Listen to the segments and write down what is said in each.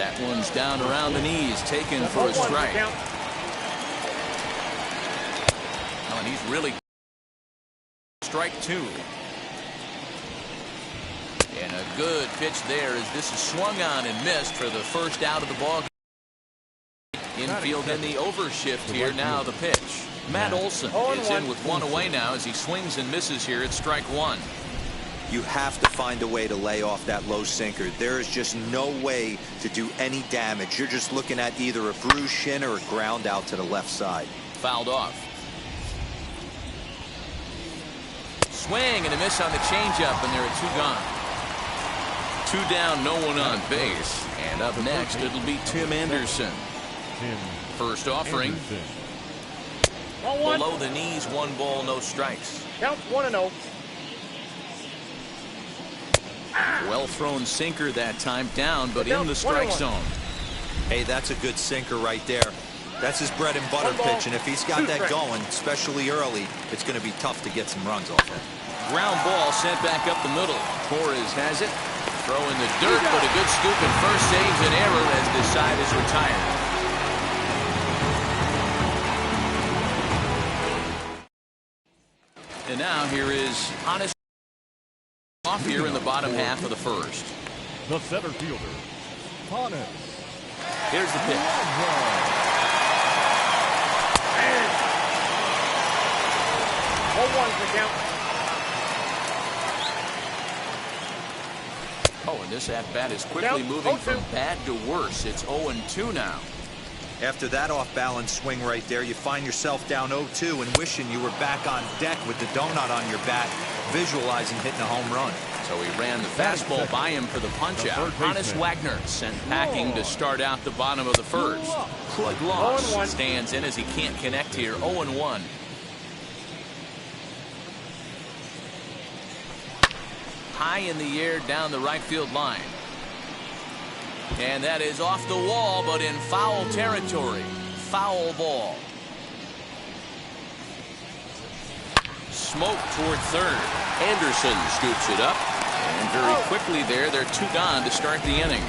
That one's down around the knees, taken for a strike. Oh, and he's really strike two. And a good pitch there as this is swung on and missed for the first out of the ball. Infield in the overshift here. Now the pitch. Matt Olson is in with one away now as he swings and misses here at strike one. You have to find a way to lay off that low sinker. There is just no way to do any damage. You're just looking at either a bruised shin or a ground out to the left side. Fouled off. Swing and a miss on the changeup, and there are two gone. Two down, no one on base. And up next, it'll be Tim Anderson. First offering. Below the knees, 1 ball, no strikes. Count 1-0. Well thrown sinker that time, down but in the strike zone. Hey, that's a good sinker right there. That's his bread and butter pitch, and if he's got that going, especially early, it's going to be tough to get some runs off of. Ground ball sent back up the middle. Torres has it. Throw in the dirt, but a good scoop and first saves an error as this side is retired. And now here is Honest off here in the bottom half of the first. The center fielder, Honest. Here's the pitch. 0-1's the count. Oh, and this at-bat is quickly moving from bad to worse. It's 0-2 now. After that off-balance swing right there, you find yourself down 0-2 and wishing you were back on deck with the donut on your bat, visualizing hitting a home run. So he ran the fastball by him for the punch-out. Honest Wagner sent packing to start out the bottom of the first. Good loss. Stands in as he can't connect here. 0-1. High in the air down the right field line. And that is off the wall, but in foul territory. Foul ball. Smoke toward third. Anderson scoops it up. And very quickly there, they're two gone to start the inning.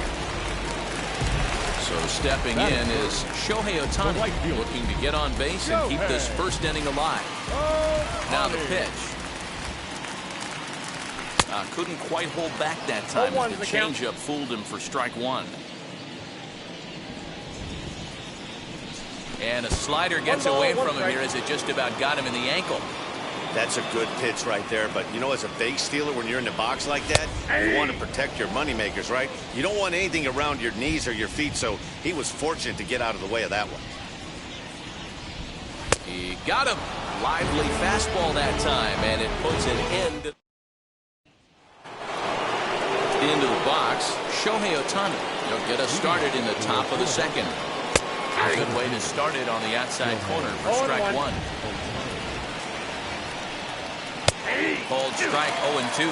So stepping in is Shohei Ohtani, looking to get on base and keep this first inning alive. Now the pitch. Couldn't quite hold back that time as the changeup fooled him for strike one. And a slider gets away from him here as it just about got him in the ankle. That's a good pitch right there, but you know, as a base stealer, when you're in the box like that, you want to protect your moneymakers, right? You don't want anything around your knees or your feet, so he was fortunate to get out of the way of that one. He got him. Lively fastball that time, and it puts an end into the box. Shohei Ohtani. He'll get us started in the top of the second. A good way to start it on the outside corner for strike one. Called strike 0-2.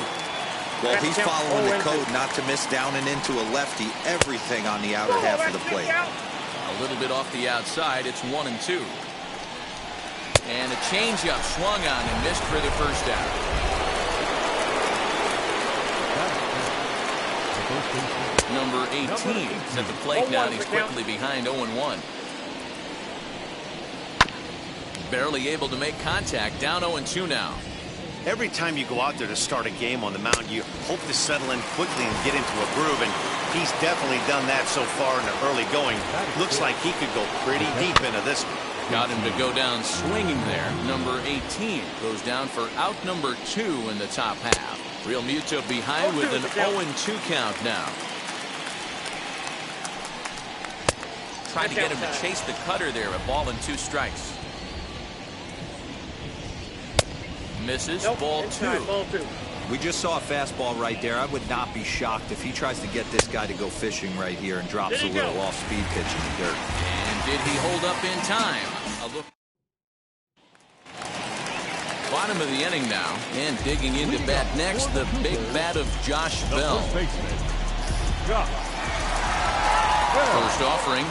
Well, he's following the code not to miss down and into a lefty. Everything on the outer half of the plate. A little bit off the outside. It's 1-2. And a changeup swung on and missed for the first out. Number 18 is at the plate now, and he's quickly behind 0-1. Barely able to make contact, down 0-2 now. Every time you go out there to start a game on the mound, you hope to settle in quickly and get into a groove, and he's definitely done that so far in the early going. Looks like he could go pretty deep into this one. Got him to go down swinging there. Number 18 goes down for out number 2 in the top half. Real Muto behind with an 0-2 count now. Trying to get him to chase the cutter there. A ball and 2 strikes. Misses. Ball 2. We just saw a fastball right there. I would not be shocked if he tries to get this guy to go fishing right here and drops a little off-speed pitch in the dirt. And did he hold up in time? A look. Bottom of the inning now, and digging into bat next, the big bat of Josh Bell. First offering.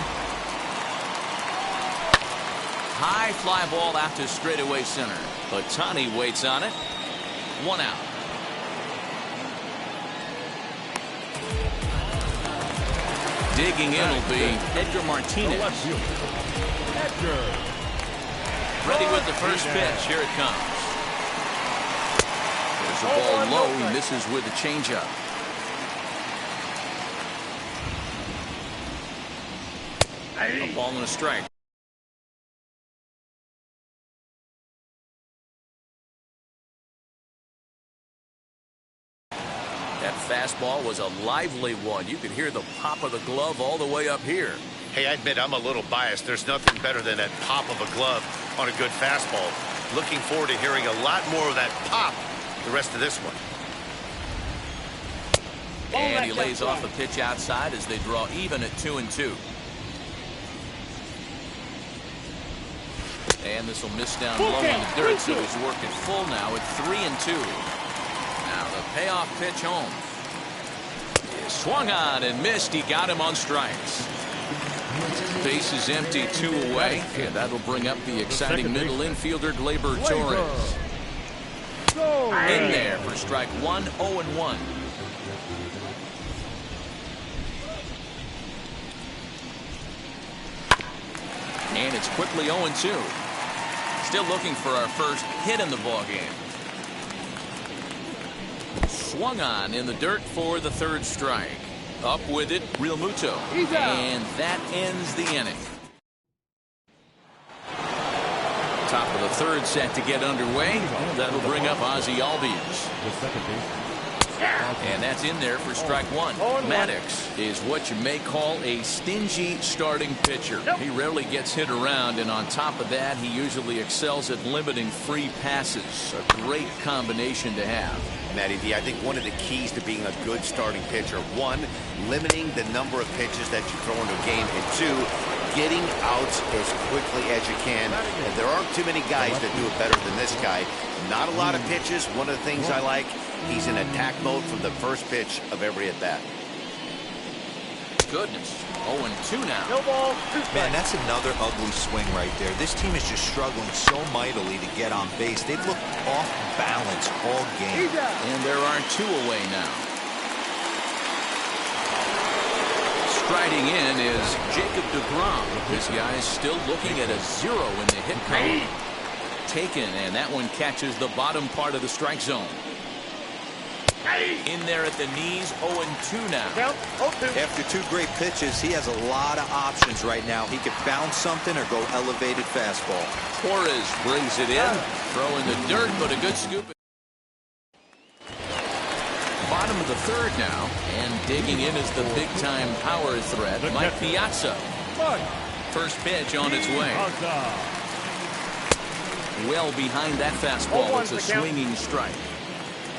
High fly ball out to straightaway center. But Ohtani waits on it. 1 out. digging in will be Edgar The Martinez. left fielder, Edgar. Ready with the first pitch. Here it comes. There's a ball low. He misses with the changeup. A ball and a strike. That fastball was a lively one. You could hear the pop of the glove all the way up here. Hey, I admit I'm a little biased. There's nothing better than that pop of a glove on a good fastball. Looking forward to hearing a lot more of that pop the rest of this one. And he lays off a pitch outside as they draw even at 2-2. And this will miss down low in the dirt, so he's working full now at 3-2. Now the payoff pitch home. Swung on and missed. He got him on strikes. Base is empty, 2 away, and that'll bring up the exciting middle infielder Gleyber Torres. In there for strike 1, 0-1. And it's quickly 0-2. Still looking for our first hit in the ballgame. Swung on in the dirt for the 3rd strike. Up with it, Real Muto. And that ends the inning. Top of the 3rd set to get underway. That'll bring up Ozzie Albies. The second baseman. And that's in there for strike 1. Maddox is what you may call a stingy starting pitcher. He rarely gets hit around, and on top of that, he usually excels at limiting free passes. A great combination to have. Matty D, I think one of the keys to being a good starting pitcher, 1, limiting the number of pitches that you throw into a game, and 2, getting outs as quickly as you can. And there aren't too many guys that do it better than this guy. Not a lot of pitches. One of the things I like, he's in attack mode from the first pitch of every at-bat. Goodness. 0-2 now. Man, that's another ugly swing right there. This team is just struggling so mightily to get on base. They've looked off balance all game. And there are 2 away now. Striding in is Jacob deGrom. This guy is still looking at a 0 in the hit column. Taken, and that one catches the bottom part of the strike zone. In there at the knees, 0-2 now. After 2 great pitches, he has a lot of options right now. He could bounce something or go elevated fastball. Torres brings it in, throwing the dirt, but a good scoop. Bottom of the 3rd now, and digging in is the big-time power threat, Mike Piazza. First pitch on its way. Well behind that fastball. It's a swinging strike.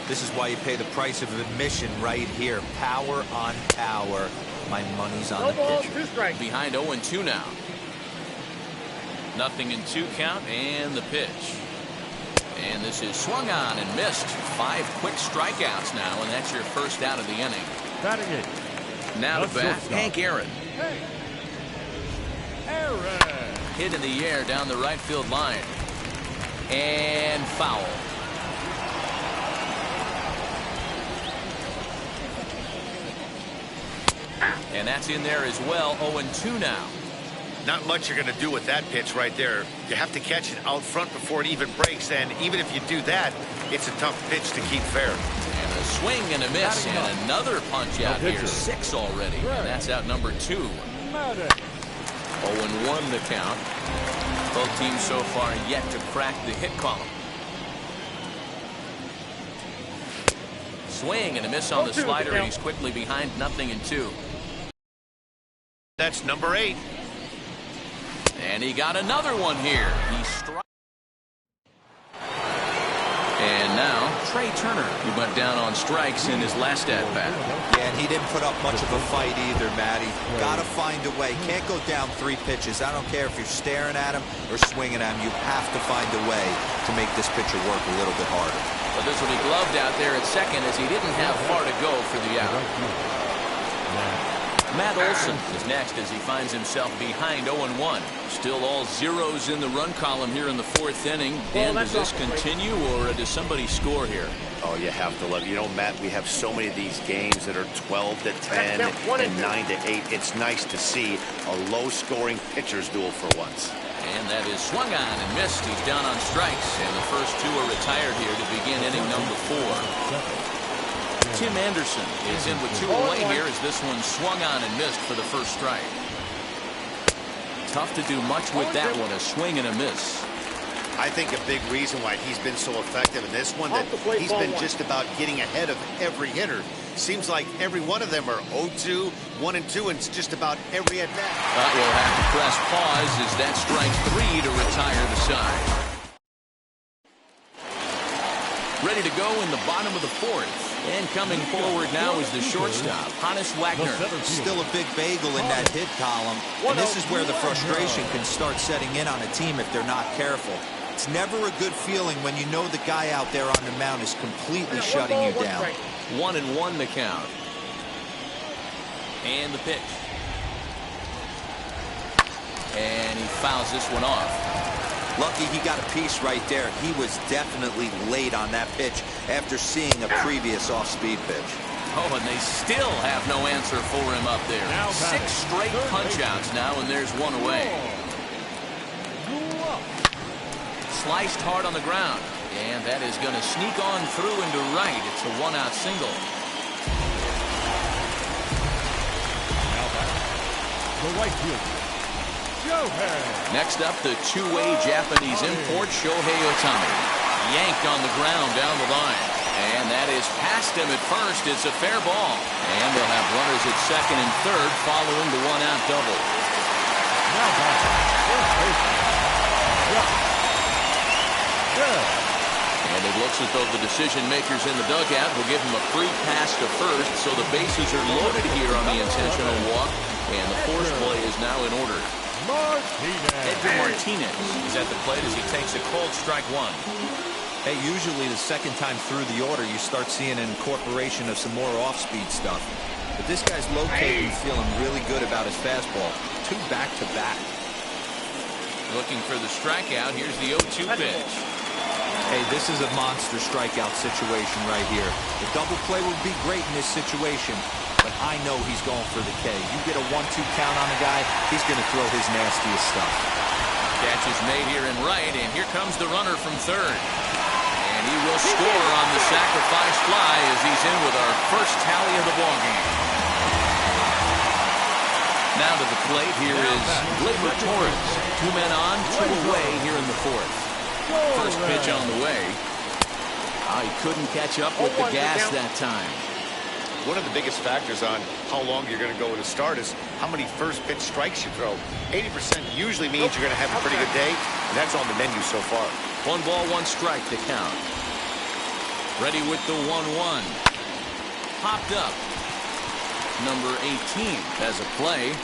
This is why you pay the price of admission right here. Power on power. My money's on the pitcher. Behind 0-2 now. 0-2 count, and the pitch. And this is swung on and missed. 5 quick strikeouts now, and that's your first out of the inning. Batting it. Now to bat, Hank Aaron. Hit in the air down the right field line. And foul. And that's in there as well. 0-2 now. Not much you're going to do with that pitch right there. You have to catch it out front before it even breaks, and even if you do that, it's a tough pitch to keep fair. And a swing and a miss, and another punch out here. 6 already, and that's out number 2. 0-1 the count. Both teams so far yet to crack the hit column. Swing and a miss on the slider, and he's quickly behind 0-2. That's number 8. And he got another one here. He struck. And now Trey Turner, who went down on strikes in his last at-bat. Yeah, and he didn't put up much of a fight either, Matty. Gotta find a way. Can't go down 3 pitches. I don't care if you're staring at him or swinging at him. You have to find a way to make this pitcher work a little bit harder. But this will be gloved out there at second, as he didn't have far to go for the out. Matt Olson is next as he finds himself behind 0-1. Still all zeros in the run column here in the fourth inning. Dan, does this continue or does somebody score here? Oh, you have to love it. You know, Matt, we have so many of these games that are 12-10 and 9-8. It's nice to see a low-scoring pitcher's duel for once. And that is swung on and missed. He's down on strikes, and the first two are retired here to begin inning number 4. Tim Anderson is in with 2 away here as this one swung on and missed for the first strike. Tough to do much with that one, a swing and a miss. I think a big reason why he's been so effective in this one that he's been just about getting ahead of every hitter. Seems like every one of them are 0-2, 1-2, and it's just about every at-bat. But we'll have to press pause as that strikes 3 to retire the side. Ready to go in the bottom of the 4th. And coming forward now is the shortstop, Hannes Wagner. Still a big bagel in that hit column. And this is where the frustration can start setting in on a team if they're not careful. It's never a good feeling when you know the guy out there on the mound is completely shutting you down. 1-1 the count. And the pitch. And he fouls this one off. Lucky he got a piece right there. He was definitely late on that pitch after seeing a previous off-speed pitch. Oh, and they still have no answer for him up there. 6 straight punch-outs now, and there's 1 away. Sliced hard on the ground, and that is going to sneak on through into right. It's a 1-out single. The right fielder. Next up, the 2-way Japanese import, Shohei Ohtani. Yanked on the ground down the line. And that is past him at first. It's a fair ball. And they'll have runners at second and third following the 1-out double. And it looks as though the decision makers in the dugout will give him a free pass to first. So the bases are loaded here on the intentional walk. And the force play is now in order. Edgar Martinez is at the plate as he takes a cold strike 1. Hey, usually the second time through the order, you start seeing an incorporation of some more off-speed stuff. But this guy's locating, feeling really good about his fastball. 2 back-to-back. Looking for the strikeout. Here's the 0-2 pitch. Hey, this is a monster strikeout situation right here. The double play would be great in this situation, but I know he's going for the K. You get a 1-2 count on the guy, he's going to throw his nastiest stuff. Catch is made here in right, and here comes the runner from third. And he will score on the sacrifice fly as he's in with our first tally of the ballgame. Now to the plate, here is Gleyber Torres. 2 men on, 2 away here in the 4th. First pitch on the way. He couldn't catch up with the gas that time. One of the biggest factors on how long you're going to go with a start is how many first pitch strikes you throw. 80% usually means you're going to have a pretty good day, and that's on the menu so far. 1 ball, 1 strike to count. Ready with the 1-1. Popped up. Number 18 has a play,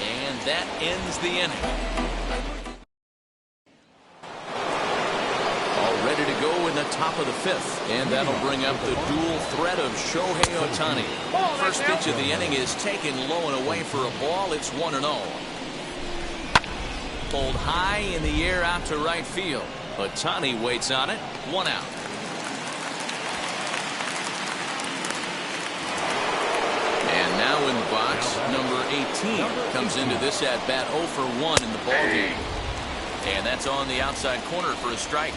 and that ends the inning. Ready to go in the top of the 5th, and that'll bring up the dual threat of Shohei Ohtani. First pitch of the inning is taken low and away for a ball. It's 1-0. Pulled high in the air out to right field. Ohtani waits on it. 1 out. And now in the box, number 18 comes into this at bat 0 for 1 in the ballgame. And that's on the outside corner for a strike.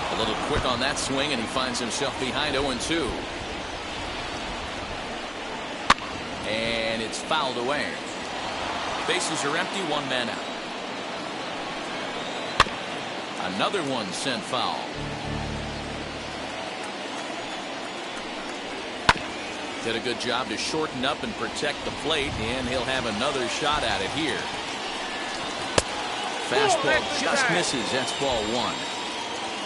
A little quick on that swing, and he finds himself behind 0-2. And it's fouled away. Bases are empty, 1 man out. Another one sent foul. Did a good job to shorten up and protect the plate, and he'll have another shot at it here. Fastball just misses. That's ball 1.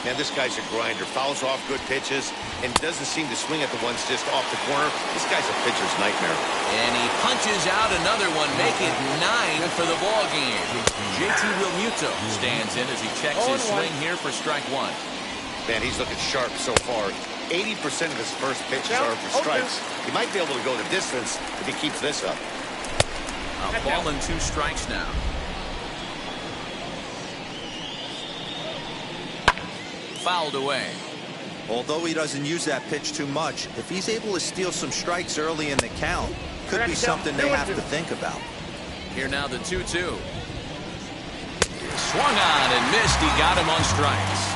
Man, this guy's a grinder. Fouls off good pitches and doesn't seem to swing at the ones just off the corner. This guy's a pitcher's nightmare. And he punches out another one, make it 9 for the ball game. JT Realmuto stands in as he checks his swing here for strike 1. Man, he's looking sharp so far. 80% of his first pitches are for strikes. He might be able to go the distance if he keeps this up. A ball and 2 strikes now. Fouled away. Although he doesn't use that pitch too much, if he's able to steal some strikes early in the count, could be something they have to think about. Here now the 2-2. Swung on and missed. He got him on strikes.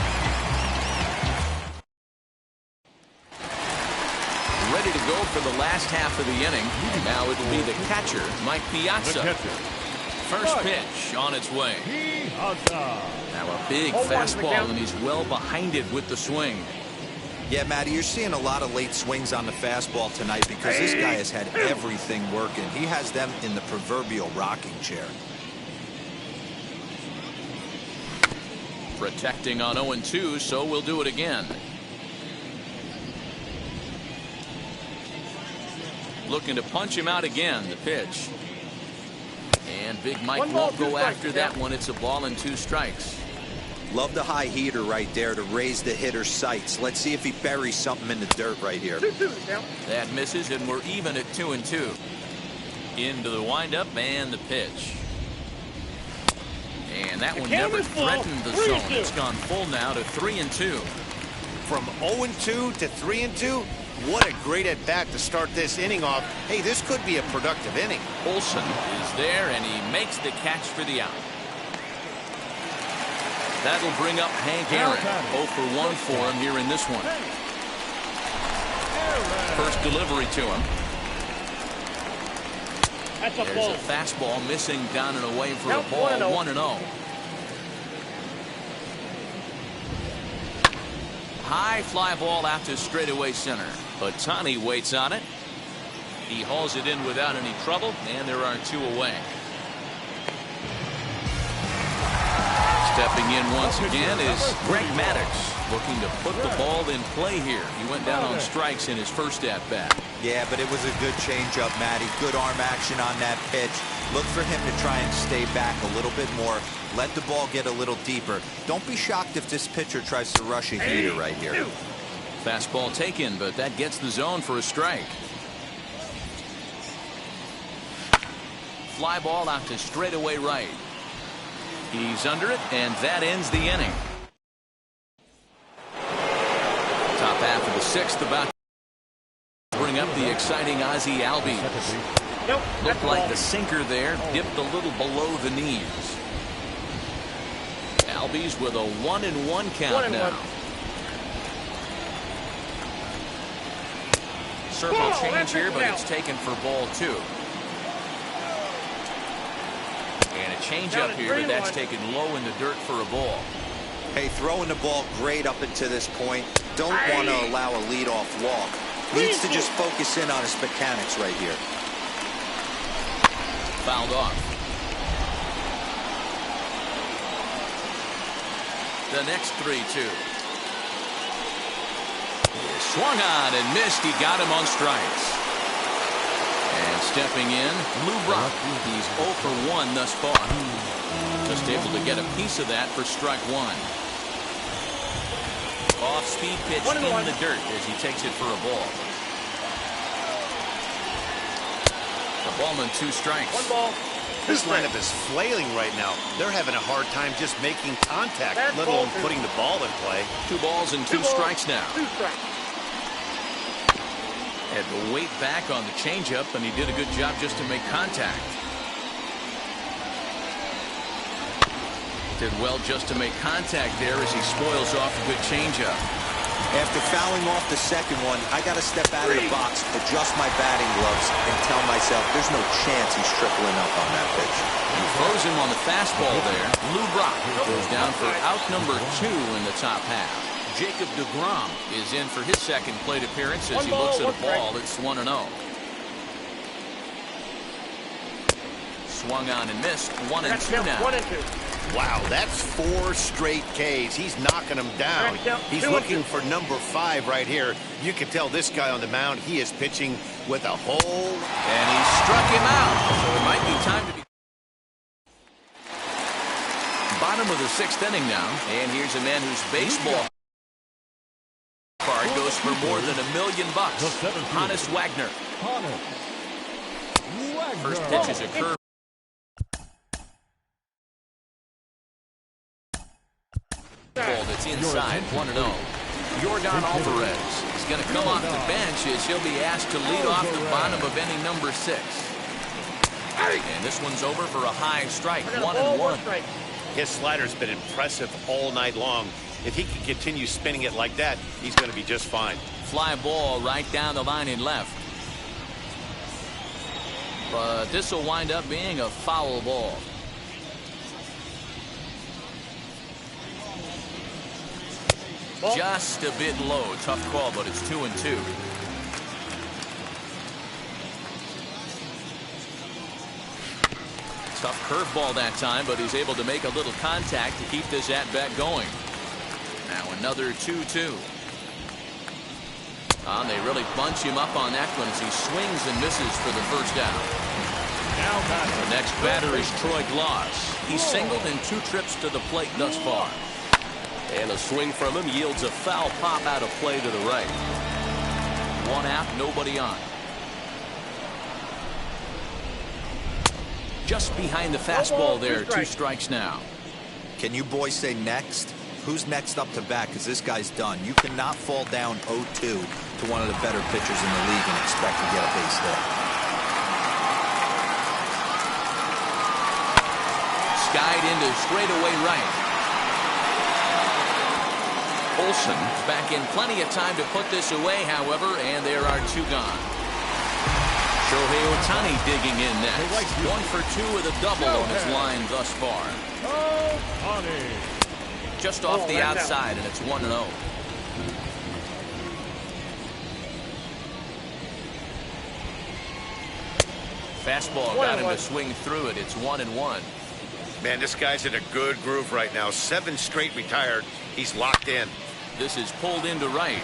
Ready to go for the last half of the inning. Now it'll be the catcher, Mike Piazza. First pitch on its way. Now a big fastball, and he's well behind it with the swing. Yeah, Matty, you're seeing a lot of late swings on the fastball tonight because this guy has had everything working. He has them in the proverbial rocking chair. Protecting on 0-2, so we'll do it again. Looking to punch him out again. The pitch. And Big Mike won't go after that one. It's a ball and 2 strikes. Love the high heater right there to raise the hitter's sights. Let's see if he buries something in the dirt right here. That misses, and we're even at 2-2. Into the windup and the pitch. And that one never threatened the zone. It's gone full now to 3-2. From 0-2 to 3-2. What a great at-bat to start this inning off. Hey, this could be a productive inning. Olsen is there, and he makes the catch for the out. That'll bring up Hank Aaron. 0 for 1 for him here in this one. First delivery to him. There's a fastball missing down and away for a ball. 1-0. High fly ball out to straightaway center. But Tani waits on it. He hauls it in without any trouble, and there are 2 away. Stepping in once again is Greg Maddux, looking to put the ball in play here. He went down on strikes in his first at-bat. Yeah, but it was a good changeup, Matty. Good arm action on that pitch. Look for him to try and stay back a little bit more. Let the ball get a little deeper. Don't be shocked if this pitcher tries to rush a heater right here. Fastball taken, but that gets the zone for a strike. Fly ball out to straightaway right. He's under it, and that ends the inning. Top half of the 6th about to bring up the exciting Ozzie Albies. Looked like the sinker there dipped a little below the knees. Albies with a 1-1 count now. Circle change here, but it's taken for ball 2. And a change up here, but that's taken low in the dirt for a ball. Hey, throwing the ball great up until this point. Don't want to allow a leadoff walk. Needs to just focus in on his mechanics right here. Fouled off. The next 3-2. Swung on and missed. He got him on strikes. And stepping in, Lou Brock. He's 0 for 1 thus far. Just able to get a piece of that for strike 1. Off-speed pitch in the dirt as he takes it for a ball. A ball and 2 strikes. 1 ball. This lineup is flailing right now. They're having a hard time just making contact, let alone putting the ball in play. 2 balls and 2 strikes now. 2 strikes. Had to wait back on the changeup, and he did a good job just to make contact. Did well just to make contact there as he spoils off a good changeup. After fouling off the second one, I got to step out of the box, adjust my batting gloves, and tell myself there's no chance he's tripling up on that pitch. He throws him on the fastball there. Lou Brock goes down for out number 2 in the top half. Jacob deGrom is in for his second plate appearance as he looks at a ball. It's 1-0. Swung on and missed. 1-2 now. 1-2. Wow, that's 4 straight Ks. He's knocking them down. He's looking for number 5 right here. You can tell this guy on the mound, he is pitching with a hole. And he struck him out. So it might be time to be. Bottom of the 6th inning now. And here's a man whose baseball card goes for more than $1 million. Hannes Wagner. First pitch is a curve. Ball that's inside, 1-0. Jordan Alvarez is going to come off the bench as he'll be asked to lead off the bottom of inning number 6. And this one's over for a high strike, 1-1. His slider's been impressive all night long. If he can continue spinning it like that, he's going to be just fine. Fly ball right down the line and left. But this will wind up being a foul ball. Just a bit low. Tough call, but it's 2-2. Tough curveball that time, but he's able to make a little contact to keep this at-bat going. Now another 2-2. They really bunch him up on that one as he swings and misses for the first out. The next batter is Troy Gloss. He's singled in 2 trips to the plate thus far. And a swing from him yields a foul pop out of play to the right. 1 out, nobody on. Just behind the fastball there, 2 strikes now. Can you boys say next? Who's next up to bat? Because this guy's done. You cannot fall down 0-2 to one of the better pitchers in the league and expect to get a base hit. Skied into straightaway right. Olsen back in plenty of time to put this away, however, and there are 2 gone. Shohei Ohtani digging in next. 1 for 2 with a double on his line thus far. Just off the outside, and it's 1-0. Fastball got him to swing through it. It's 1-1. Man, this guy's in a good groove right now. 7 straight retired. He's locked in. This is pulled into right.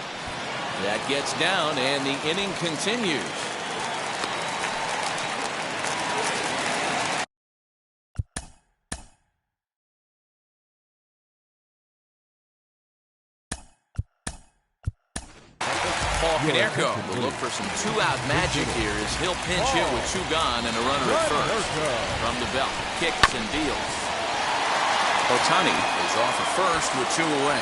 That gets down, and the inning continues. Canerco will look for some 2-out magic here as he'll pinch hit with 2 gone and a runner at first. From the belt, kicks and deals. Ohtani is off at first with 2 away.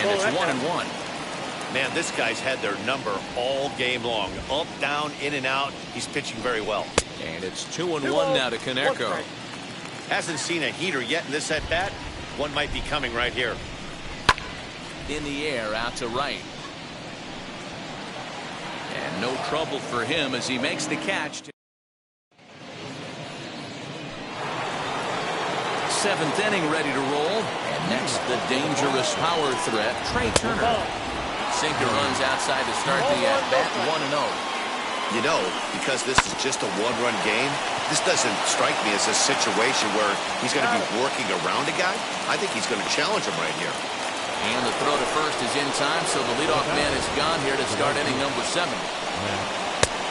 And it's 1-1. Man, this guy's had their number all game long. Up, down, in and out. He's pitching very well. And it's 2-1 now to Canerco. Hasn't seen a heater yet in this at-bat. One might be coming right here. In the air, out to right. And no trouble for him as he makes the catch. 7th inning ready to roll. And next, the dangerous power threat, Trey Turner. Sinker runs outside to start the at-bat, 1-0. You know, because this is just a 1-run game, this doesn't strike me as a situation where he's going to be working around a guy. I think he's going to challenge him right here. And the throw to first is in time, so the leadoff man is gone here to start inning number 7.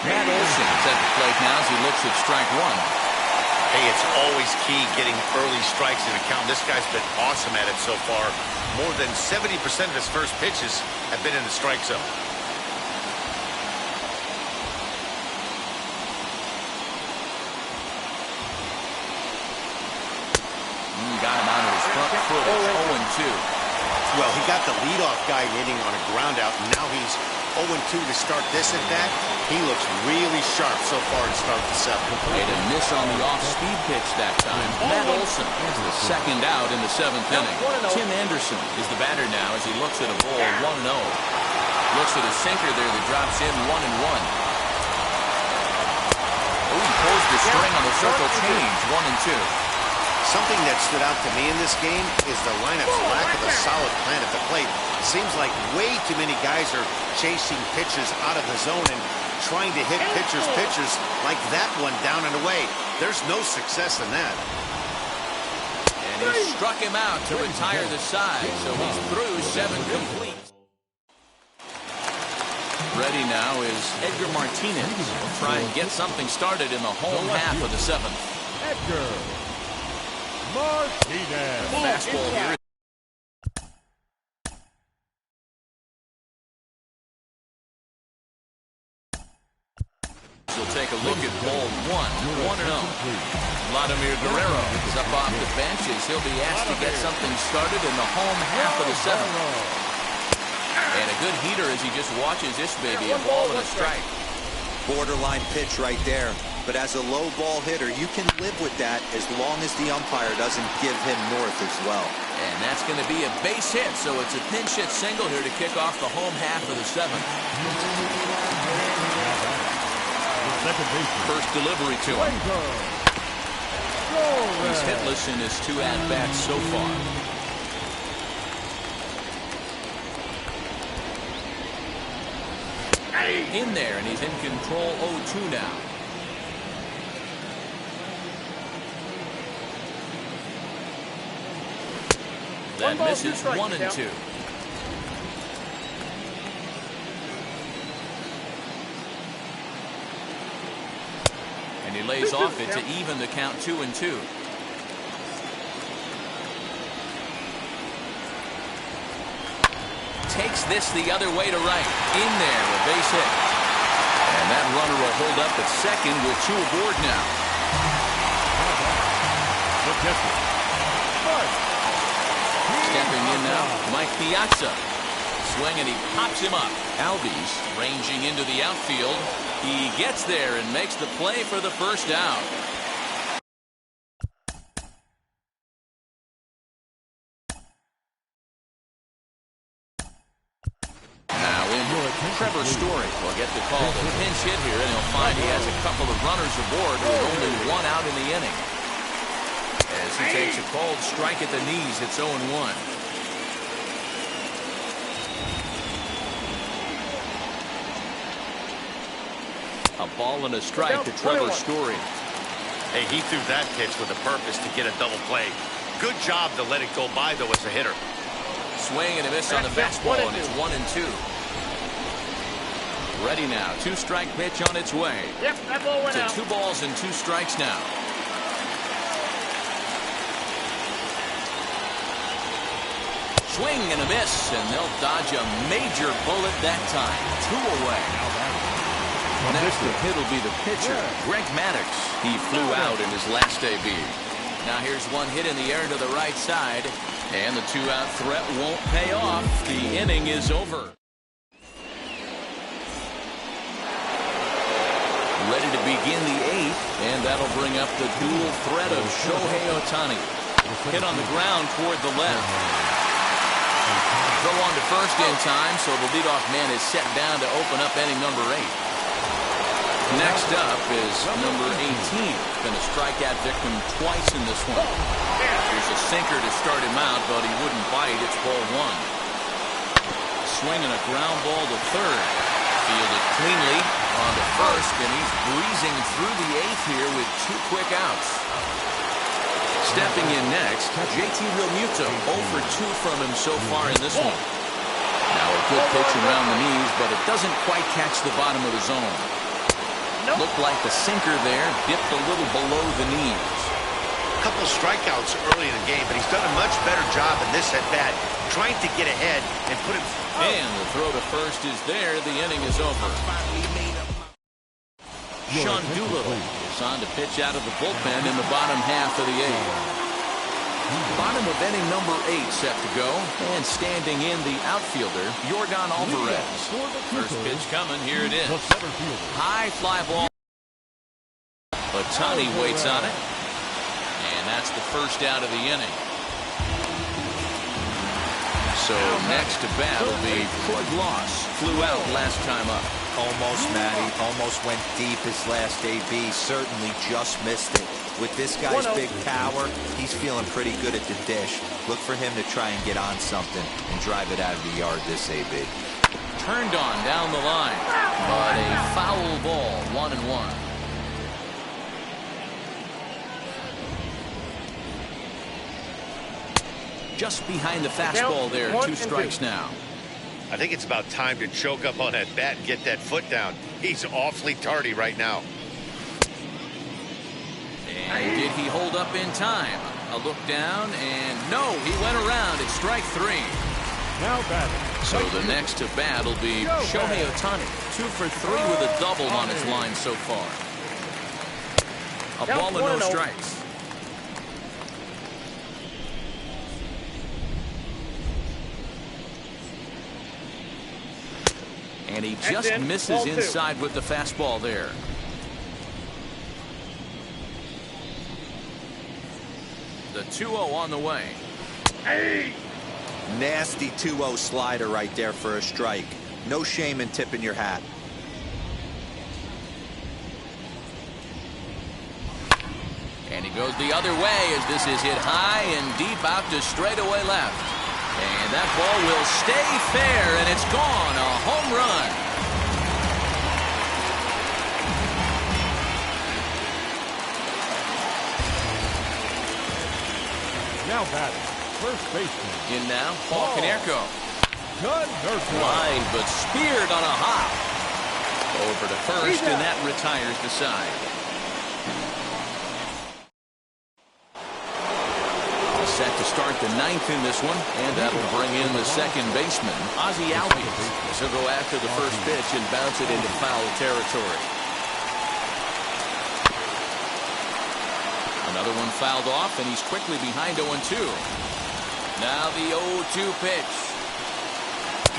Matt Olson is at the plate now as he looks at strike 1. Hey, it's always key getting early strikes in a count. This guy's been awesome at it so far. More than 70% of his first pitches have been in the strike zone. Got him out of his front foot. It's 0-2. Well, he got the leadoff guy hitting on a ground out, and now he's 0-2 to start this at bat. He looks really sharp so far to start the 7th. Made a miss on the off-speed pitch that time. Matt Olson is the 2nd out in the 7th inning. Tim Anderson is the batter now as he looks at a ball 1-0. Looks at a sinker there that drops in 1-1. Oh, he pulls the string on the circle change, 1-2. Something that stood out to me in this game is the lineup's lack of a solid plan at the plate. It seems like way too many guys are chasing pitches out of the zone and trying to hit pitchers like that one down and away. There's no success in that. And he struck him out to retire the side, so he's through 7 complete. Ready now is Edgar Martinez. Will try and get something started in the home half of the 7th. Edgar. Martinez. Fastball here. We'll take a look at ball one. 1-0. Vladimir Guerrero is up off the bench as he'll be asked to get something started in the home half of the seventh. And a good heater as he just watches this baby. A ball and a strike. Borderline pitch right there. But as a low ball hitter, you can live with that as long as the umpire doesn't give him north as well. And that's going to be a base hit, so it's a pinch hit single here to kick off the home half of the seventh. First delivery to him. He's hitless in his 2 at-bats so far. In there, and he's in control 0-2 now. That misses 1-2. And he lays off it to even the count 2-2. Takes this the other way to right. In there, a base hit. And that runner will hold up at second with 2 aboard now. Stepping in now, Mike Piazza. Swing and he pops him up. Albies ranging into the outfield. He gets there and makes the play for the first out. Now in Trevor Story will get the call to pinch hit here, and he'll find he has a couple of runners aboard with only 1 out in the inning. As he takes a called strike at the knees, it's 0-1. A ball and a strike to Trevor Story. Hey, he threw that pitch with a purpose to get a double play. Good job to let it go by, though, as a hitter. Swing and a miss on the fastball, and it's 1-2. Ready now. 2-strike pitch on its way. Yep, that ball went out. To 2 balls and 2 strikes now. Swing and a miss, and they'll dodge a major bullet that time. 2 away. Next, the hit will be the pitcher, Greg Maddux. He flew out in his last AB. Now here's one hit in the air to the right side, and the 2-out threat won't pay off. The inning is over. Ready to begin the 8th, and that'll bring up the dual threat of Shohei Ohtani. Hit on the ground toward the left. Throw on to first in time, so the leadoff man is set down to open up inning number 8. Next up is number 18. Been a strikeout victim twice in this one. Here's a sinker to start him out, but he wouldn't bite. It's ball 1. Swinging a ground ball to third. Fielded cleanly on to first, and he's breezing through the 8th here with 2 quick outs. Stepping in next, JT Realmuto. 0 for 2 from him so far in this one. Now a good pitch around the knees, but it doesn't quite catch the bottom of the zone. Looked like the sinker there dipped a little below the knees. A couple strikeouts early in the game, but he's done a much better job in this at-bat, trying to get ahead and put him. And the throw to first is there. The inning is over. Sean Doolittle is on to pitch out of the bullpen in the bottom half of the 8th. Bottom of inning number 8 set to go, and standing in the outfielder, Yordan Alvarez. First pitch coming, here it is. High fly ball. Ohtani waits on it, and that's the first out of the inning. So next to bat will be Cord Loss. Flew out last time up. Almost, Matty. Almost went deep his last AB. Certainly just missed it. With this guy's big power, he's feeling pretty good at the dish. Look for him to try and get on something and drive it out of the yard this AB. Turned on down the line, but a foul ball, 1-1. Just behind the fastball there, 2 strikes now. I think it's about time to choke up on that bat and get that foot down. He's awfully tardy right now. And did he hold up in time? A look down, and no, he went around. It's strike 3. Now batting. So the next to bat will be Shohei Ohtani. 2 for 3 with a double on his line so far. A ball and no strikes. And he just misses inside with the fastball there. The 2-0 on the way. Hey! Nasty 2-0 slider right there for a strike. No shame in tipping your hat. And he goes the other way as this is hit high and deep out to straightaway left. And that ball will stay fair, and it's gone. A home run. Now batting. First baseman. In now, Paul Konerko. Good nurse. Line, but speared on a hop. Over to first, and that retires the side. Set to start the 9th in this one, and that'll bring in the second baseman, Ozzie Albies. He'll go after the first pitch and bounce it into foul territory. Another one fouled off, and he's quickly behind 0-2. Now the 0-2 pitch.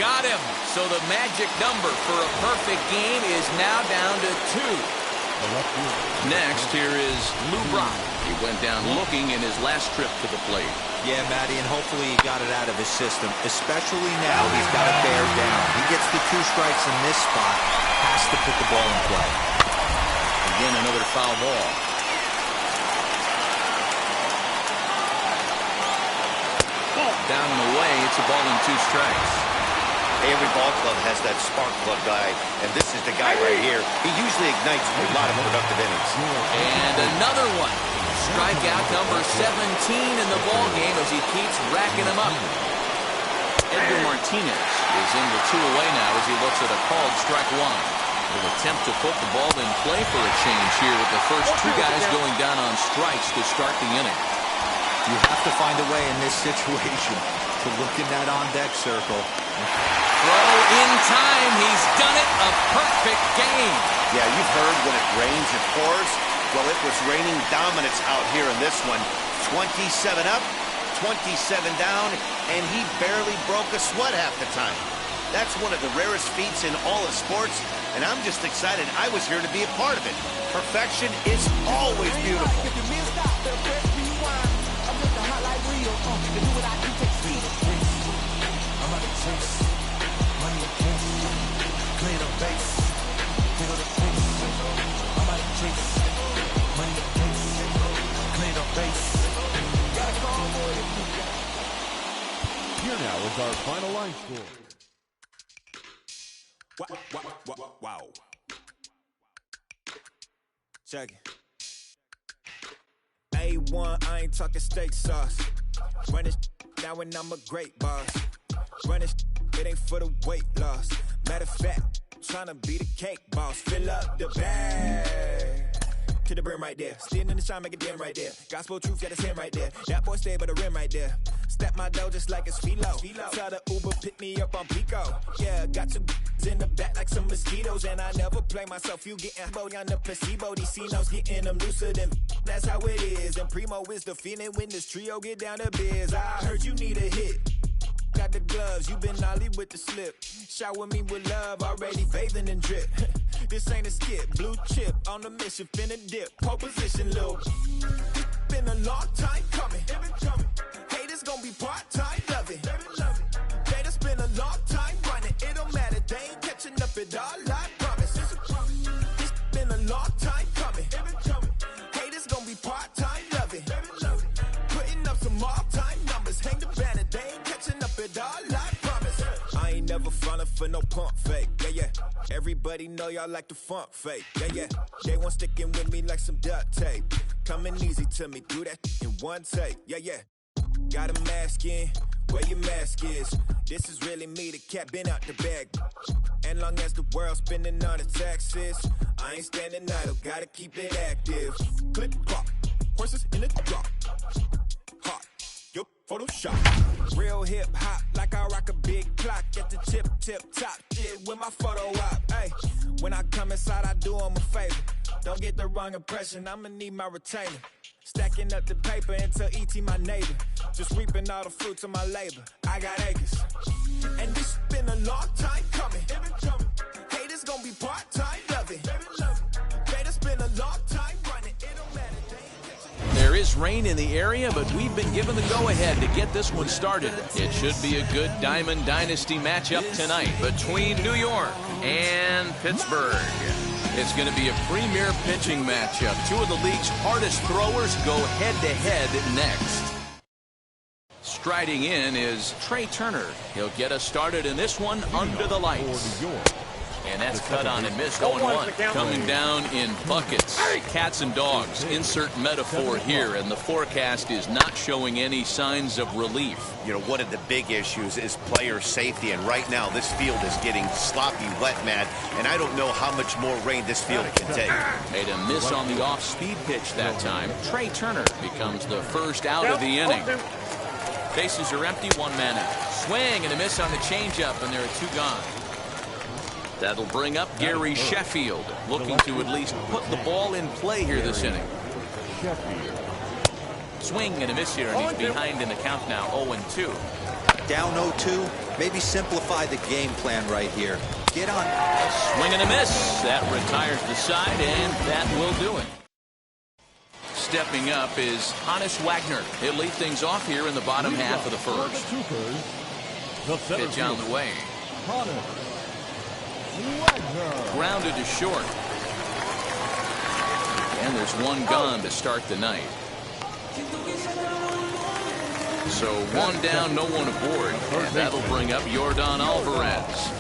Got him. So the magic number for a perfect game is now down to 2. Next, here is Lou Brock. He went down looking in his last trip to the plate. Yeah, Matty, and hopefully he got it out of his system. Especially now, he's got to bear down. He gets the 2 strikes in this spot. Has to put the ball in play. Again, another foul ball. Down and away, it's a ball and 2 strikes. Every ball club has that spark plug guy, and this is the guy right here. He usually ignites a lot of productive innings. And another one. Strikeout number 17 in the ball game as he keeps racking them up. Edgar Martinez is in the 2 away now as he looks at a called strike 1. He'll attempt to put the ball in play for a change here with the first 2 guys going down on strikes to start the inning. You have to find a way in this situation to look in that on-deck circle. Throw in time. He's done it. A perfect game. Yeah, you've heard when it rains, it pours. Well, it was raining dominance out here in this one. 27 up, 27 down, and he barely broke a sweat half the time. That's one of the rarest feats in all of sports, and I'm just excited I was here to be a part of it. Perfection is always beautiful. Here now is our final line score. Wow. Check it. A1, I ain't talking steak sauce. Run this now and I'm a great boss. Run this, it ain't for the weight loss. Matter of fact, tryna be the cake boss. Fill up the bag to the brim right there. Standing in the shine, make it dim right there. Gospel truth, yeah, that's him right there. That boy stay by the rim right there. Step my dough just like it's philo. Tell the Uber, pick me up on Pico. Yeah, got some in the back like some mosquitoes. And I never play myself, you getting body on the placebo. These C-notes getting them looser than that's how it is. And Primo is the feeling when this trio get down to biz. I heard you need a hit. Got the gloves, you been ollie with the slip. Shower me with love, already bathing in drip. This ain't a skip, blue chip on the mission, finna dip. Pole position, Lil. Been a long time coming. Haters gonna be part-time, love it. Haters been a long time running. It don't matter, they ain't catching up at all, I promise. It's been a long time coming. Haters gonna be part-time, love it. Putting up some all-time numbers. Hang the banner, they ain't catching up at all, I promise. I ain't never falling for no pump fake, yeah. Everybody know y'all like the funk fake, yeah. They want sticking with me like some duct tape. Coming easy to me, do that in one take, yeah. Got a mask in, where your mask is. This is really me, the cat been out the bag. And long as the world's spending on the taxes, I ain't standing idle, gotta keep it active. Click clock, horses in the drop. Photoshop. Real hip hop, like I rock a big clock at the tip top. Shit with my photo op. Hey, when I come inside, I do 'em a favor. Don't get the wrong impression, I'ma need my retainer. Stacking up the paper until ET my neighbor. Just reaping all the fruits of my labor. I got acres. And this been a long time coming. Haters gonna be part-time, love it. Haters been a long time running. It don't matter. There is rain in the area, but we've been given the go-ahead to get this one started. It should be a good Diamond Dynasty matchup tonight between New York and Pittsburgh. It's going to be a premier pitching matchup. Two of the league's hardest throwers go head-to-head next. Striding in is Trey Turner. He'll get us started in this one under the lights. And that's cut on and missed 0-1. Coming down in buckets. Cats and dogs. Insert metaphor here. And the forecast is not showing any signs of relief. You know, one of the big issues is player safety. And right now, this field is getting sloppy wet, Matt. And I don't know how much more rain this field can take. Made a miss on the off-speed pitch that time. Trey Turner becomes the first out of the inning. Bases are empty, one man out. Swing and a miss on the changeup, and there are two gone. That'll bring up Gary Sheffield, looking to at least put the ball in play here this inning. Swing and a miss here, and he's behind in the count now, 0-2. Down 0-2, maybe simplify the game plan right here. Get on. Swing and a miss. That retires the side, and that will do it. Stepping up is Hannes Wagner. He'll lead things off here in the bottom half of the first. Pitch on the way. Grounded to short. And there's one gone to start the night. So one down, no one aboard. And that'll bring up Yordan Alvarez.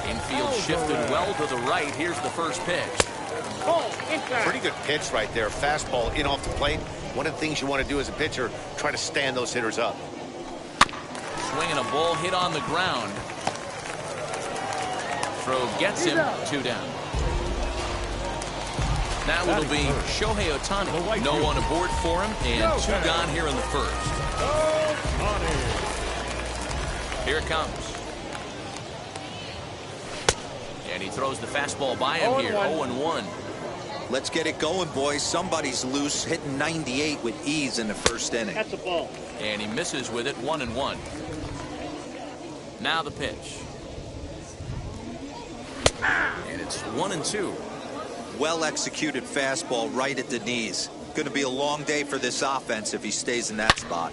Infield shifted well to the right. Here's the first pitch. Pretty good pitch right there. Fastball in off the plate. One of the things you want to do as a pitcher, try to stand those hitters up. Swinging a ball hit on the ground. Throw gets him, two down. Now it'll be Shohei Ohtani. No one aboard for him, and two gone here in the first. Here it comes. And he throws the fastball by him here, 0-1. Let's get it going, boys. Somebody's loose, hitting 98 with ease in the first inning. That's a ball. And he misses with it, 1-1. Now the pitch. And it's 1-2. Well-executed fastball right at the knees. Going to be a long day for this offense if he stays in that spot.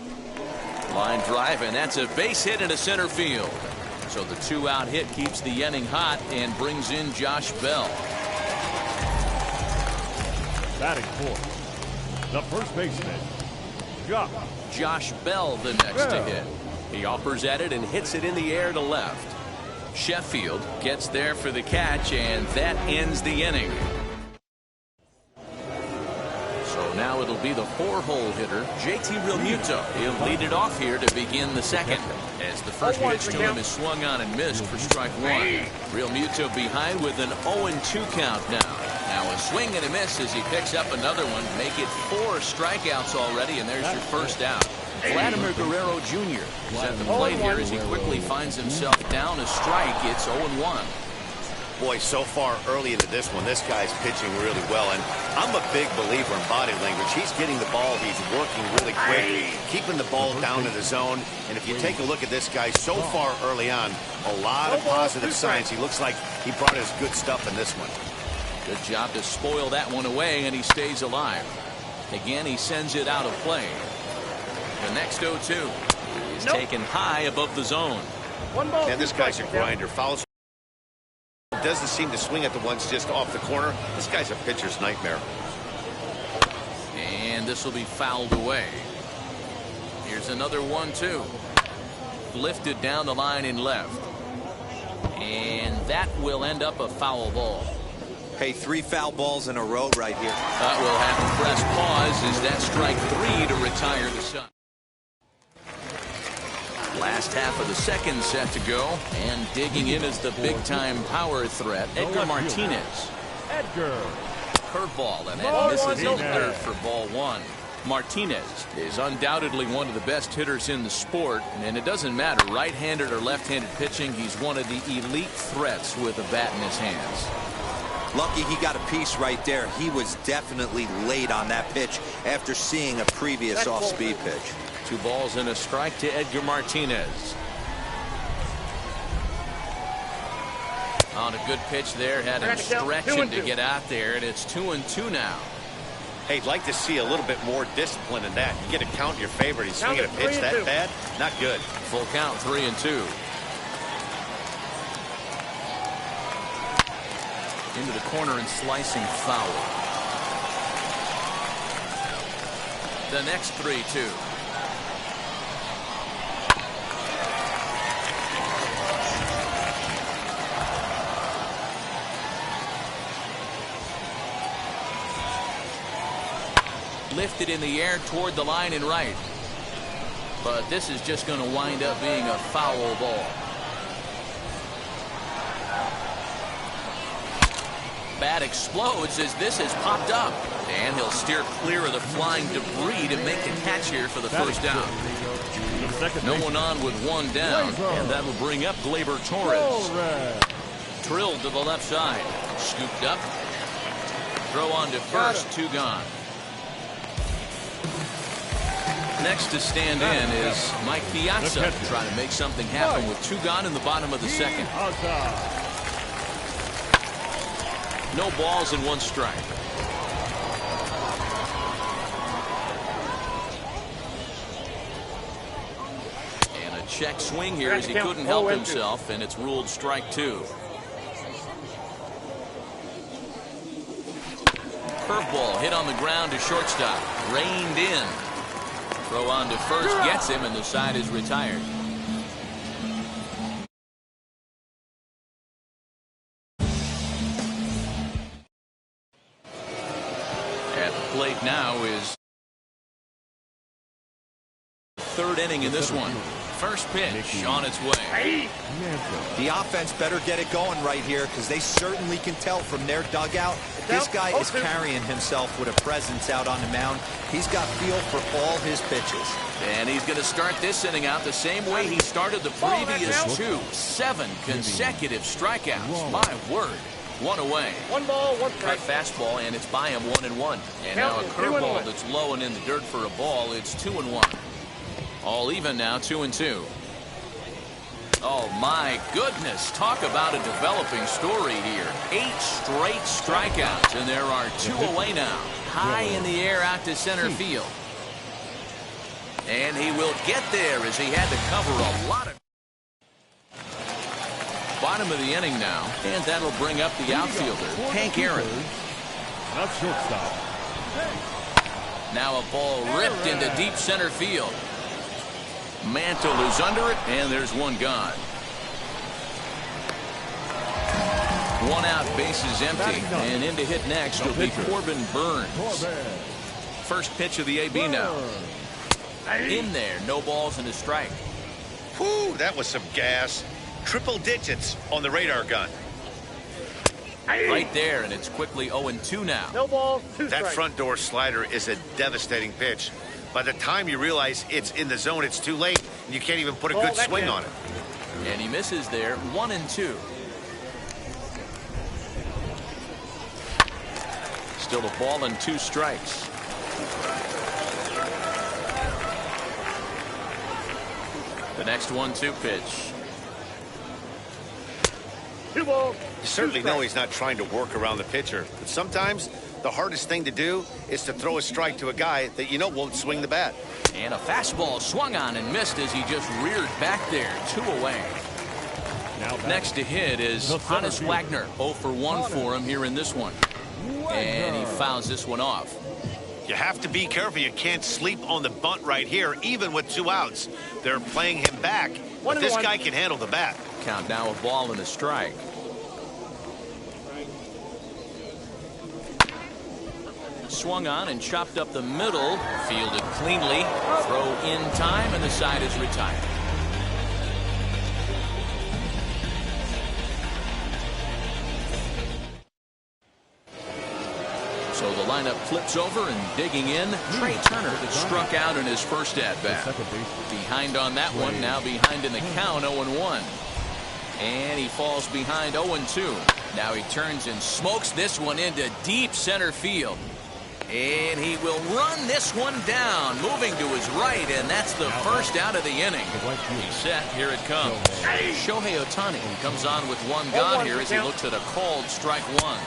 Line drive, and that's a base hit into center field. So the two-out hit keeps the inning hot and brings in Josh Bell. Batting fourth, the first baseman, Josh Bell the next to hit. He offers at it and hits it in the air to left. Sheffield gets there for the catch, and that ends the inning. So now it'll be the four-hole hitter, JT Realmuto. He'll lead it off here to begin the second, as the first pitch to him is swung on and missed for strike one. Realmuto behind with an 0-2 count now. Now a swing and a miss as he picks up another one. Make it 4 strikeouts already, and there's your first out. Vladimir Guerrero Jr. is at the plate here as he quickly finds himself down a strike. It's 0-1. Boy, so far early into this one, this guy's pitching really well. And I'm a big believer in body language. He's getting the ball. He's working really quick, keeping the ball down in the zone. And if you take a look at this guy so far early on, a lot of positive signs. He looks like he brought his good stuff in this one. Good job to spoil that one away, and he stays alive. Again, he sends it out of play. The next 0-2 is taken high above the zone. And this guy's a grinder. Fouls. Doesn't seem to swing at the ones just off the corner. This guy's a pitcher's nightmare. And this will be fouled away. Here's another 1-2. Lifted down the line in left. And that will end up a foul ball. Hey, 3 foul balls in a row right here. That will have to press pause as that strike 3 to retire the Sun. Last half of the second set to go, and digging in is the big-time power threat, Edgar Martinez. Edgar. Curveball, and that misses in third for ball 1. Martinez is undoubtedly one of the best hitters in the sport, and it doesn't matter right-handed or left-handed pitching. He's one of the elite threats with a bat in his hands. Lucky he got a piece right there. He was definitely late on that pitch after seeing a previous off-speed pitch. 2 balls and a strike to Edgar Martinez. On a good pitch there, had him stretching to get out there, and it's 2-2 now. Hey, I'd like to see a little bit more discipline in that. You get a count in your favor. He's swinging a pitch that bad. Not good. Full count, 3-2. Into the corner and slicing foul. The next 3-2. Lifted in the air toward the line and right. But this is just going to wind up being a foul ball. Bat explodes as this has popped up. And he'll steer clear of the flying debris to make the catch here for the first down. No one on with 1 down. And that will bring up Gleyber Torres. Drilled to the left side. Scooped up. Throw on to first. 2 gone. Next to stand in is Mike Piazza, trying to make something happen with 2 gone in the bottom of the second. No balls and 1 strike. And a check swing here as he couldn't help himself, and it's ruled strike 2. Curveball hit on the ground to shortstop. Reined in. Throw on to first, gets him, and the side is retired. At the plate now is 3rd inning in this one. First pitch on its way. The offense better get it going right here, because they certainly can tell from their dugout this guy is carrying himself with a presence out on the mound. He's got feel for all his pitches. And he's going to start this inning out the same way he started the previous 2. 7 consecutive strikeouts. My word. 1 away. 1 ball, 1 strike. Fastball, and it's by him 1-1. And now a curveball that's low and in the dirt for a ball. It's 2-1. All even now, 2-2. Oh, my goodness. Talk about a developing story here. 8 straight strikeouts, and there are 2 away now. High in the air out to center field. And he will get there as he had to cover a lot of. Bottom of the inning now, and that'll bring up the outfielder, Hank Aaron. Not shortstop. Now a ball ripped into deep center field. Mantle is under it, and there's 1 gone. 1 out, bases empty, and in to hit next will be Corbin Burns. First pitch of the AB now. In there, no balls and a strike. Whew, that was some gas. Triple digits on the radar gun. Right there, and it's quickly 0-2 now. No balls, 2 strikes. That front door slider is a devastating pitch. By the time you realize it's in the zone, it's too late, and you can't even put a good swing on it. And he misses there, 1-2. Still a ball and 2 strikes. The next 1-2 pitch. 2 balls. You certainly know he's not trying to work around the pitcher, but sometimes the hardest thing to do is to throw a strike to a guy that you know won't swing the bat. And a fastball swung on and missed as he just reared back there. 2 away. Next to hit is Hannes Wagner. 0 for 1 for him here in this one. And he fouls this one off. You have to be careful. You can't sleep on the bunt right here, even with 2 outs. They're playing him back, but this guy can handle the bat. Count now, a ball and a strike. Swung on and chopped up the middle. Fielded cleanly. Throw in time, and the side is retired. So the lineup flips over, and digging in, Trey Turner struck out in his first at-bat. Behind on that one, now behind in the count, 0-1. And he falls behind 0-2. Now he turns and smokes this one into deep center field. And he will run this one down, moving to his right, and that's the first out of the inning. He's set. Here it comes. Shohei Ohtani comes on with one gone here as he looks at a called strike one.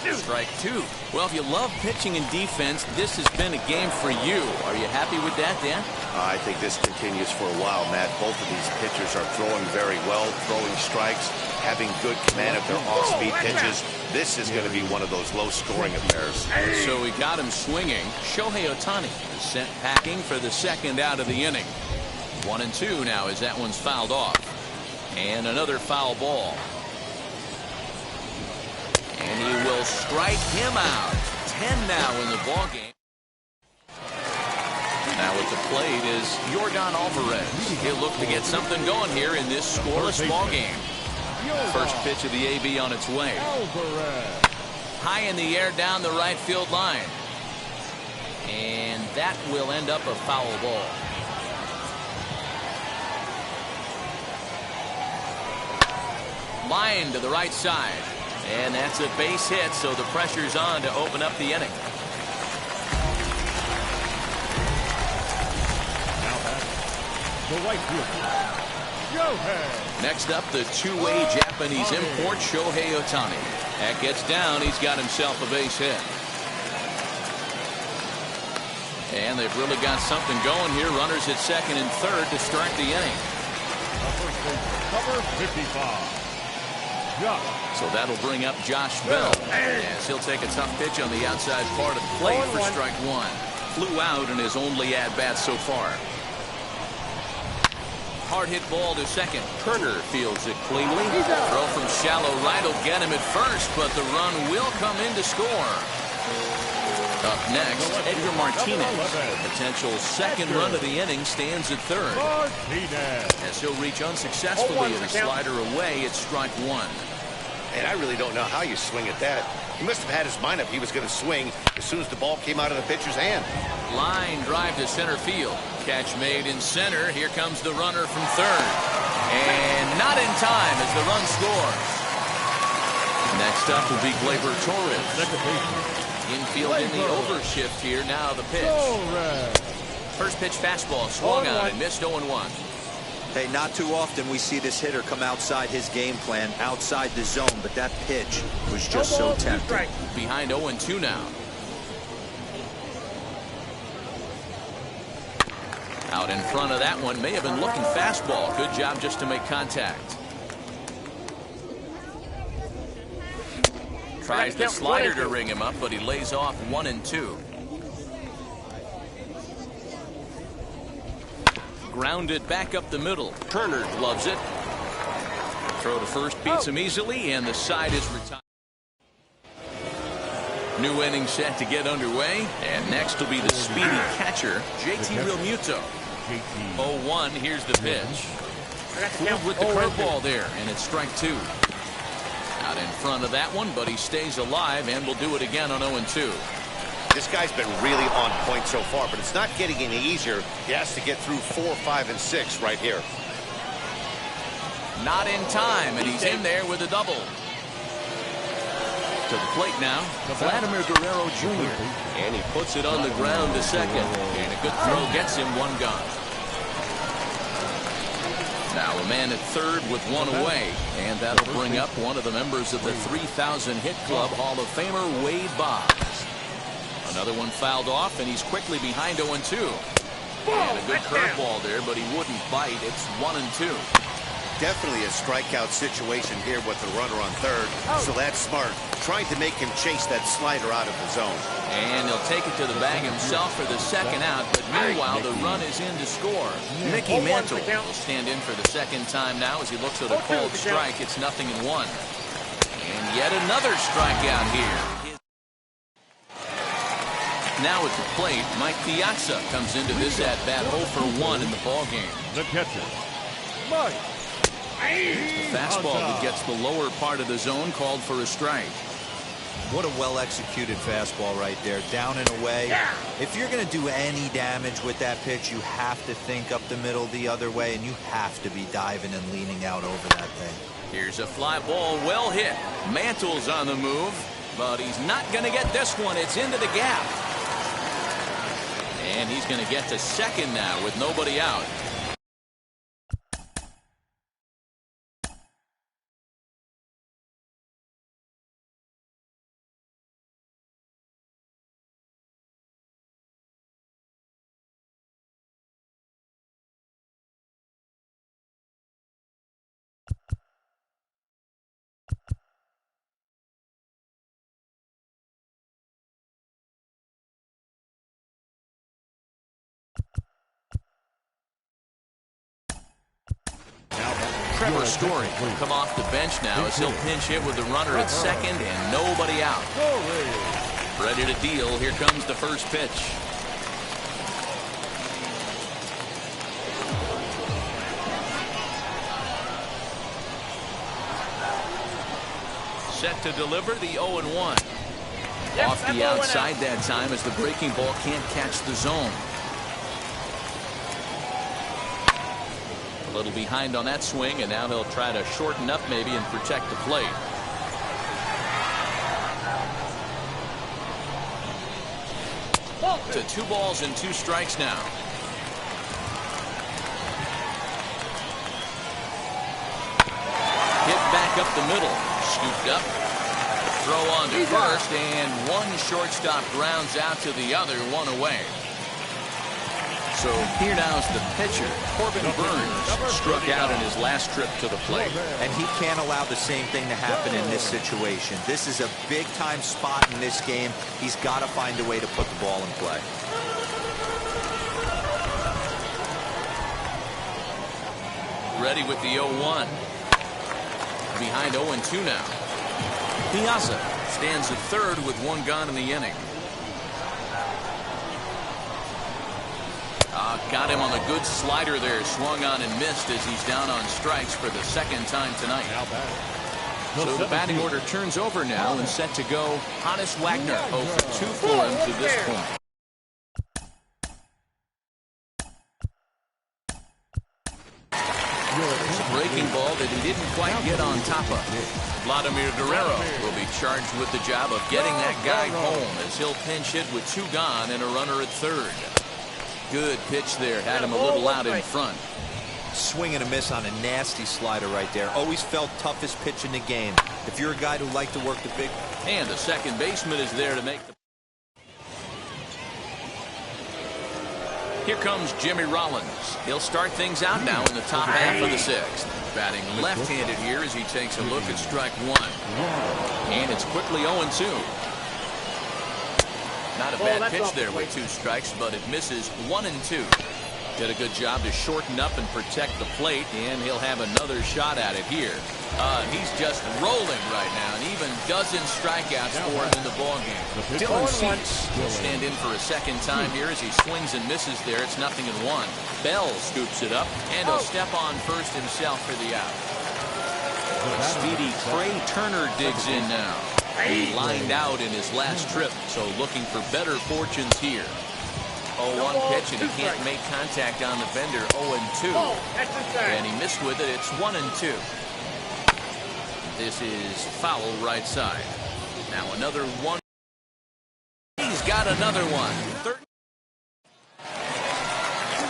Strike two. Well, if you love pitching and defense, this has been a game for you. Are you happy with that, Dan? I think this continues for a while, Matt. Both of these pitchers are throwing very well, throwing strikes, having good command of their off-speed pitches. This is going to be one of those low-scoring affairs. So we got him swinging. Shohei Ohtani is sent packing for the second out of the inning. 1-2 now as that one's fouled off. And another foul ball. And he will strike him out. 10 now in the ballgame. Now at the plate is Yordan Alvarez. He'll look to get something going here in this scoreless ballgame. First pitch of the AB on its way. High in the air down the right field line. And that will end up a foul ball. Line to the right side. And that's a base hit, so the pressure's on to open up the inning. The right fielder, Shohei. Next up, the two-way Japanese import, Shohei Ohtani. That gets down. He's got himself a base hit. And they've really got something going here. Runners at second and third to start the inning. Number 55. So that'll bring up Josh Bell as he'll take a tough pitch on the outside part of the plate for strike one. Flew out in his only at-bat so far. Hard hit ball to second. Turner fields it cleanly. Throw from shallow right will get him at first, but the run will come in to score. Up next, Edgar Martinez. The potential second run of the inning stands at third. As he'll reach unsuccessfully at a slider away, it's strike one. And I really don't know how you swing at that. He must have had his mind up he was going to swing as soon as the ball came out of the pitcher's hand. Line drive to center field. Catch made in center. Here comes the runner from third. And not in time as the run scores. Next up will be Gleyber Torres. Infield in the overshift here. Now the pitch. First pitch fastball swung on and missed 0-1. Hey, not too often we see this hitter come outside his game plan, outside the zone, but that pitch was just so tempting. Behind 0-2 now. Out in front of that one, may have been looking fastball. Good job just to make contact. Tries the slider to ring him up, but he lays off 1-2. Grounded back up the middle. Turner gloves it. Throw to first beats him easily, and the side is retired. New inning set to get underway, and next will be the speedy catcher, JT Realmuto. 0-1, here's the pitch. Fooled with the curveball there, and it's strike two. Out in front of that one, but he stays alive and will do it again on 0-2. This guy's been really on point so far, but it's not getting any easier. He has to get through 4, 5, and 6 right here. Not in time, and he's in there with a double. To the plate now, Vladimir Guerrero Jr. And he puts it on the ground to second. And a good throw gets him one gone. Now a man at third with one away. And that'll bring up one of the members of the 3,000 hit club, Hall of Famer Wade Boggs. Another one fouled off, and he's quickly behind 0-2. And a good curveball there, but he wouldn't bite. It's 1-2. Definitely a strikeout situation here with the runner on third. So that's smart. Trying to make him chase that slider out of the zone. And he'll take it to the bag himself for the second out. But meanwhile, the run is in to score. Mickey Mantle will stand in for the second time now as he looks at a called strike. It's 0-1. And yet another strikeout here. Now at the plate, Mike Piazza comes into this at-bat 0-for-1 in the ballgame. The catcher, Mike. The fastball that gets the lower part of the zone called for a strike. What a well-executed fastball right there, down and away. If you're going to do any damage with that pitch, you have to think up the middle the other way, and you have to be diving and leaning out over that thing. Here's a fly ball, well hit. Mantle's on the move, but he's not going to get this one. It's into the gap. And he's going to get to second now with nobody out. Trevor Story will come off the bench now as he'll pinch hit with the runner at second and nobody out. Ready to deal. Here comes the first pitch. Set to deliver the 0-1. Off the outside that time as the breaking ball can't catch the zone. A little behind on that swing, and now he'll try to shorten up maybe and protect the plate. To 2 balls and 2 strikes now. Hit back up the middle. Scooped up. Throw on to first, and one shortstop grounds out to the other, 1 away. So here now is the pitcher. Corbin Burns struck out in his last trip to the plate. And he can't allow the same thing to happen in this situation. This is a big-time spot in this game. He's got to find a way to put the ball in play. Ready with the 0-1. Behind 0-2 now. Piazza stands at third with 1 gone in the inning. Got him on a good slider there. Swung on and missed as he's down on strikes for the 2nd time tonight. So the batting order turns over now and set to go. Hannes Wagner 0 for 2 for him to this point. It's a breaking ball that he didn't quite get on top of. Vladimir Guerrero will be charged with the job of getting that guy home as he'll pinch hit with 2 gone and a runner at third. Good pitch there. Had him a little out in front. Swing and a miss on a nasty slider right there. Always felt toughest pitch in the game. If you're a guy who liked to work the big... And the second baseman is there to make the... Here comes Jimmy Rollins. He'll start things out now in the top half of the 6th. Batting left-handed here as he takes a look at strike 1. And it's quickly 0-2. Not a bad pitch there with 2 strikes, but it misses 1-2. Did a good job to shorten up and protect the plate, and he'll have another shot at it here. He's just rolling right now, and even dozen strikeouts for him in the ballgame. Dylan Cease will stand in for a 2nd time here as he swings and misses there. It's 0-1. Bell scoops it up, and he'll step on first himself for the out. Speedy Trey Turner digs in now. He lined out in his last trip, so looking for better fortunes here. 0-1 pitch, and he can't make contact on the bender. 0-2. And he missed with it. It's 1-2. This is foul right side. Now another 1. He's got another one.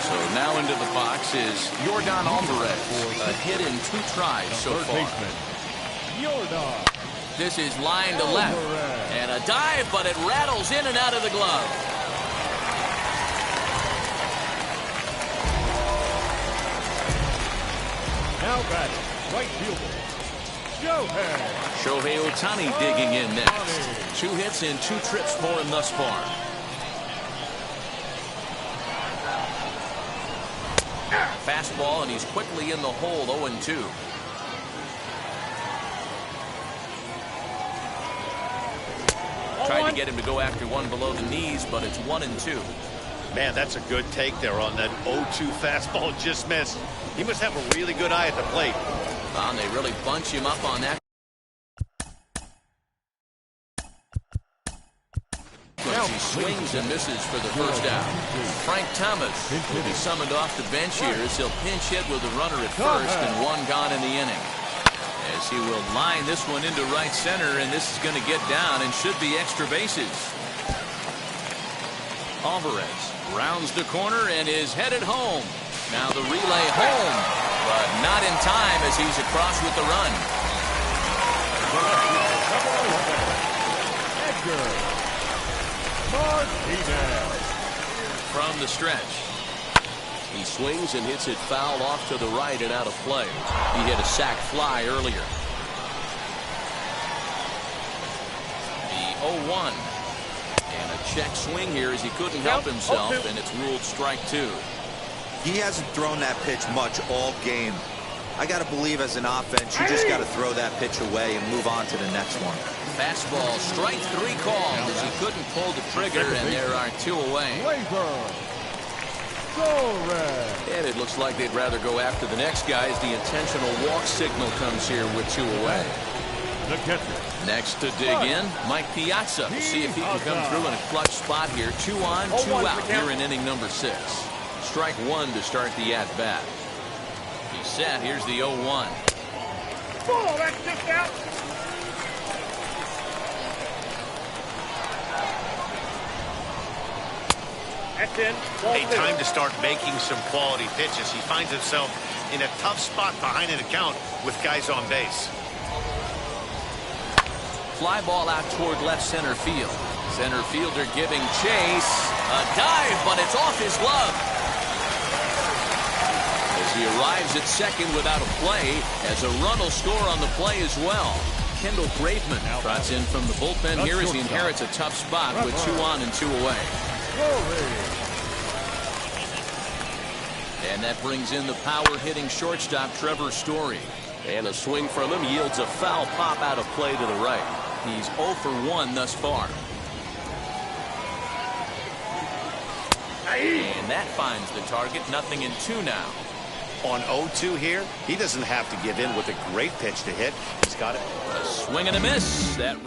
So now into the box is Yordan Alvarez. A hit in 2 tries so far. This is line to left. And a dive, but it rattles in and out of the glove. Now batting, right fielder, Shohei Ohtani digging in next. 2 hits and 2 trips for him thus far. Fastball, and he's quickly in the hole. 0-2. Tried to get him to go after one below the knees, but it's 1-2. Man, that's a good take there on that 0-2 fastball. Just missed. He must have a really good eye at the plate. And they really bunch him up on that. As he swings and misses for the first out. Frank Thomas will be summoned off the bench here as he'll pinch hit with a runner at first and one gone in the inning. As he will line this one into right center, and this is going to get down and should be extra bases. Alvarez rounds the corner and is headed home. Now the relay home, but not in time as he's across with the run. From the stretch. He swings and hits it foul off to the right and out of play. He hit a sac fly earlier. The 0-1. And a check swing here as he couldn't help himself, and it's ruled strike two. He hasn't thrown that pitch much all game. I got to believe as an offense, you just got to throw that pitch away and move on to the next one. Fastball, strike three called as he couldn't pull the trigger, and there are two away. And it looks like they'd rather go after the next guy as the intentional walk signal comes here with two away. The catcher. Next to dig in, Mike Piazza. We'll see if he can come through in a clutch spot here. 2 on, 2 out here in inning number 6. Strike one to start the at-bat. He's set. Here's the 0-1. Oh, that's just out. That's in. A time to start making some quality pitches. He finds himself in a tough spot behind an account with guys on base. Fly ball out toward left center field. Center fielder giving chase. A dive, but it's off his glove. As he arrives at second without a play, as a run will score on the play as well. Kendall Graveman trots in from the bullpen here as he inherits a tough spot with 2 on and 2 away. And that brings in the power-hitting shortstop Trevor Story. And a swing from him yields a foul pop out of play to the right. He's 0 for 1 thus far. And that finds the target. 0-2 now. On 0-2 here, he doesn't have to give in with a great pitch to hit. He's got it. A swing and a miss. That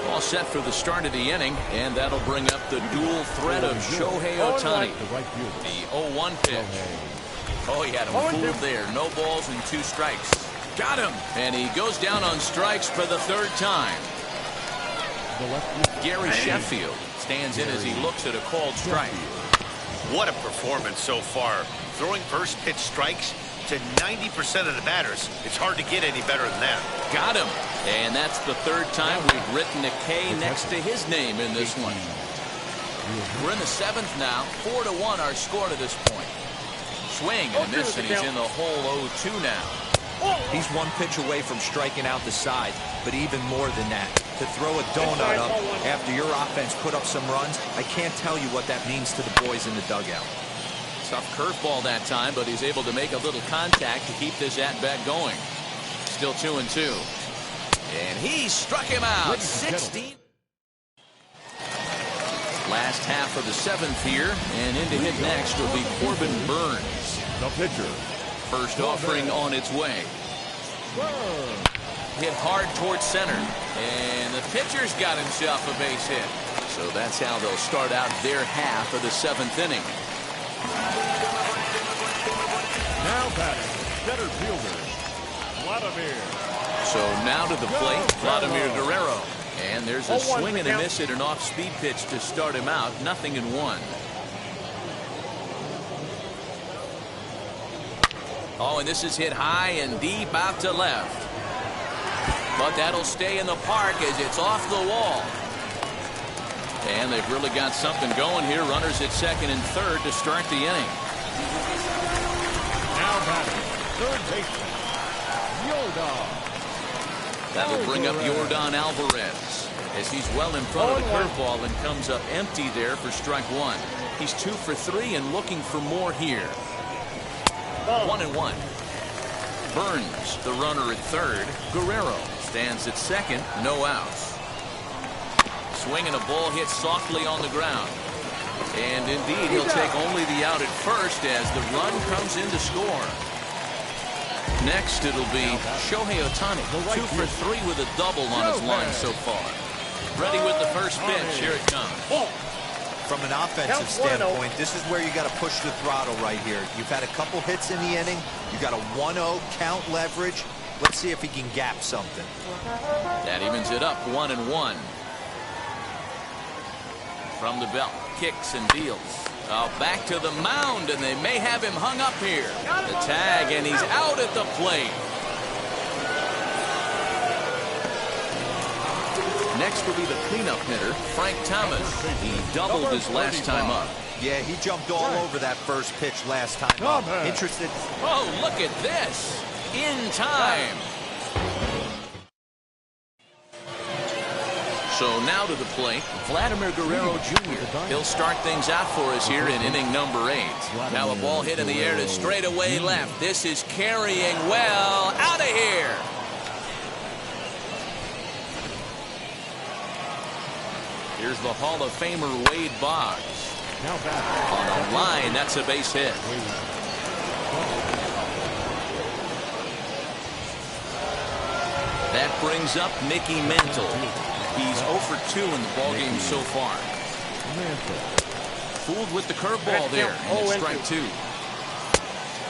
all set for the start of the inning, and that'll bring up the dual threat of Shohei Ohtani. The 0-1 pitch. Oh, he had him fooled there. No balls and 2 strikes. Got him. And he goes down on strikes for the 3rd time. Gary Sheffield stands in as he looks at a called strike. What a performance so far. Throwing first pitch strikes to 90% of the batters. It's hard to get any better than that. Got him. And that's the 3rd time we've written a K next to his name in this one. We're in the 7th now. 4-1 our score to this point. Swing and a miss, and he's in the hole 0-2 now. He's 1 pitch away from striking out the side, but even more than that, to throw a donut up after your offense put up some runs, I can't tell you what that means to the boys in the dugout. Tough curveball that time, but he's able to make a little contact to keep this at-bat going. Still 2-2. And he struck him out. 16. Last half of the 7th here, and in to hit next will be Corbin Burns. The pitcher. First offering on its way. Hit hard towards center, and the pitcher's got himself a base hit. So that's how they'll start out their half of the 7th inning. Now batting, center fielder, Vladimir. So now to the plate, Vladimir Guerrero. And there's a swing and a miss at an off-speed pitch to start him out. 0-1. Oh, and this is hit high and deep out to left. But that'll stay in the park as it's off the wall. And they've really got something going here. Runners at second and third to start the inning. Now batting, third baseman, Yordan. That'll bring up Yordan Alvarez as he's well in front of the curveball and comes up empty there for strike one. He's 2 for 3 and looking for more here. 1-1. Burns, the runner at third. Guerrero stands at second. No outs. Swing and a ball hit softly on the ground. And indeed, he'll take only the out at first as the run comes in to score. Next, it'll be Shohei Ohtani, 2 for 3 with a double on his line so far. Ready with the first pitch. Here it comes. From an offensive standpoint, this is where you got to push the throttle right here. You've had a couple hits in the inning. You got a 1-0 count leverage. Let's see if he can gap something. That evens it up 1-1. From the belt, kicks and deals. Back to the mound, and they may have him hung up here. The tag, and he's out at the plate. Next will be the cleanup hitter, Frank Thomas. He doubled his last time up. Yeah, he jumped all over that first pitch last time up. Interested. Oh, look at this. In time. So now to the plate, Vladimir Guerrero Jr. He'll start things out for us here in inning number 8. Now a ball hit in the air to straightaway left. This is carrying well. Out of here. Here's the Hall of Famer Wade Boggs. On a line, that's a base hit. That brings up Mickey Mantle. He's 0 for 2 in the ballgame so far. Fooled with the curveball there, and it's strike 2.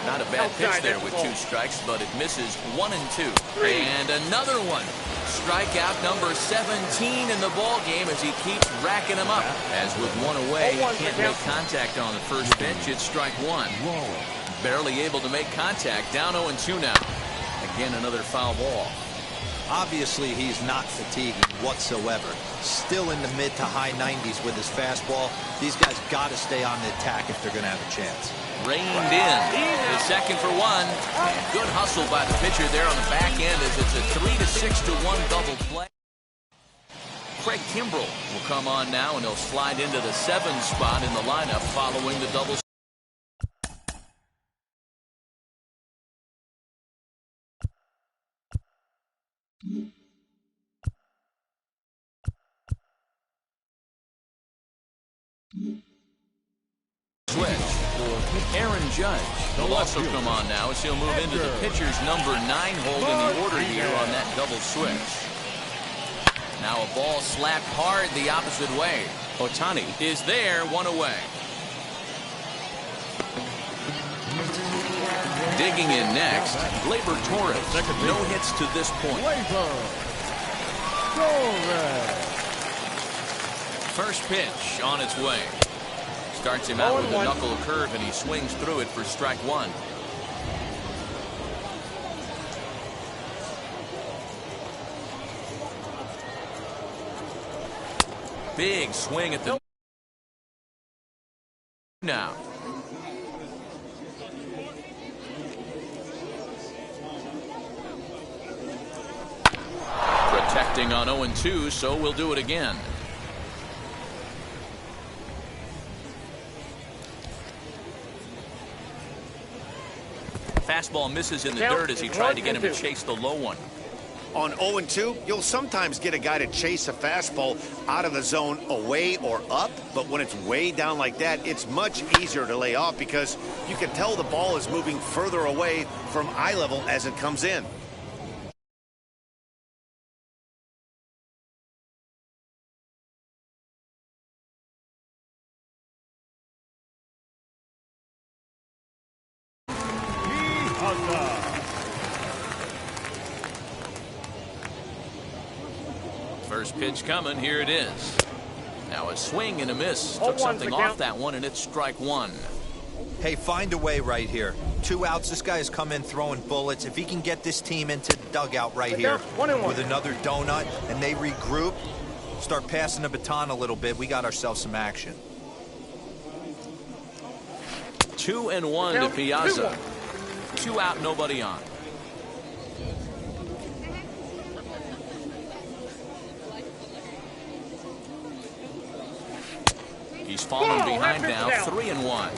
Not a bad pitch there with 2 strikes, but it misses 1 and 2. And another one. Strikeout number 17 in the ballgame as he keeps racking them up. As with 1 away, he can't make contact on the first pitch. It's strike 1. Barely able to make contact. Down 0 and 2 now. Again, another foul ball. Obviously, he's not fatiguing whatsoever. Still in the mid to high 90s with his fastball. These guys got to stay on the attack if they're going to have a chance. Reined in. The second for 1. And good hustle by the pitcher there on the back end as it's a 3-6-1 double play. Craig Kimbrell will come on now, and he'll slide into the 7 spot in the lineup following the double. Switch for Aaron Judge. He'll also come on now as he'll move into the pitcher's number 9 hold in the order here on that double switch. Now a ball slapped hard the opposite way. Ohtani is there, 1 away. Digging in next, Gleyber Torres. No hits to this point. First pitch on its way. Starts him out with a knuckle curve, and he swings through it for strike 1. Big swing at the now. Protecting on 0 and 2, so we'll do it again. Fastball misses in the dirt as he tried to get him to chase the low one. On 0 and 2, you'll sometimes get a guy to chase a fastball out of the zone away or up, but when it's way down like that, it's much easier to lay off because you can tell the ball is moving further away from eye level as it comes in. First pitch coming. Here it is. Now a swing and a miss. Took something off that one, and it's strike 1. Hey, find a way right here. 2 outs. This guy has come in throwing bullets. If he can get this team into the dugout right here with another donut and they regroup, start passing the baton a little bit, we got ourselves some action. 2 and 1 to Piazza. 2 out, nobody on. He's fallen behind now, 3 and 1.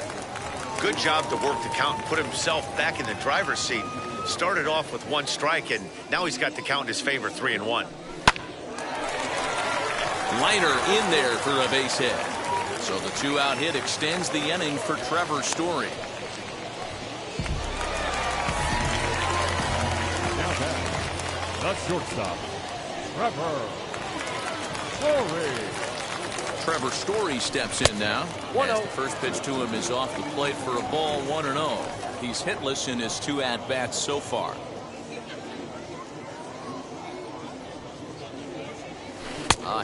Good job to work the count and put himself back in the driver's seat. Started off with 1 strike, and now he's got the count in his favor, 3 and 1. Liner in there for a base hit. So the 2-out hit extends the inning for Trevor Story. Now back, the shortstop, Trevor Trevor Story steps in now. As the first pitch to him is off the plate for a ball, 1-0. He's hitless in his 2 at-bats so far.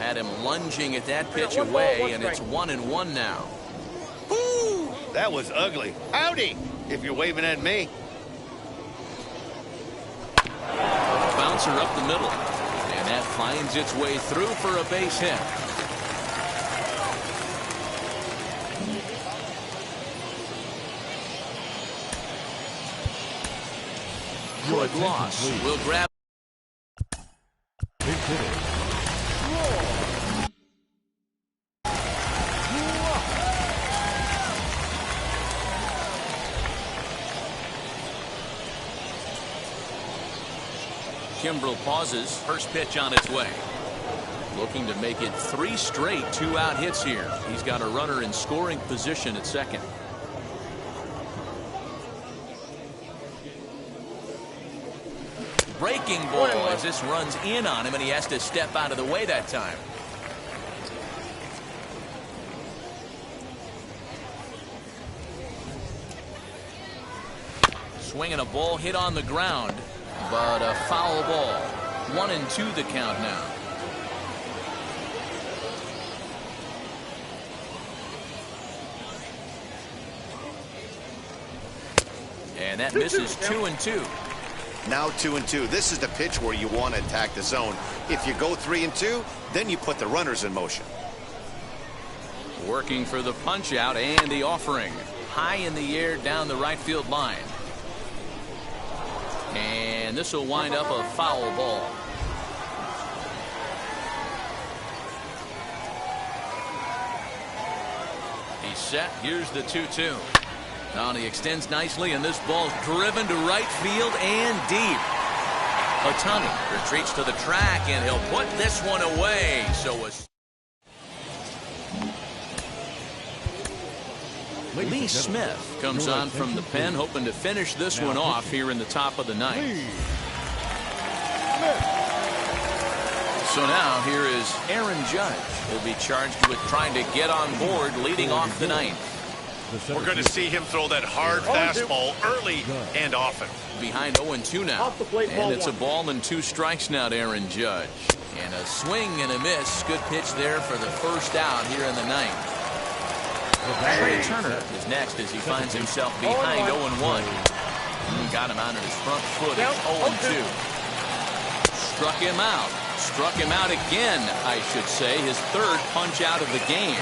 Had him lunging at that pitch away, and it's 1-1 now. Ooh, that was ugly. Howdy, if you're waving at me. Bouncer up the middle, and that finds its way through for a base hit. Good loss. We'll grab. Kimbrel pauses. First pitch on its way. Looking to make it 3 straight 2-out hits here. He's got a runner in scoring position at second. Breaking ball as this runs in on him, and he has to step out of the way that time. Swinging a ball hit on the ground, but a foul ball. 1-2 the count now. And that misses 2-2. Now 2-2. This is the pitch where you want to attack the zone. If you go 3-2, then you put the runners in motion. Working for the punch out and the offering. High in the air down the right field line. And this will wind up a foul ball. He's set. Here's the 2-2. Now he extends nicely, and this ball's driven to right field and deep. Otani retreats to the track, and he'll put this one away. So Lee Smith comes on from the pen, hoping to finish this one off here in the top of the ninth. So now here is Aaron Judge. He'll be charged with trying to get on board leading off the ninth. We're going to see him throw that hard fastball early and often. Behind 0-2 now. And it's a ball and 2 strikes now to Aaron Judge. And a swing and a miss. Good pitch there for the first out here in the ninth. Trey Turner is next as he finds himself behind 0-1. Got him out of his front foot. It's 0-2. Struck him out. Struck him out again, I should say. His 3rd punch out of the game.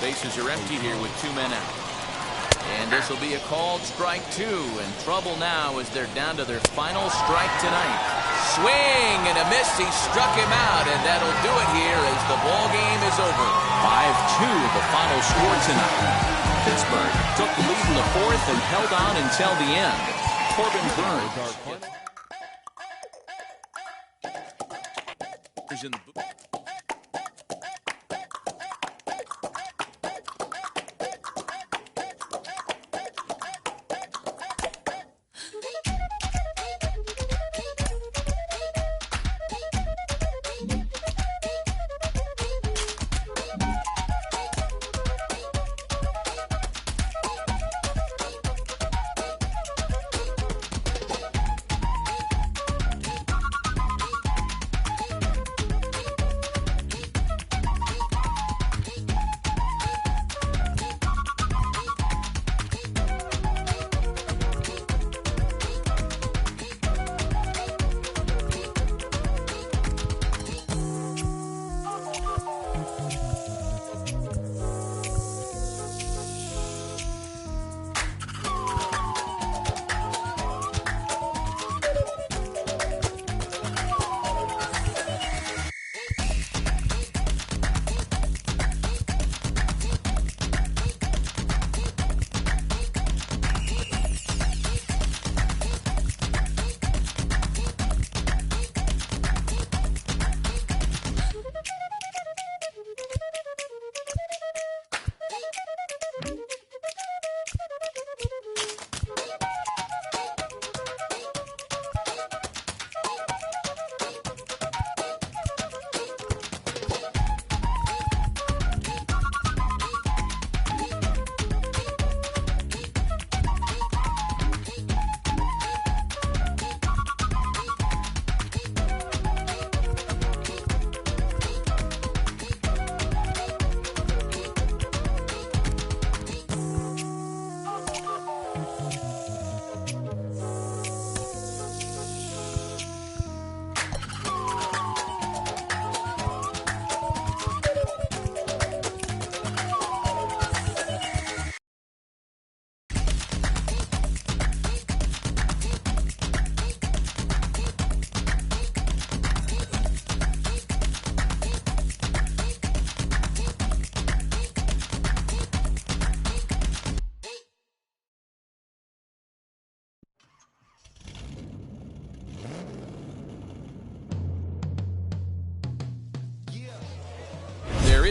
Bases are empty here with 2 men out. And this will be a called strike 2. And trouble now as they're down to their final strike tonight. Swing and a miss. He struck him out, and that'll do it here as the ball game is over. 5-2 the final score tonight. Pittsburgh took the lead in the 4th and held on until the end. Corbin Burns in the booth.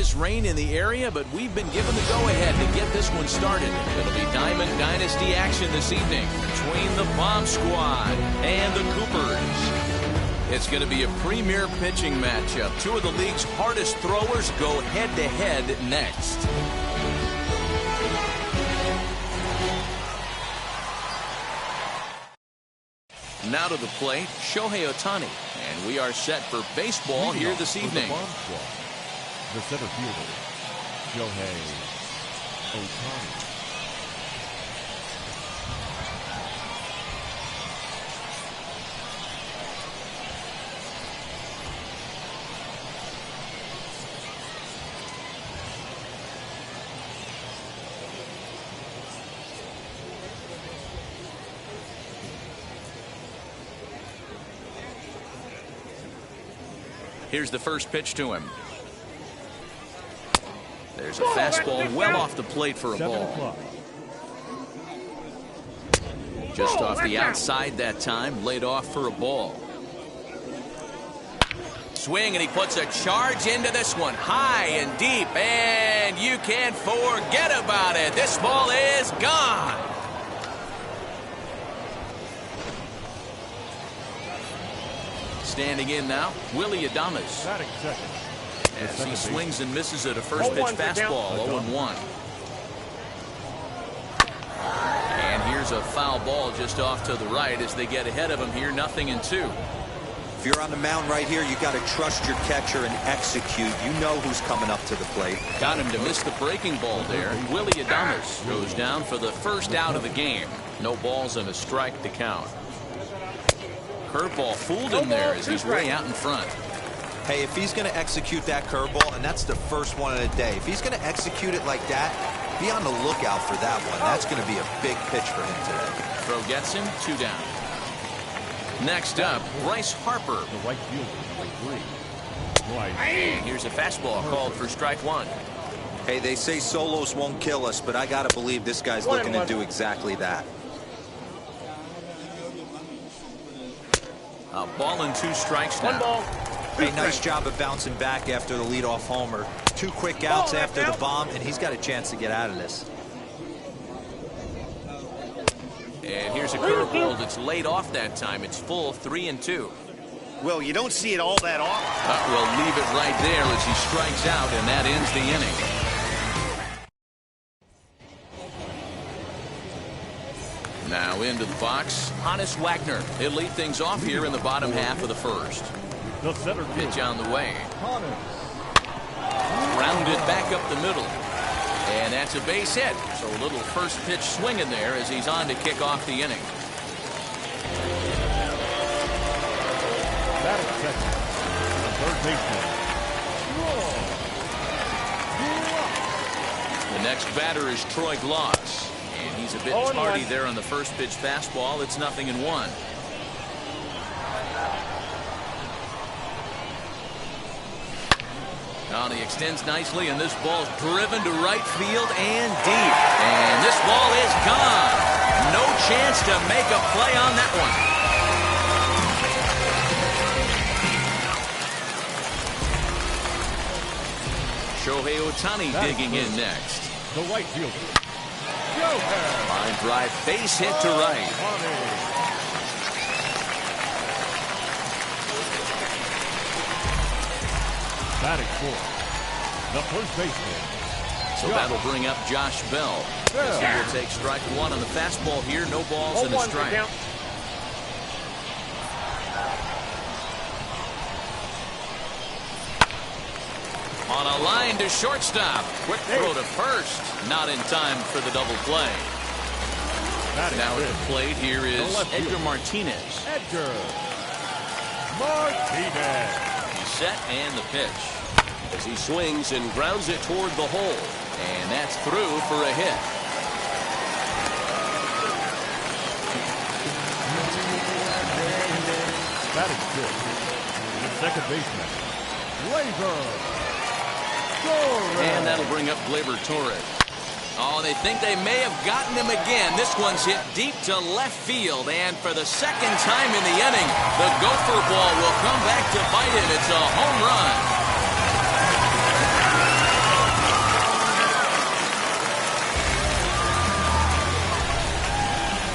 is rain in the area, but we've been given the go-ahead to get this one started. It'll be Diamond Dynasty action this evening between the Bomb Squad and the Coopers. It's going to be a premier pitching matchup. Two of the league's hardest throwers go head-to-head next. Now to the plate, Shohei Ohtani. And we are set for baseball here this evening. The center fielder, Shohei Ohtani. Here's the first pitch to him. There's a fastball well off the plate for a ball. Just off the outside that time, laid off for a ball. Swing, and he puts a charge into this one, high and deep, and you can't forget about it. This ball is gone. Standing in now, Willie Adames. As he swings and misses at a first pitch fastball, 0-1. And here's a foul ball just off to the right as they get ahead of him here, 0-2. If you're on the mound right here, you got to trust your catcher and execute. You know who's coming up to the plate. Got him to miss the breaking ball there. Willie Adames goes down for the first out of the game. No balls and a strike to count. Curveball fooled him there as he's way out in front. Hey, if he's going to execute that curveball, and that's the first one of the day, if he's going to execute it like that, be on the lookout for that one. That's going to be a big pitch for him today. Throw gets him, 2 down. Next up, Bryce Harper. The right fielder, number 3. And here's a fastball called for strike 1. Hey, they say solos won't kill us, but I got to believe this guy's looking to do exactly that. A ball and 2 strikes now. 1 ball. Hey, nice job of bouncing back after the leadoff homer. 2 quick outs after the bomb, and he's got a chance to get out of this. And here's a curveball that's laid off that time. It's full, 3-2. Well, you don't see it all that often. We'll leave it right there as he strikes out, and that ends the inning. Now into the box, Hannes Wagner. He'll lead things off here in the bottom half of the first. The center Pitch on the way. Rounded back up the middle. And that's a base hit. So a little first pitch swinging there as he's on to kick off the inning. Batting second, the third baseman. The next batter is Troy Gloss. And he's a bit tardy there on the first pitch fastball. It's 0-1. Now he extends nicely, and this ball's driven to right field and deep. And this ball is gone. No chance to make a play on that one. Shohei Ohtani digging in next. The right fielder. Line drive base hit to right. Batting fourth, the first baseman. So that'll bring up Josh Bell. As he will take strike 1 on the fastball here. No balls and a strike. On a line to shortstop. Quick throw to first. Not in time for the double play. Now at the plate here is Edgar Martinez. Edgar Martinez. He's set and the pitch. As he swings and grounds it toward the hole. And that's through for a hit. Batting fifth, the second baseman, Gleyber Torres. And that'll bring up Gleyber Torres. Oh, they think they may have gotten him again. This one's hit deep to left field. And for the second time in the inning, the gopher ball will come back to bite him. It's a home run.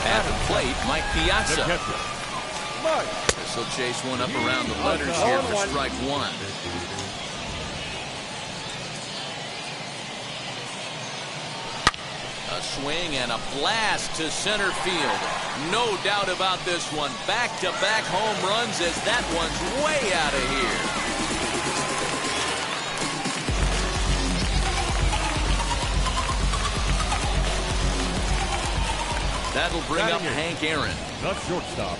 At the plate, Mike Piazza. The catcher. Mike. This will chase one up around the letters here for strike one. A swing and a blast to center field. No doubt about this one. Back-to-back home runs as that one's way out of here. That'll bring up Hank Aaron. The shortstop.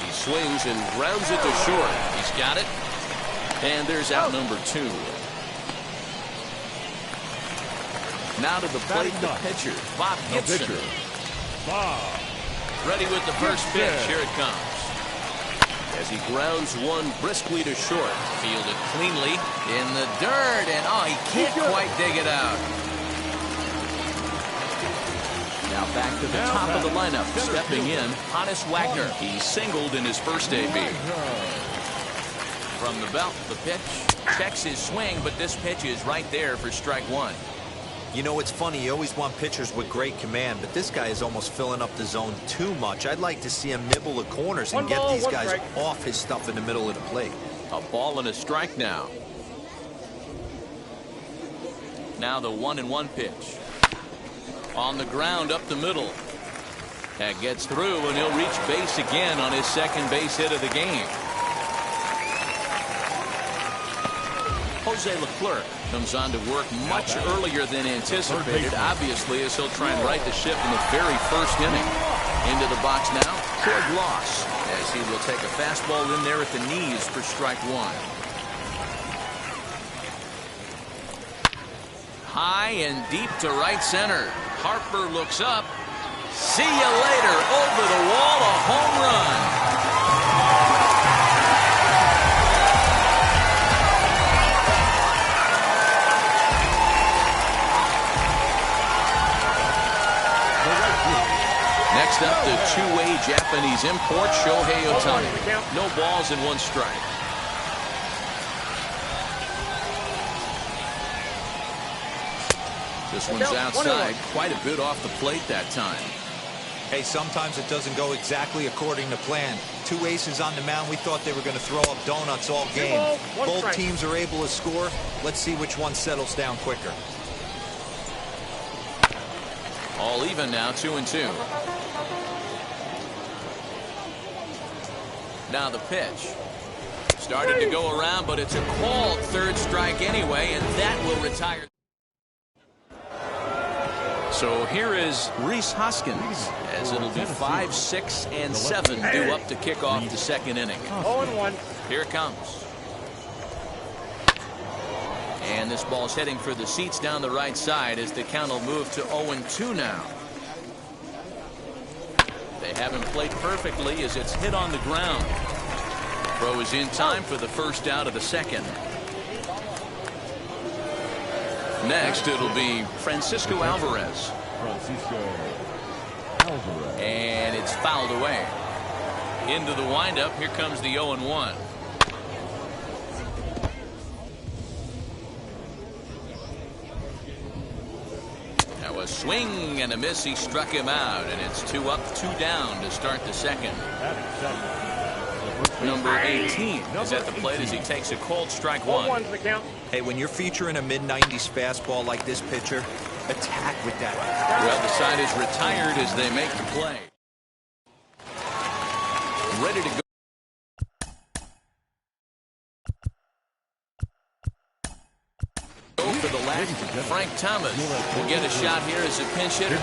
He swings and grounds it to short. He's got it. And there's out number two. Now to the plate, the pitcher, Bob Gibson. Ready with the first pitch. Here it comes. As he grounds one briskly to short. Fielded cleanly in the dirt. And oh, he can't quite dig it out. Now back to the top of the lineup. Stepping in, Hannes Wagner. He singled in his first AB. From the belt, the pitch. Checks his swing, but this pitch is right there for strike one. You know, it's funny. You always want pitchers with great command, but this guy is almost filling up the zone too much. I'd like to see him nibble the corners and get these guys off his stuff in the middle of the plate. A ball and a strike now. Now the 1-1 pitch. On the ground up the middle. That gets through, and he'll reach base again on his second base hit of the game. Jose Leclerc comes on to work much earlier than anticipated, obviously, as he'll try and right the ship in the very first inning. Into the box now, Craig Loss, as he will take a fastball in there at the knees for strike one. High and deep to right center. Harper looks up. See you later. Over the wall, a home run. Next up, the two-way Japanese import, Shohei Ohtani. No balls and one strike. This one's outside, quite a bit off the plate that time. Hey, sometimes it doesn't go exactly according to plan. Two aces on the mound. We thought they were going to throw up donuts all game. Both teams are able to score. Let's see which one settles down quicker. All even now, 2-2. Now the pitch. Started to go around, but it's a called third strike anyway, and that will retire. So here is Rhys Hoskins, as it'll be 5, 6, and 7 due up to kick off the second inning. 0-1. Here it comes. And this ball's heading for the seats down the right side as the count will move to 0-2 now. They haven't played perfectly as it's hit on the ground. Throw is in time for the first out of the second. Next, it'll be Francisco Alvarez. And it's fouled away. Into the windup. Here comes the 0-1. Now a swing and a miss. He struck him out, and it's 2 up, 2 down to start the second. Number 18 is at the plate as he takes a cold strike one. Hey, when you're featuring a mid-90s fastball like this pitcher, attack with that. Well, the side is retired as they make the play. Ready to go. Go for the left. Frank Thomas will get a shot here as a pinch hitter.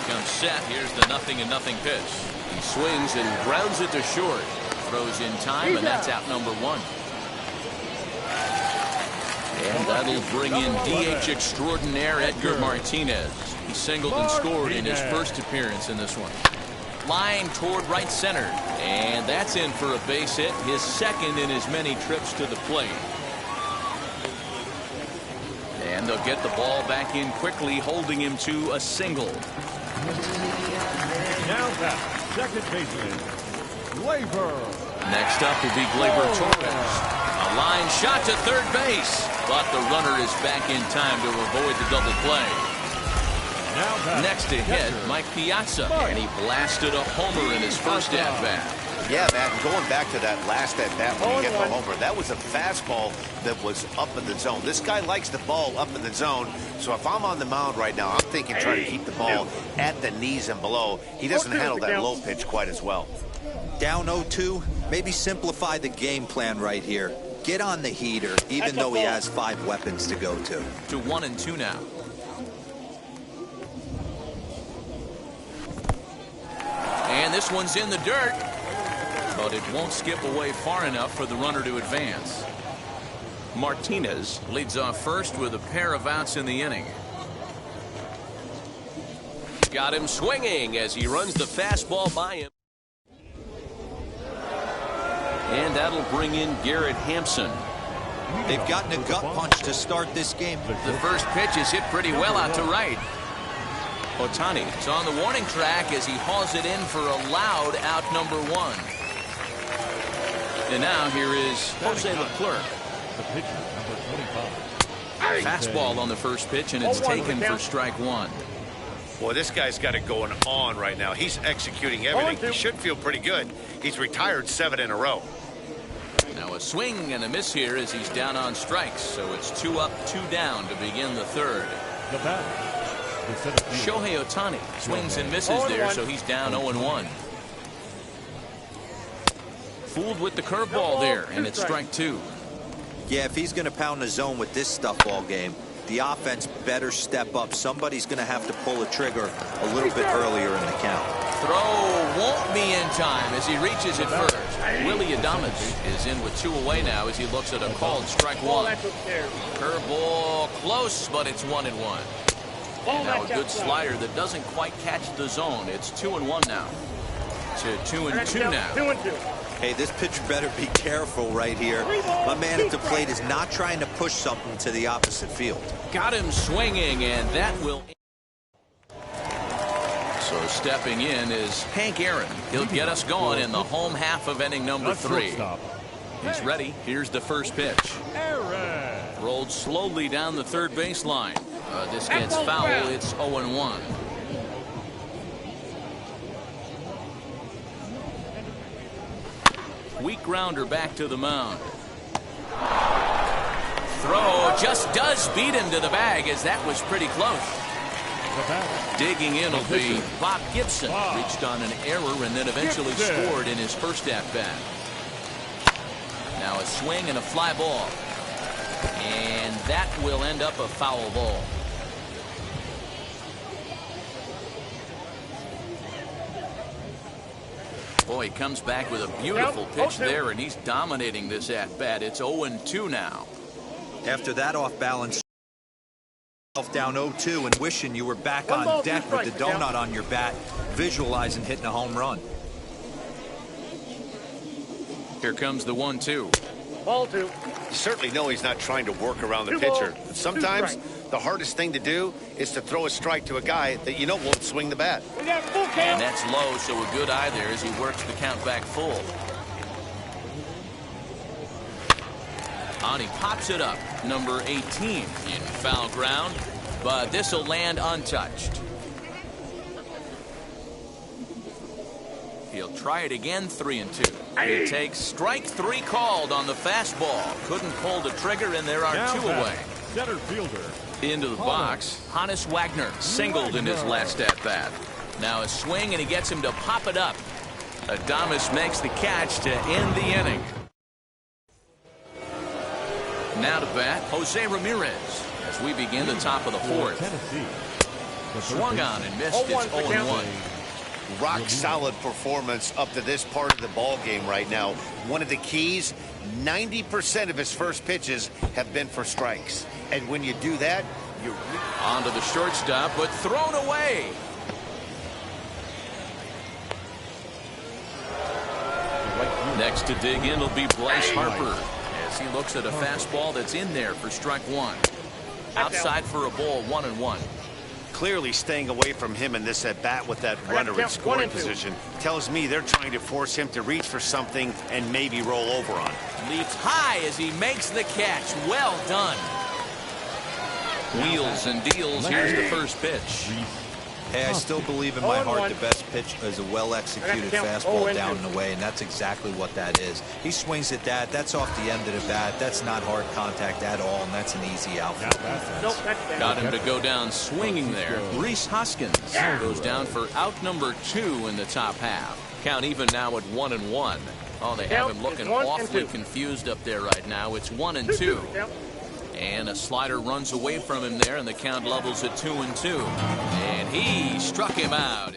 Comes set. Here's the 0-0 pitch. He swings and grounds it to short. Throws in time, and that's out number 1. And that'll bring in DH extraordinaire Edgar Martinez. He singled and scored in his first appearance in this one. Line toward right center, and that's in for a base hit, his second in as many trips to the plate. And they'll get the ball back in quickly, holding him to a single. Now back, second baseman, Gleyber. Next up will be Gleyber Torres. A line shot to third base, but the runner is back in time to avoid the double play. Next to hit, Mike Piazza, and he blasted a homer in his first at-bat. Yeah, Matt, going back to that last at-bat when he hit the homer, that was a fastball that was up in the zone. This guy likes the ball up in the zone, so if I'm on the mound right now, I'm thinking try to keep the ball at the knees and below. He doesn't handle that low pitch quite as well. Down 0-2, maybe simplify the game plan right here. Get on the heater, even though he has 5 weapons to go to. To 1-2 now. And this one's in the dirt, but it won't skip away far enough for the runner to advance. Martinez leads off first with a pair of outs in the inning. Got him swinging as he runs the fastball by him. And that'll bring in Garrett Hampson. They've gotten a gut punch to start this game. The first pitch is hit pretty well out to right. Ohtani is on the warning track as he hauls it in for a loud out number 1. And now here is Jose Leclerc. The pitcher, number 25. Fastball on the first pitch, and it's taken for strike 1. Boy, this guy's got it going on right now. He's executing everything. He should feel pretty good. He's retired 7 in a row. Now a swing and a miss here as he's down on strikes. So it's 2 up, 2 down to begin the third. The batter, Shohei Ohtani swings and misses there, so he's down 0-1. Fooled with the curveball there, and it's strike 2. Yeah, if he's going to pound the zone with this stuff all game, the offense better step up. Somebody's going to have to pull a trigger a little bit earlier in the count. Throw won't be in time as he reaches it first. Willie Adames is in with 2 away now as he looks at a called strike 1. Curveball close, but it's 1-1. And now a good slider that doesn't quite catch the zone. It's 2-1 now. To 2-2 now. 2-2. Hey, this pitcher better be careful right here. My man at the plate is not trying to push something to the opposite field. Got him swinging, and that will... So stepping in is Hank Aaron. He'll get us going in the home half of inning number 3. He's ready. Here's the first pitch. Rolled slowly down the third baseline. This gets foul. It's 0-1. Weak grounder back to the mound. Throw just does beat him to the bag as that was pretty close. Digging in will be Bob Gibson. Reached on an error and then eventually scored in his first at-bat. Now a swing and a fly ball. And that will end up a foul ball. Boy, he comes back with a beautiful pitch there, and he's dominating this at-bat. It's 0-2 now. After that off-balance, down 0-2 and wishing you were back on deck with the donut on your bat, visualizing hitting a home run. Here comes the 1-2. Ball 2. You certainly know he's not trying to work around the pitcher. Sometimes the hardest thing to do is to throw a strike to a guy that you know won't swing the bat. We got full count. And that's low, so a good eye there as he works the count back full. On he pops it up. Number 18 in foul ground, but this will land untouched. He'll try it again, 3-2. It takes strike 3 called on the fastball. Couldn't pull the trigger, and there are 2 away. Center fielder. Into the box, Hannes Wagner singled in his last at-bat. Now a swing, and he gets him to pop it up. Adames makes the catch to end the inning. Now to bat, Jose Ramirez as we begin the top of the 4th. Swung on and missed. It's 0-1. Rock solid performance up to this part of the ball game right now. One of the keys, 90% of his first pitches have been for strikes. And when you do that, you're onto the shortstop, but thrown away. Next to dig in will be Bryce Harper as he looks at a fastball that's in there for strike 1. Outside for a ball, 1-1. Clearly staying away from him in this at-bat with that runner in scoring position tells me they're trying to force him to reach for something and maybe roll over on. Leaps high as he makes the catch. Well done. Wheels and deals. Here's the first pitch. Hey, I still believe in my heart the best pitch is a well-executed fastball down and away, and that's exactly what that is. He swings at that. That's off the end of the bat. That's not hard contact at all, and that's an easy out. Got him to go down swinging there. Reese Hoskins goes down for out number 2 in the top half. Count even now at 1-1. Oh, they have him looking awfully confused up there right now. It's 1-2. And a slider runs away from him there, and the count levels at 2-2. And he struck him out.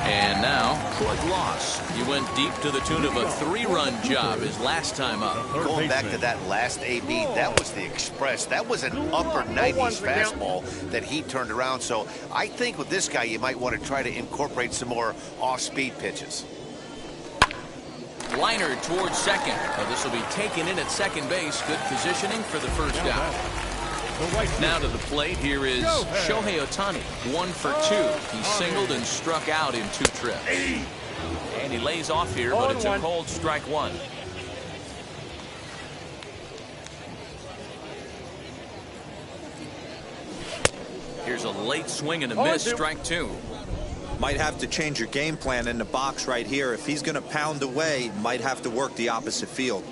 And now, Troy Gloss. He went deep to the tune of a 3-run job his last time up. Going back to that last AB, that was the Express. That was an upper 90s fastball that he turned around. So I think with this guy, you might want to try to incorporate some more off-speed pitches. Liner towards second. This will be taken in at second base. Good positioning for the first out. Now to the plate, here is Shohei Ohtani. 1 for 2. He singled and struck out in 2 trips. And he lays off here, but it's a cold strike 1. Here's a late swing and a miss, strike 2. Might have to change your game plan in the box right here. If he's going to pound away, might have to work the opposite field.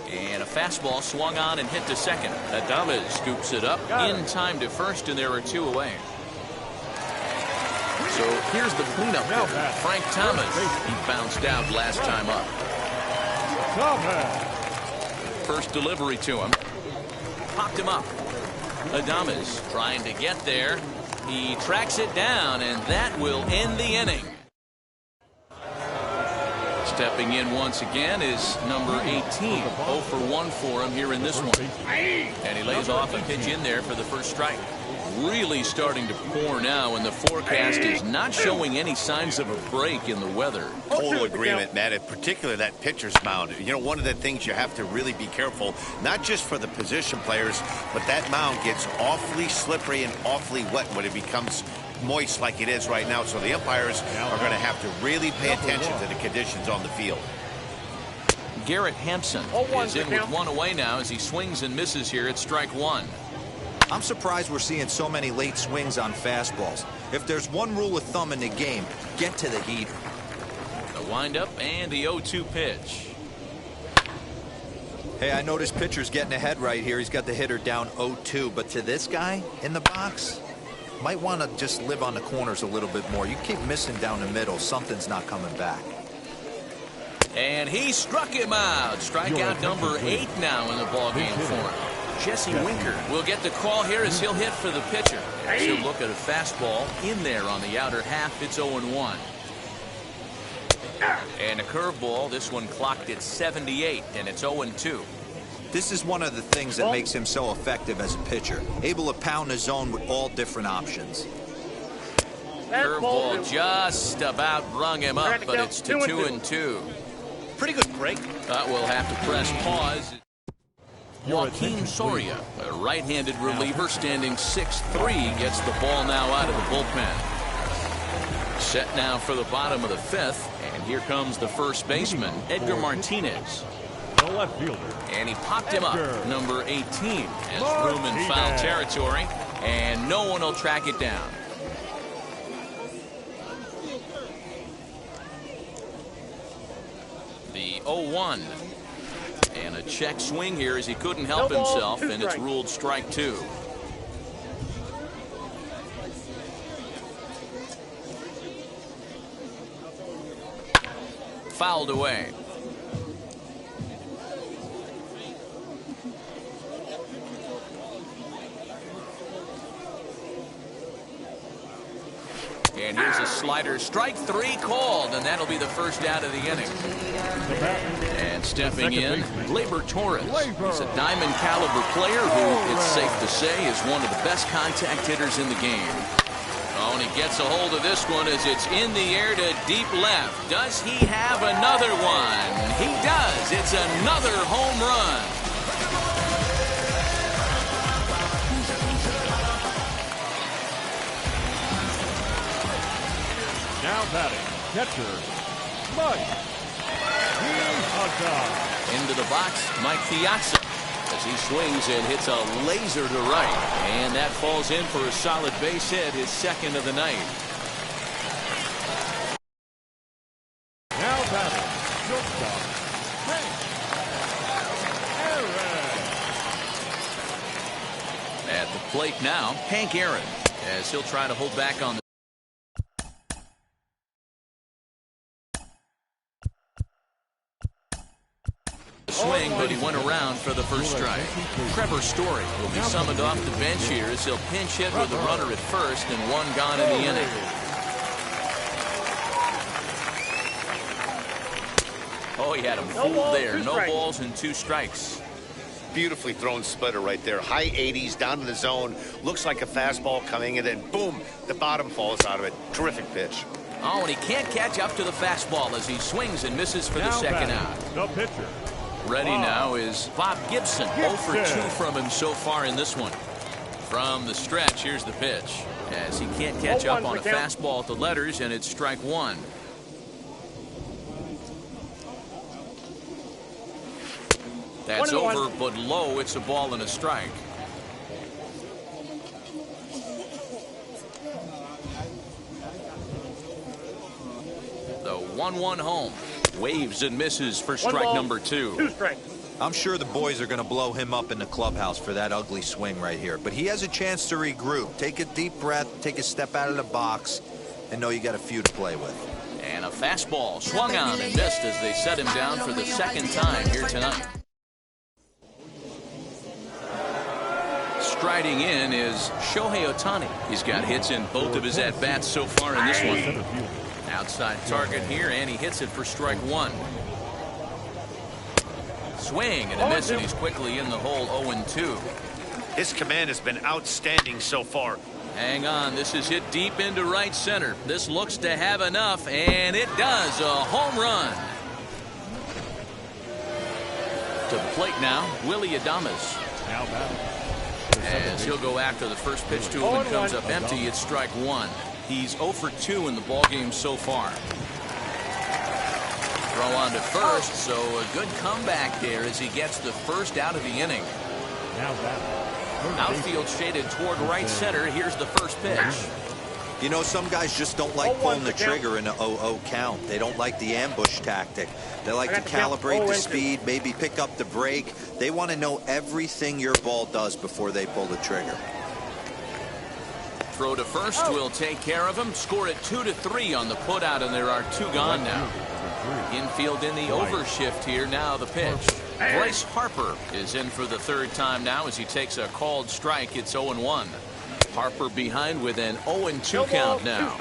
And a fastball swung on and hit to second. Adames scoops it up in time to first, and there are 2 away. So here's the cleanup hitter, Frank Thomas. He bounced out last time up. First delivery to him. Popped him up. Adames trying to get there. He tracks it down, and that will end the inning. Stepping in once again is number 18. 0 for 1 for him here in this one. And he lays off a pitch in there for the first strike. Really starting to pour now, and the forecast is not showing any signs of a break in the weather. Total agreement, Matt, in particular that pitcher's mound. You know, one of the things you have to really be careful, not just for the position players, but that mound gets awfully slippery and awfully wet when it becomes moist like it is right now. So the umpires are going to have to really pay attention to the conditions on the field. Garrett Hampson is in with 1 away now as he swings and misses here at strike 1. I'm surprised we're seeing so many late swings on fastballs. If there's one rule of thumb in the game, get to the heater. The windup and the 0-2 pitch. Hey, I noticed pitcher's getting ahead right here. He's got the hitter down 0-2, but to this guy in the box, might want to just live on the corners a little bit more. You keep missing down the middle, something's not coming back. And he struck him out. Strikeout number 8 now in the ballgame for him. Jesse Winker will get the call here as he'll hit for the pitcher. He'll look at a fastball in there on the outer half. It's 0-1. And a curveball. This one clocked at 78, and it's 0-2. This is one of the things that makes him so effective as a pitcher. Able to pound the zone with all different options. Curveball just about rung him up, but it's to 2-2. Pretty good break. We'll have to press pause. Joaquin Soria, a right-handed reliever standing 6'3", gets the ball now out of the bullpen. Set now for the bottom of the 5th, and here comes the first baseman, Edgar Martinez. The left fielder. And he popped him up, number 18, has room in foul territory, and no one will track it down. The 0-1. And a check swing here as he couldn't help himself, and it's ruled strike 2. Fouled away. And here's a slider. Strike 3 called, and that'll be the first out of the inning. And stepping in, Gleyber Torres. He's a diamond caliber player who, it's safe to say, is one of the best contact hitters in the game. Oh, and he gets a hold of this one as it's in the air to deep left. Does he have another one? He does. It's another home run. Now batting, catcher, Mike Piazza. Into the box, Mike Piazza. A as he swings and hits a laser to right. And that falls in for a solid base hit, his second of the night. Now batting, shortstop, Hank Aaron. At the plate now, Hank Aaron, as he'll try to hold back on the swing, but he went around for the first strike. Trevor Story will be summoned off the bench here as he'll pinch hit with a runner at first and one gone in the inning. Oh, he had him fooled there. No balls and 2 strikes. Beautifully thrown splitter right there. High 80s down in the zone. Looks like a fastball coming in, and boom, the bottom falls out of it. Terrific pitch. Oh, and he can't catch up to the fastball as he swings and misses for the second out. The pitcher. Ready now is Bob Gibson. 0 for 2 from him so far in this one. From the stretch, here's the pitch. As he can't catch up on a fastball at the letters, and it's strike 1. That's over, but low. It's a ball and a strike. The 1-1 home. Waves and misses for strike number 2. 2 strikes. I'm sure the boys are going to blow him up in the clubhouse for that ugly swing right here. But he has a chance to regroup. Take a deep breath, take a step out of the box, and know you got a few to play with. And a fastball swung on and missed as they set him down for the second time here tonight. Striding in is Shohei Ohtani. He's got hits in both of his at-bats so far in this one. Outside target here, and he hits it for strike 1. Swing and a miss, and he's quickly in the hole. 0-2. His command has been outstanding so far. Hang on, this is hit deep into right center. This looks to have enough, and it does. A home run. To the plate now, Willie Adames. Now batting. As he'll go after the first pitch to him and comes up empty. It's strike 1. He's 0 for 2 in the ballgame so far. Throw on to first, so a good comeback there as he gets the first out of the inning. Now batting. Outfield shaded toward right center. Here's the first pitch. You know, some guys just don't like pulling the trigger in an 0-0 count. They don't like the ambush tactic. They like to calibrate the speed, maybe pick up the brake. They want to know everything your ball does before they pull the trigger. Throw to first will take care of him. Score it 2-3 on the putout, and there are 2 gone now. Infield in the overshift here. Now the pitch. Bryce Harper is in for the 3rd time now as he takes a called strike. It's 0-1. Harper behind with an 0-2 count now.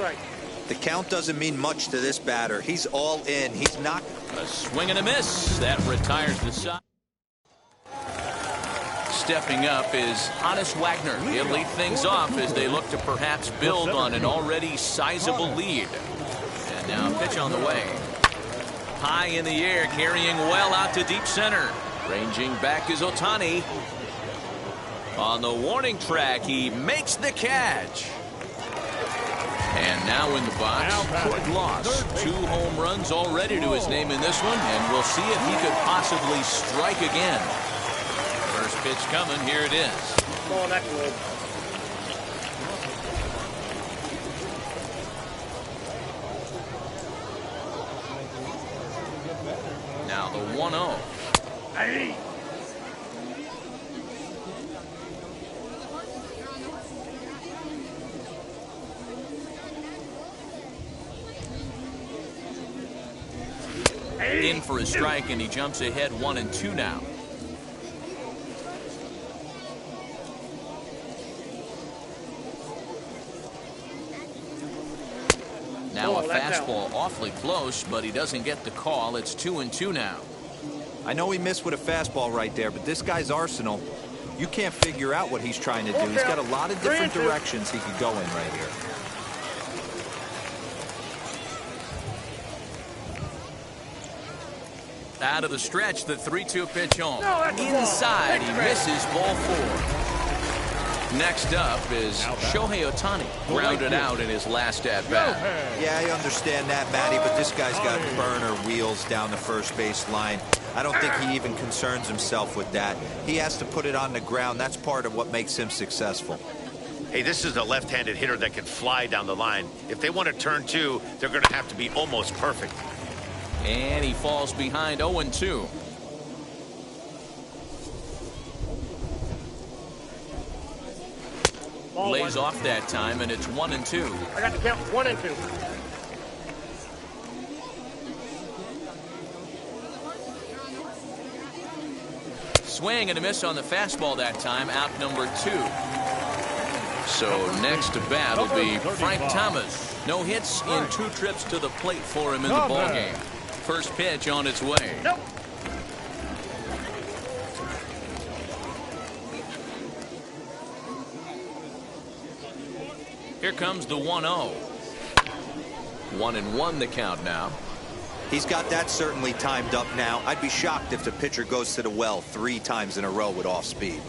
The count doesn't mean much to this batter. He's all in. He's not. A swing and a miss. That retires the side. Stepping up is Hannes Wagner. He'll lead things off as they look to perhaps build on an already sizable lead. And now pitch on the way. High in the air, carrying well out to deep center. Ranging back is Ohtani. On the warning track, he makes the catch. And now in the box, Kurt Loss. 2 home runs already to his name in this one, and we'll see if he could possibly strike again. First pitch coming, here it is. Oh, that's good. Now the 1-0. Hey. In for a strike, and he jumps ahead 1-2 now. Now a fastball awfully close, but he doesn't get the call. It's 2-2 now. I know he missed with a fastball right there, but this guy's arsenal, you can't figure out what he's trying to do. He's got a lot of different directions he could go in right here. Out of the stretch, the 3-2 pitch home. Inside, he misses ball 4. Next up is Shohei Ohtani, grounded out in his last at-bat. Yeah, I understand that, Matty, but this guy's got burner wheels down the first base line. I don't think he even concerns himself with that. He has to put it on the ground. That's part of what makes him successful. Hey, this is a left-handed hitter that can fly down the line. If they want to turn two, they're going to have to be almost perfect. And he falls behind 0-2. Lays off that time, and it's 1-2. I got to count 1 and 2. Swing and a miss on the fastball that time, out number 2. So next to bat will be Frank Thomas. No hits in 2 trips to the plate for him in the ballgame. First pitch on its way. Nope. Here comes the 1-0. 1-1 the count now. He's got that certainly timed up now. I'd be shocked if the pitcher goes to the well 3 times in a row with off speed.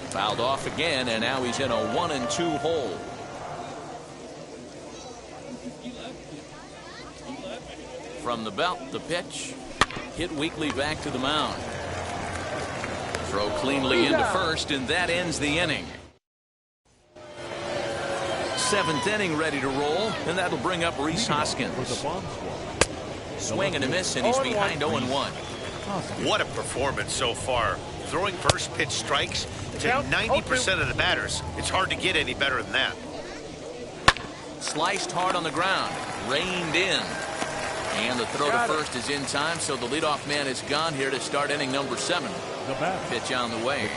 Fouled off again, and now he's in a 1-2 hole. From the belt, the pitch. Hit weakly back to the mound. Throw cleanly into first, and that ends the inning. 7th inning ready to roll, and that'll bring up Rhys Hoskins. Swing and a miss, and he's behind 0-1. What a performance so far. Throwing first pitch strikes to 90% of the batters. It's hard to get any better than that. Sliced hard on the ground, reined in. And the throw to first is in time, so the leadoff man is gone here to start inning number 7. Pitch on the way.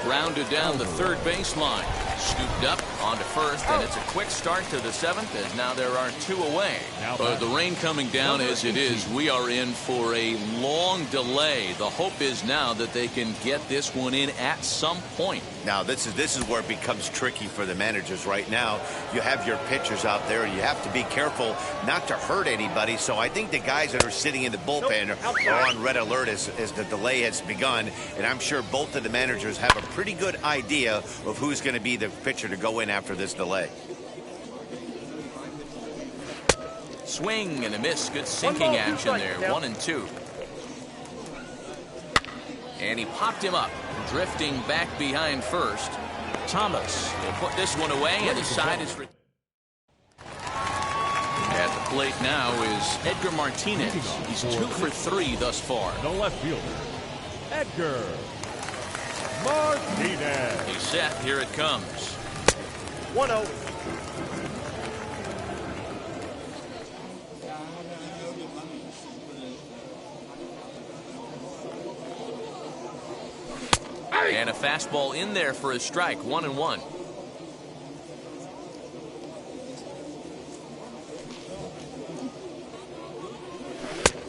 Grounded down the third baseline. Scooped up onto first, and it's a quick start to the 7th, as now there are 2 away. The rain coming down as it is, we are in for a long delay. The hope is now that they can get this one in at some point. Now this is where it becomes tricky for the managers right now. You have your pitchers out there. You have to be careful not to hurt anybody. So I think the guys that are sitting in the bullpen are on red alert as the delay has begun. And I'm sure both of the managers have a pretty good idea of who's going to be the pitcher to go in after this delay. Swing and a miss. Good sinking action there. 1-2. And he popped him up, drifting back behind first. Thomas will put this one away, and the side is... At the plate now is Edgar Martinez. He's 2 for 3 thus far. The left fielder, Edgar Martinez. He's set. Here it comes. 1-0. And a fastball in there for a strike. 1-1.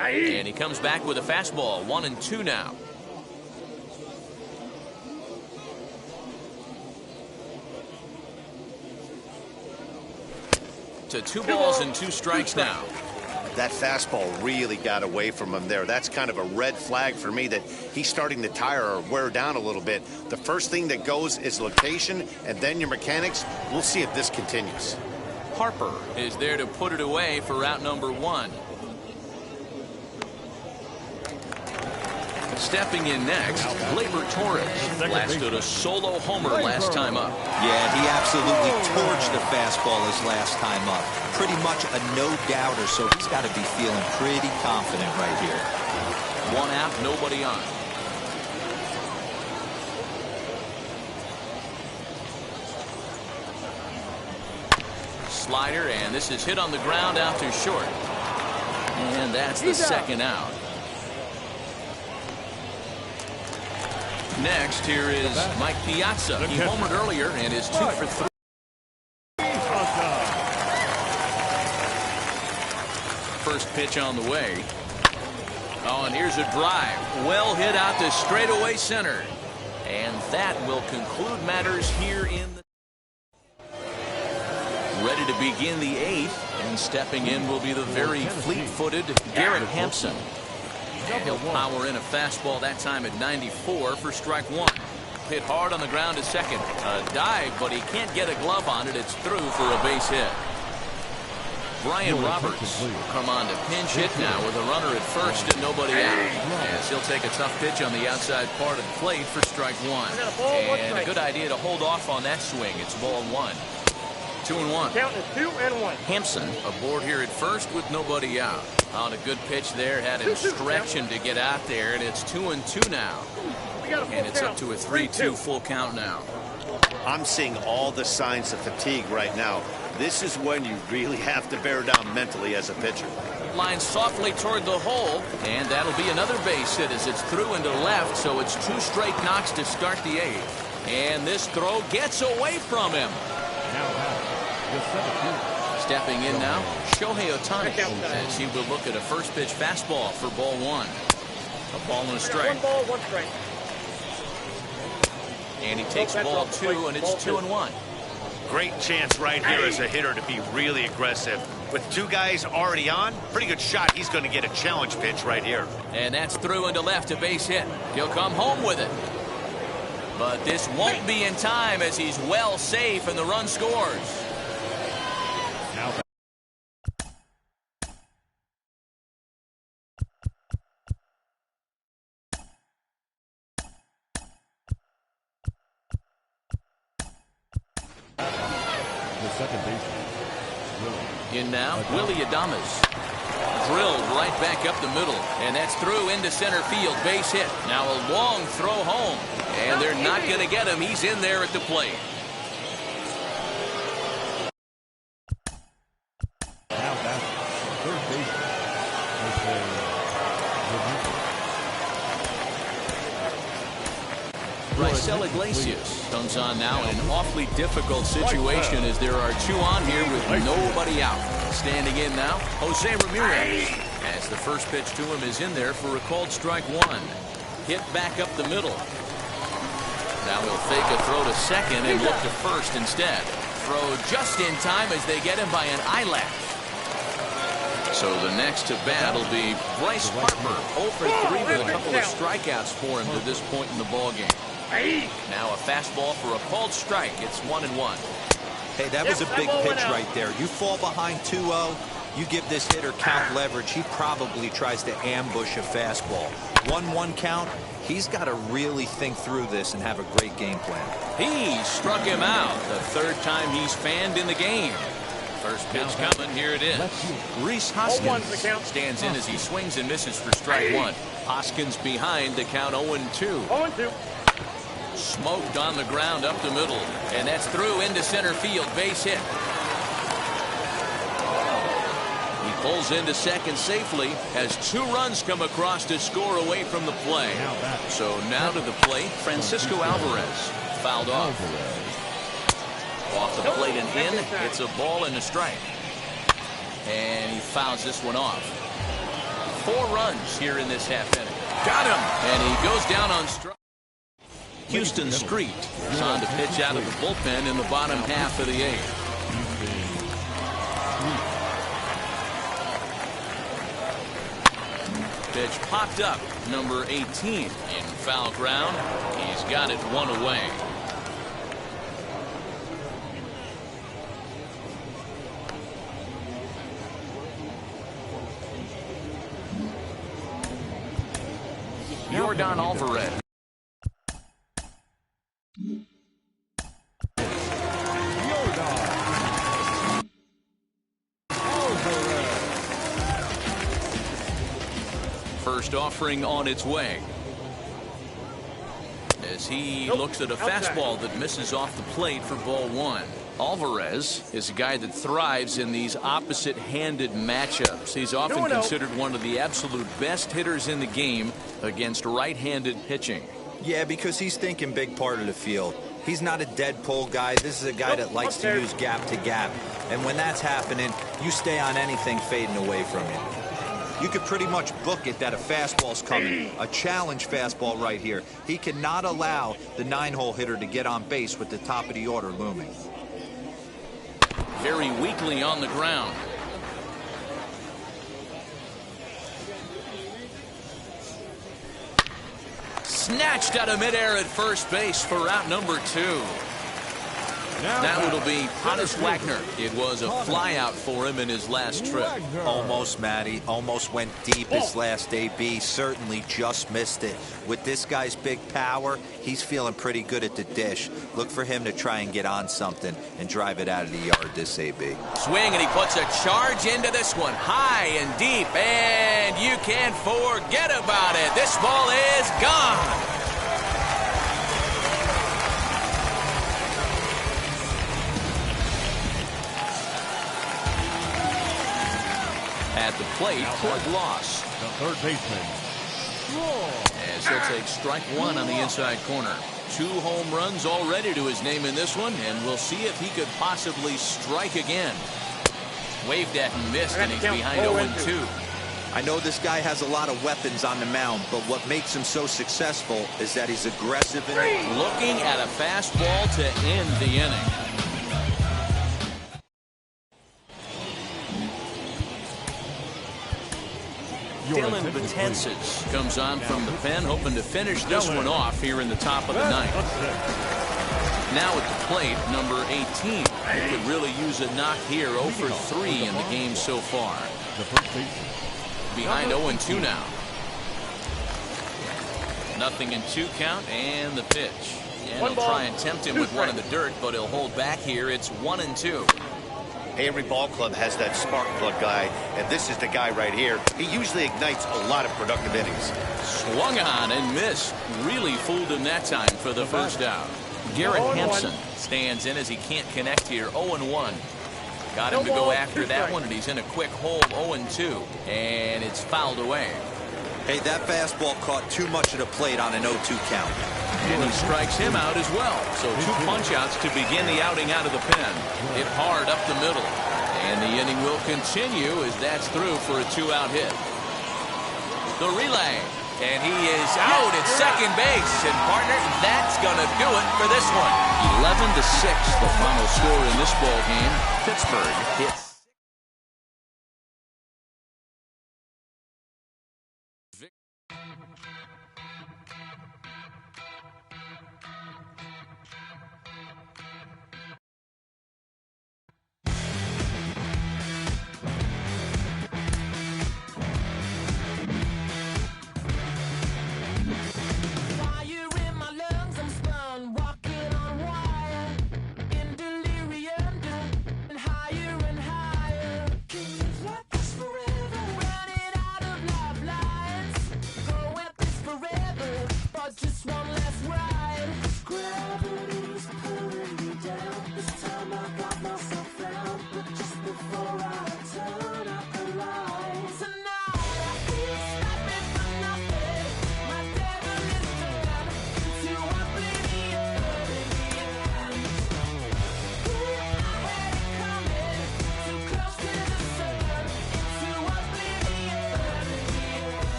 And he comes back with a fastball. 1-2 now. To 2 balls and 2 strikes now. That fastball really got away from him there. That's kind of a red flag for me that he's starting to tire or wear down a little bit. The first thing that goes is location, and then your mechanics. We'll see if this continues. Harper is there to put it away for route number 1. Stepping in next, Gleyber Torres blasted a solo homer last time up. Yeah, he absolutely torched the fastball his last time up. Pretty much a no-doubter, so he's got to be feeling pretty confident right here. 1 out, nobody on. Slider, and this is hit on the ground out to short. And that's the second out. Next, here is Mike Piazza. He homered earlier and is 2 for 3. First pitch on the way. Oh, and here's a drive. Well hit out to straightaway center. And that will conclude matters here in the... Ready to begin the 8th. And stepping in will be the very fleet-footed Garrett Hampson. And he'll power in a fastball that time at 94 for strike one. Hit hard on the ground to second. A dive, but he can't get a glove on it. It's through for a base hit. Brian Roberts will come on to pinch hit now with a runner at first and nobody out. As he'll take a tough pitch on the outside part of the plate for strike one. And a good idea to hold off on that swing. It's ball one. 2-1. Count is 2-1. Hampson aboard here at first with nobody out. On a good pitch there, had him stretching to get out there, and it's 2-2 now. And it's up to a 3-2 full count now. I'm seeing all the signs of fatigue right now. This is when you really have to bear down mentally as a pitcher. Line softly toward the hole, and that'll be another base hit as it's through into left, so it's 2 straight knocks to start the 8th. And this throw gets away from him. Stepping in now, Shohei Ohtani, as he will look at a first pitch fastball for ball one. A ball and a strike. 1 ball, 1 strike. And he takes ball 2, and it's 2-1. Great chance right here as a hitter to be really aggressive. With 2 guys already on, pretty good shot. He's going to get a challenge pitch right here. And that's through into left, a base hit. He'll come home with it. But this won't be in time as he's well safe and the run scores. In now, Willie Adames. Drilled right back up the middle, and that's through into center field. Base hit. Now a long throw home, and they're not going to get him. He's in there at the plate. Now that's third base. Raisel Iglesias comes on now in an awfully difficult situation as there are 2 on here with nobody out. Standing in now, Jose Ramirez, as the first pitch to him is in there for a called strike one. Hit back up the middle. Now he'll fake a throw to second and look to first instead. Throw just in time as they get him by an eyelash. So the next to bat will be Bryce Harper. 0 for 3 with a couple of strikeouts for him to this point in the ballgame. Now a fastball for a called strike. It's 1-1. Hey, that was a big pitch right there. You fall behind 2-0, you give this hitter count leverage. He probably tries to ambush a fastball. 1-1 count. He's got to really think through this and have a great game plan. He struck him out the 3rd time he's fanned in the game. First pitch coming. Here it is. Rhys Hoskins stands in as he swings and misses for strike one. Hoskins behind the count 0-2. 0-2. Smoked on the ground up the middle, and that's through into center field. Base hit. He pulls into second safely as 2 runs come across to score away from the play. So now to the plate, Francisco Alvarez fouled off. Off the plate and in. It's a ball and a strike. And he fouls this one off. 4 runs here in this half inning. Got him! And he goes down on strike. Houston Street is on to pitch out of the bullpen in the bottom half of the 8th. Pitch popped up, number 18 in foul ground. He's got it 1 away. Yordan Alvarez. First offering on its way. As he looks at a fastball that misses off the plate for ball one. Alvarez is a guy that thrives in these opposite-handed matchups. He's often considered one of the absolute best hitters in the game against right-handed pitching. Yeah, because he's thinking big part of the field. He's not a dead pull guy. This is a guy that likes to use gap to gap. And when that's happening, you stay on anything fading away from you. You could pretty much book it that a fastball's coming. A challenge fastball right here. He cannot allow the 9-hole hitter to get on base with the top of the order looming. Very weakly on the ground. snatched out of midair at first base for out number 2. Now it'll be Pontus Wagner. It was a flyout for him in his last trip. Almost, Matty. Almost went deep his last AB. Certainly just missed it. With this guy's big power, he's feeling pretty good at the dish. Look for him to try and get on something and drive it out of the yard this AB. Swing, and he puts a charge into this one. High and deep, and you can't forget about it. This ball is gone. At the plate, Craig Loss. The third baseman. As he'll take strike 1 on the inside corner. 2 home runs already to his name in this one, and we'll see if he could possibly strike again. Waved at and missed, and he's behind 0-2. I know this guy has a lot of weapons on the mound, but what makes him so successful is that he's aggressive in it. Looking at a fastball to end the inning. Dylan Betances comes on from the pen, hoping to finish this one off here in the top of the ninth. Now at the plate, number 18. He could really use a knock here. 0 for 3 in the game so far. Behind 0-2 now. 0-2 count, and the pitch. And he'll try and tempt him with one in the dirt, but he'll hold back here. It's 1-2. Every ball club has that spark plug guy, and this is the guy right here. He usually ignites a lot of productive innings. Swung on and missed. Really fooled him that time for the first out. Garrett Hampson stands in as he can't connect here. 0-1. Got him to go after that one, and he's in a quick hold. 0-2, and it's fouled away. Hey, that fastball caught too much of the plate on an 0-2 count. And he strikes him out as well. So 2 punch-outs to begin the outing out of the pen. Hit hard up the middle. And the inning will continue as that's through for a 2-out hit. The relay. And he is out at second base. And, partner, that's going to do it for this one. 11-6, the final score in this ball game. Pittsburgh hits.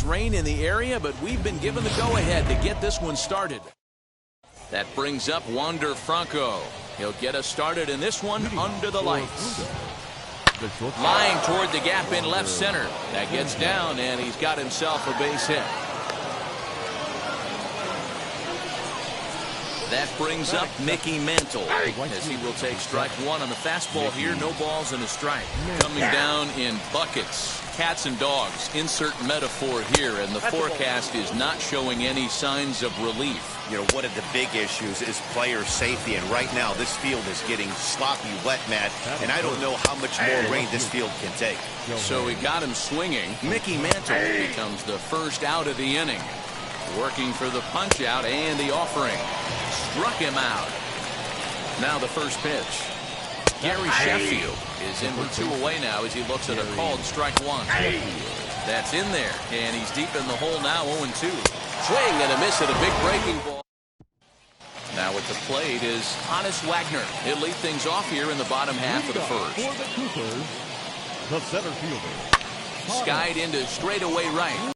Rain in the area, but we've been given the go-ahead to get this one started. That brings up Wander Franco. He'll get us started in this one under the lights. Lying toward the gap in left center. That gets down, and he's got himself a base hit. That brings up Mickey Mantle as he will take strike 1 on the fastball here. No balls and a strike. Coming down in buckets. Cats and dogs. Insert metaphor here, and the forecast is not showing any signs of relief. You know, one of the big issues is player safety, and right now this field is getting sloppy wet, Matt, and I don't know how much more rain this field can take. So we got him swinging. Mickey Mantle becomes the first out of the inning. Working for the punch out and the offering. Struck him out. Now the first pitch. Gary Sheffield is in with 2 away now as he looks at a called strike 1. That's in there, and he's deep in the hole now, 0-2. Swing and a miss at a big breaking ball. Now at the plate is Hannes Wagner. He'll lead things off here in the bottom half of the first. For the Cougars, the center fielder. Skied into straightaway right.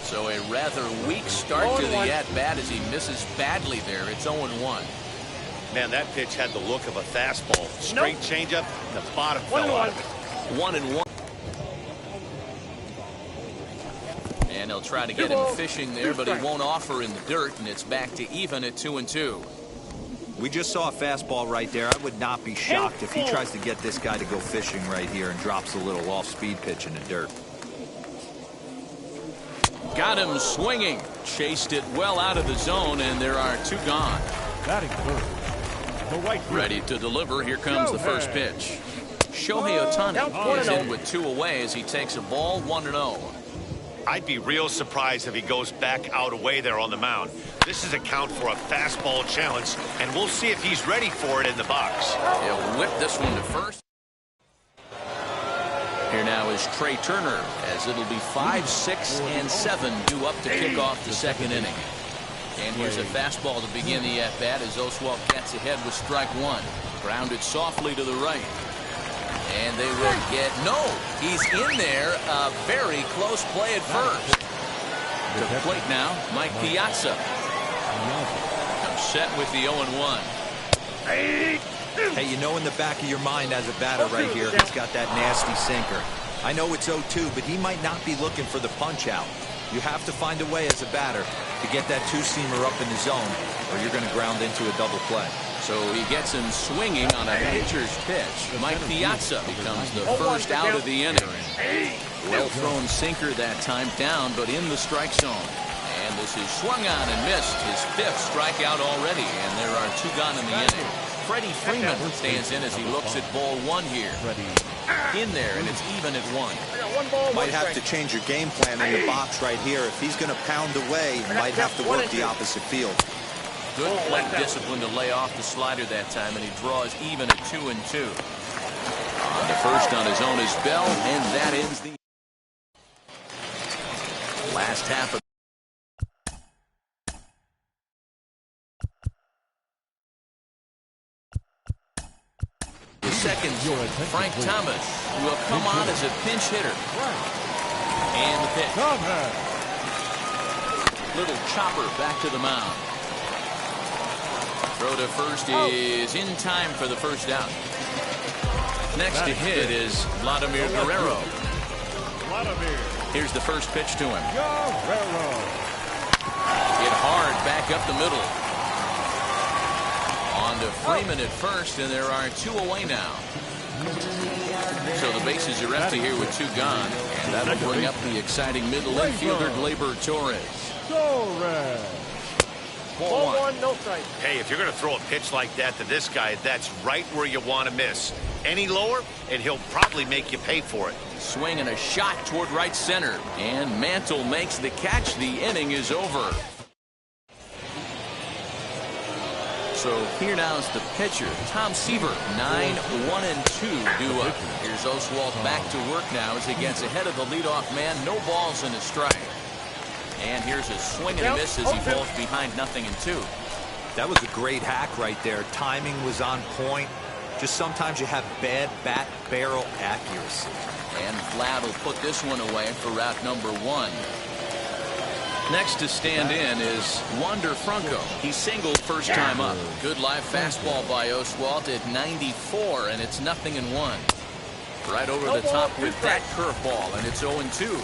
So a rather weak start to the at-bat as he misses badly there. It's 0-1. Man, that pitch had the look of a fastball. Straight changeup, and the bottom fell out of it. 1-1. And he'll try to get him fishing there, but he won't offer in the dirt, and it's back to even at 2-2. We just saw a fastball right there. I would not be shocked if he tries to get this guy to go fishing right here and drops a little off-speed pitch in the dirt. Got him swinging. Chased it well out of the zone, and there are 2 gone. Batting first, the right fielder. Ready to deliver. Here comes the first pitch. Shohei Ohtani is in with 2 away as he takes a ball, 1-0. I'd be real surprised if he goes back out away there on the mound. This is a count for a fastball challenge, and we'll see if he's ready for it in the box. He'll whip this one to first. Here now is Trey Turner, as it'll be 5, 6, and 7 due up to kick off the second inning. And here's a fastball to begin the at-bat as Oswalt gets ahead with strike 1. Grounded softly to the right. And they will get, no, he's in there. A very close play at first. To the plate now, Mike Piazza. Comes set with the 0-1. Hey, you know in the back of your mind as a batter right here, he's got that nasty sinker. I know it's 0-2, but he might not be looking for the punch out. You have to find a way as a batter to get that 2-seamer up in the zone, or you're going to ground into a double play. So he gets him swinging on a pitcher's pitch. Mike Piazza becomes the first out of the inning. Well thrown sinker that time down, but in the strike zone. And this is swung on and missed. His 5th strikeout already, and there are 2 gone in the inning. Freddie Freeman stands in as he looks at ball 1 here. In there, and it's even at 1. Might have to change your game plan in the box right here. If he's going to pound away, you might have to work the opposite field. Good plate discipline to lay off the slider that time, and he draws even at 2-2. On the first on his own is Bell, and that ends the last half of the second. Frank Thomas will come on as a pinch hitter. And the pitch. Little chopper back to the mound. Throw to first is in time for the first out. Next to hit is Vladimir Guerrero. Here's the first pitch to him. Hit hard back up the middle. On to Freeman at first, and there are 2 away now. So the bases are empty here with 2 gone, and that'll bring up the exciting middle infielder, Gleyber Torres. Ball 1, no strike. Hey, if you're going to throw a pitch like that to this guy, that's right where you want to miss. Any lower, and he'll probably make you pay for it. Swing and a shot toward right center. And Mantle makes the catch. The inning is over. So here now is the pitcher, Tom Seaver. 9, 1, and 2 due up. Here's Oswalt back to work now as he gets ahead of the leadoff man. No balls and a strike. And here's a swing and a miss as he falls behind 0-2. That was a great hack right there. Timing was on point. Just sometimes you have bad bat barrel accuracy. And Vlad will put this one away for route number 1. Next to stand in is Wander Franco. He singled first time up. Good live fastball by Oswalt at 94, and it's 0-1. Right over the top with that curveball, and it's 0-2.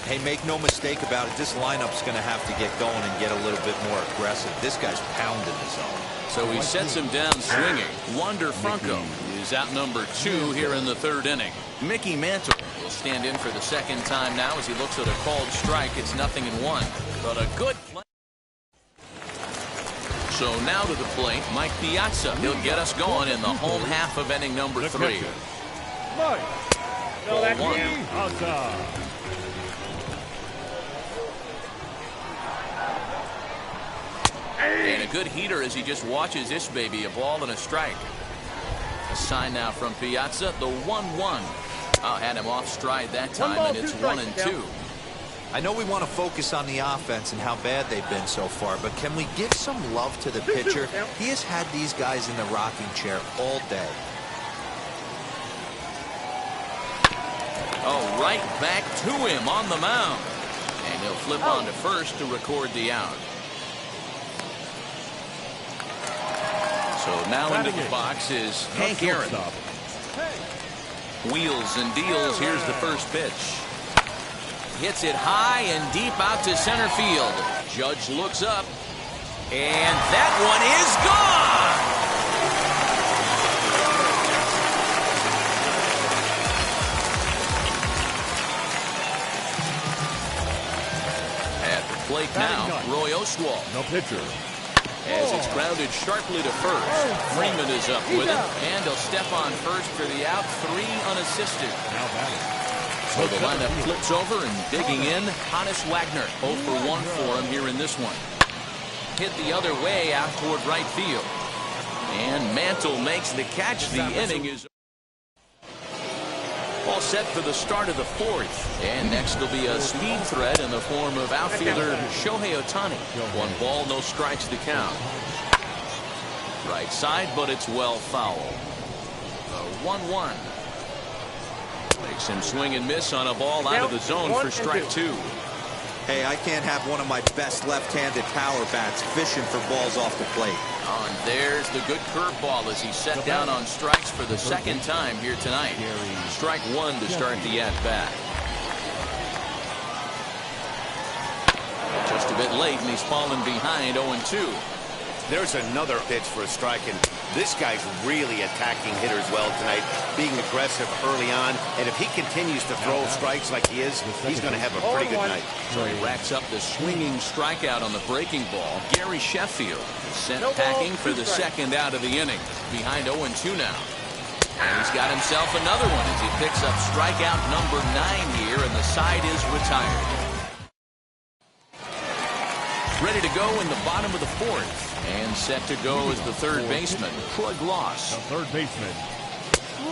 Hey, make no mistake about it. This lineup's going to have to get going and get a little bit more aggressive. This guy's pounding the zone. So he sets him down swinging. Wander Franco is out number 2 here in the 3rd inning. Mickey Mantle will stand in for the second time now as he looks at a called strike. It's 0-1, but a good play. So now to the plate, Mike Piazza. He'll get us going in the home half of inning number 3. Ball 1. And a good heater as he just watches this baby. A ball and a strike. A sign now from Piazza. The 1-1. Had him off stride that time, and it's 1-2. I know we want to focus on the offense and how bad they've been so far, but can we give some love to the pitcher? He has had these guys in the rocking chair all day. Oh, right back to him on the mound. And he'll flip on to first to record the out. So now into the box is Hank Aaron. Wheels and deals. Here's the first pitch. Hits it high and deep out to center field. Judge looks up. And that one is gone. At the plate now, Roy Oswalt. No pitcher. As it's grounded sharply to first. Freeman is up with it. And he'll step on first for the out. 3 unassisted. Now batting. So the lineup flips over and digging in. Hannes Wagner 0 for 1 for him here in this one. Hit the other way out toward right field. And Mantle makes the catch. The inning is all set for the start of the 4th. And next will be a speed threat in the form of outfielder Shohei Ohtani. 1 ball, no strikes to count. Right side, but it's well foul. The 1-1. Makes him swing and miss on a ball out of the zone for strike 2. Hey, I can't have one of my best left-handed power bats fishing for balls off the plate. And there's the good curveball as he's set down on strikes for the 2nd time here tonight. Strike 1 to start the at-bat. Just a bit late, and he's fallen behind 0-2. There's another pitch for a strike, and this guy's really attacking hitters well tonight, being aggressive early on, and if he continues to throw strikes like he is, he's going to have a pretty good night. So he racks up the swinging strikeout on the breaking ball. Gary Sheffield sent packing for the 2nd out of the inning. Behind 0-2 now. And he's got himself another one as he picks up strikeout number 9 here, and the side is retired. Ready to go in the bottom of the 4th. And set to go is the 3rd baseman, Troy Gloss. The 3rd baseman.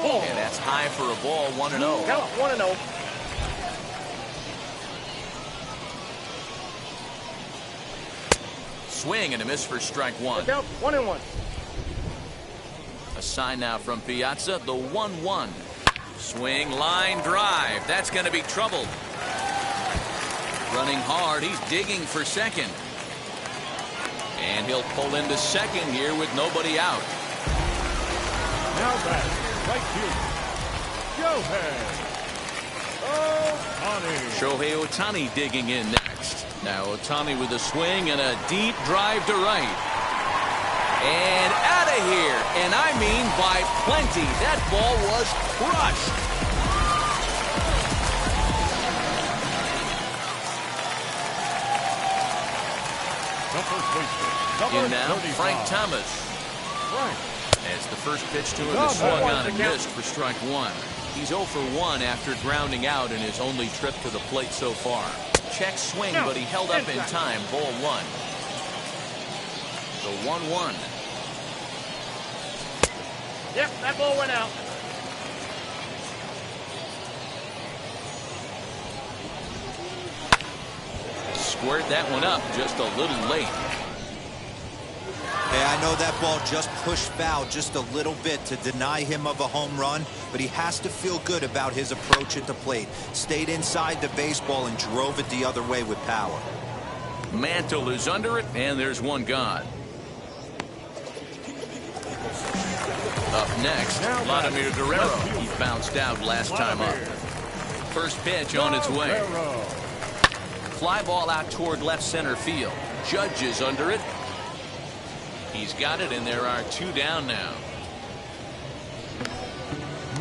And that's high for a ball, 1-0. Count 1-0. Swing and a miss for strike 1. Count 1-1. A sign now from Piazza, the 1-1. Swing, line, drive. That's going to be trouble. Running hard, he's digging for second. And he'll pull into second here with nobody out. Now batting. Right field. Shohei Ohtani digging in next. Now Ohtani with a swing and a deep drive to right. And out of here. And I mean by plenty. That ball was crushed. In now, Frank Thomas. As the first pitch to him is swung on and missed for strike 1. He's 0 for 1 after grounding out in his only trip to the plate so far. Check swing, but he held up in time. Ball 1. The 1-1. Yep, that ball went out. Squared that one up just a little late. Hey, I know that ball just pushed foul just a little bit to deny him of a home run, but he has to feel good about his approach at the plate. Stayed inside the baseball and drove it the other way with power. Mantle is under it, and there's one gone. Up next, Vladimir Guerrero. He bounced out last time up. First pitch on its way. Fly ball out toward left center field. Judge is under it. He's got it, and there are 2 down now.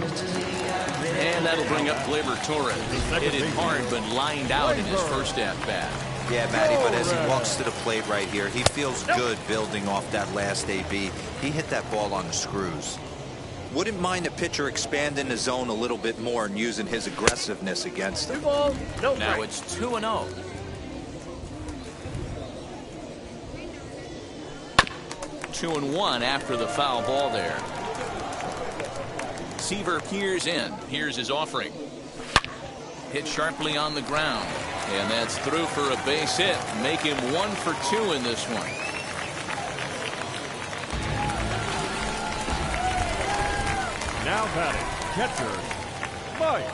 And that'll bring up Gleyber Torres. Hit it hard, but lined out in his first at-bat. Yeah, Matty, but as he walks to the plate right here, he feels good building off that last AB. He hit that ball on the screws. Wouldn't mind a pitcher expanding the zone a little bit more and using his aggressiveness against him. 2 balls, no strike. Now it's 2-0. 2-1 after the foul ball there. Seaver peers in. Here's his offering. Hit sharply on the ground. And that's through for a base hit. Make him 1 for 2 in this one. Now batting, catcher, Mike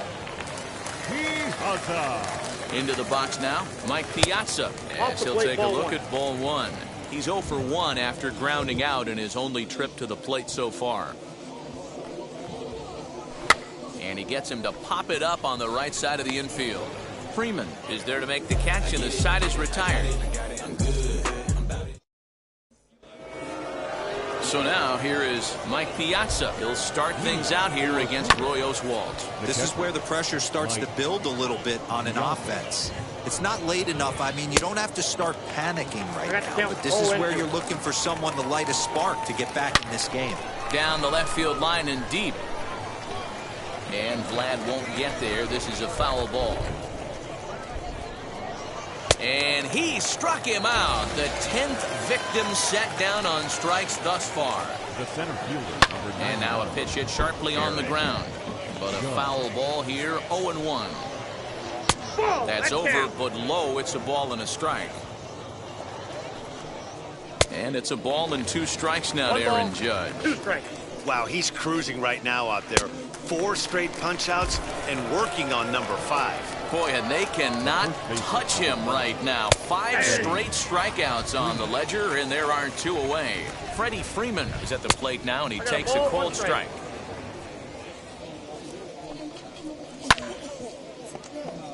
Piazza. Into the box now, Mike Piazza, as he'll take a look at ball 1. He's 0 for 1 after grounding out in his only trip to the plate so far. And he gets him to pop it up on the right side of the infield. Freeman is there to make the catch, and the side is retired. So now here is Mike Piazza. He'll start things out here against Roy Oswalt. This is where the pressure starts to build a little bit on an offense. It's not late enough. I mean, you don't have to start panicking right now, but this is where you're looking for someone to light a spark to get back in this game. Down the left field line and deep. And Vlad won't get there. This is a foul ball. And he struck him out. The 10th victim set down on strikes thus far. The center fielder, number 9. And now a pitch hit sharply on the ground. But a foul ball here, 0-1. That's over, but low. It's a ball and a strike. And it's a ball and 2 strikes now to Aaron Judge. 2 strikes. Wow, he's cruising right now out there. 4 straight punch-outs and working on number 5. Boy, and they cannot touch him right now. 5 straight strikeouts on the ledger, and there are 2 away. Freddie Freeman is at the plate now, and he takes a cold strike.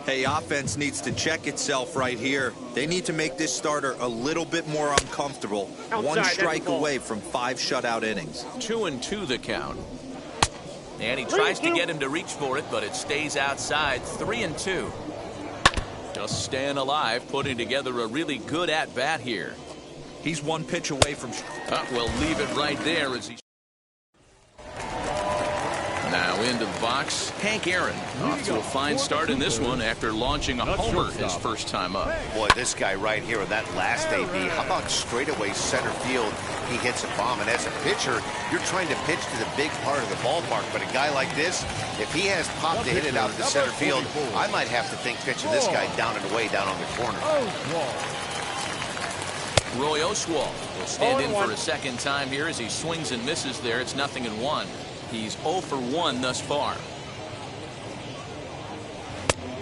Hey, offense needs to check itself right here. They need to make this starter a little bit more uncomfortable. 1 strike away from 5 shutout innings. 2-2 the count. And he tries to get him to reach for it, but it stays outside. 3-2. Just staying alive, putting together a really good at-bat here. He's 1 pitch away from... We'll leave it right there as he... Now into the box, Hank Aaron off to a fine start in this one after launching a homer his first time up. Boy, this guy right here in that last AB, how about straightaway center field? He hits a bomb, and as a pitcher, you're trying to pitch to the big part of the ballpark, but a guy like this, if he has pop to hit it out to center field, I might have to think pitching this guy down and away down on the corner. Roy Oswalt will stand in for a second time here as he swings and misses there. It's 0-1. He's 0 for 1 thus far.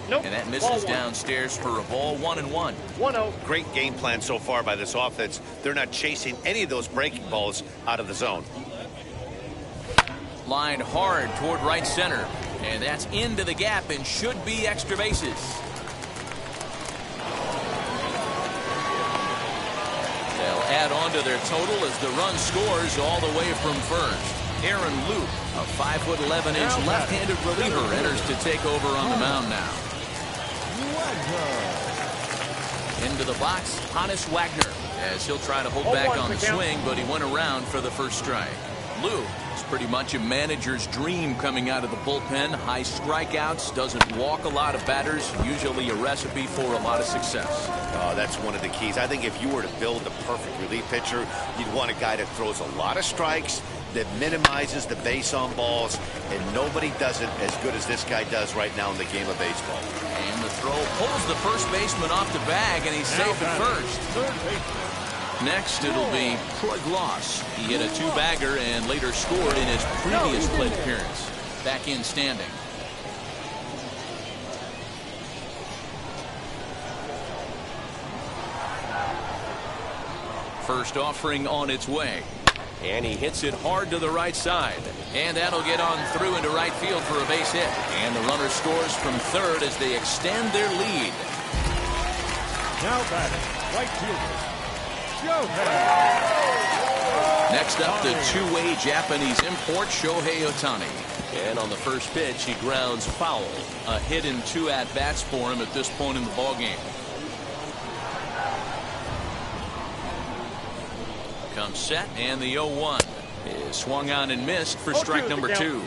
Nope. And that misses downstairs for a ball. 1-1. 1-0. Great game plan so far by this offense. They're not chasing any of those breaking balls out of the zone. Lined hard toward right center. And that's into the gap and should be extra bases. They'll add on to their total as the run scores all the way from first. Aaron Luke, a 5'11" left-handed reliever, enters to take over on the mound now. Into the box, Hannes Wagner, as he'll try to hold back on the swing, but he went around for the first strike. Luke is pretty much a manager's dream coming out of the bullpen. High strikeouts, doesn't walk a lot of batters, usually a recipe for a lot of success. That's one of the keys. I think if you were to build the perfect relief pitcher, you'd want a guy that throws a lot of strikes, that minimizes the base on balls, and nobody does it as good as this guy does right now in the game of baseball. And the throw pulls the first baseman off the bag, and he's safe at first. Next, it'll be Troy Gloss. He hit a 2-bagger and later scored in his previous plate appearance. Back in standing. First offering on its way. And he hits it hard to the right side. And that'll get on through into right field for a base hit. And the runner scores from third as they extend their lead. Now batting, right fielder, Shohei. Next up, the 2-way Japanese import, Shohei Ohtani. And on the first pitch, he grounds foul. A hit in 2 at-bats for him at this point in the ballgame. Comes set, and the 0-1 is swung on and missed for strike number 2.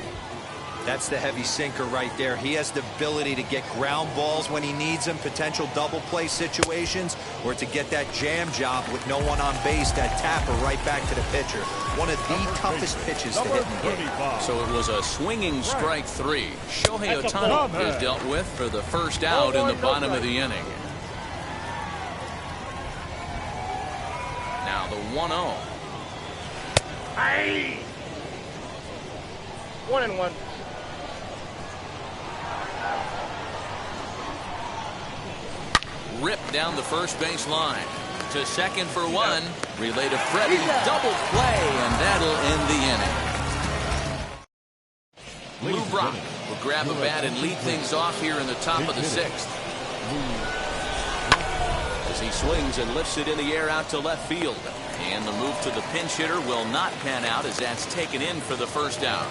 That's the heavy sinker right there. He has the ability to get ground balls when he needs them, potential double play situations, or to get that jam job with no one on base, that tapper right back to the pitcher. One of the toughest pitches to hit in the game. So it was a swinging strike 3. Shohei Ohtani is dealt with for the first out in the bottom of the inning. Now the 1-0. Hey! 1-1. Ripped down the first base line. To second for 1. Relay to Freddie. Double play, and that'll end the inning. Lou Brock will grab a bat and lead things off here in the top of the 6th. As he swings and lifts it in the air out to left field. And the move to the pinch hitter will not pan out as that's taken in for the first out.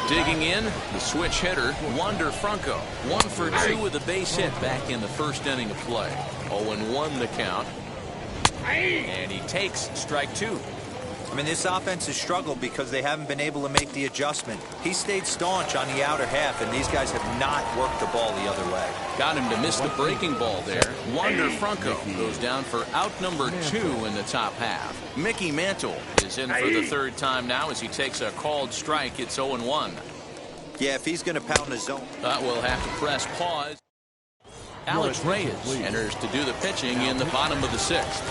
Digging in, the switch hitter, Wander Franco. 1 for 2 with a base hit back in the first inning of play. 0-1 the count. And he takes strike 2. I mean, this offense has struggled because they haven't been able to make the adjustment. He stayed staunch on the outer half, and these guys have not worked the ball the other way. Got him to miss the breaking ball there. Wander Franco goes down for out number 2 in the top half. Mickey Mantle is in for the 3rd time now as he takes a called strike. It's 0-1. Yeah, if he's going to pound the zone. We'll have to press pause. Alex Reyes enters to do the pitching in the bottom of the 6th.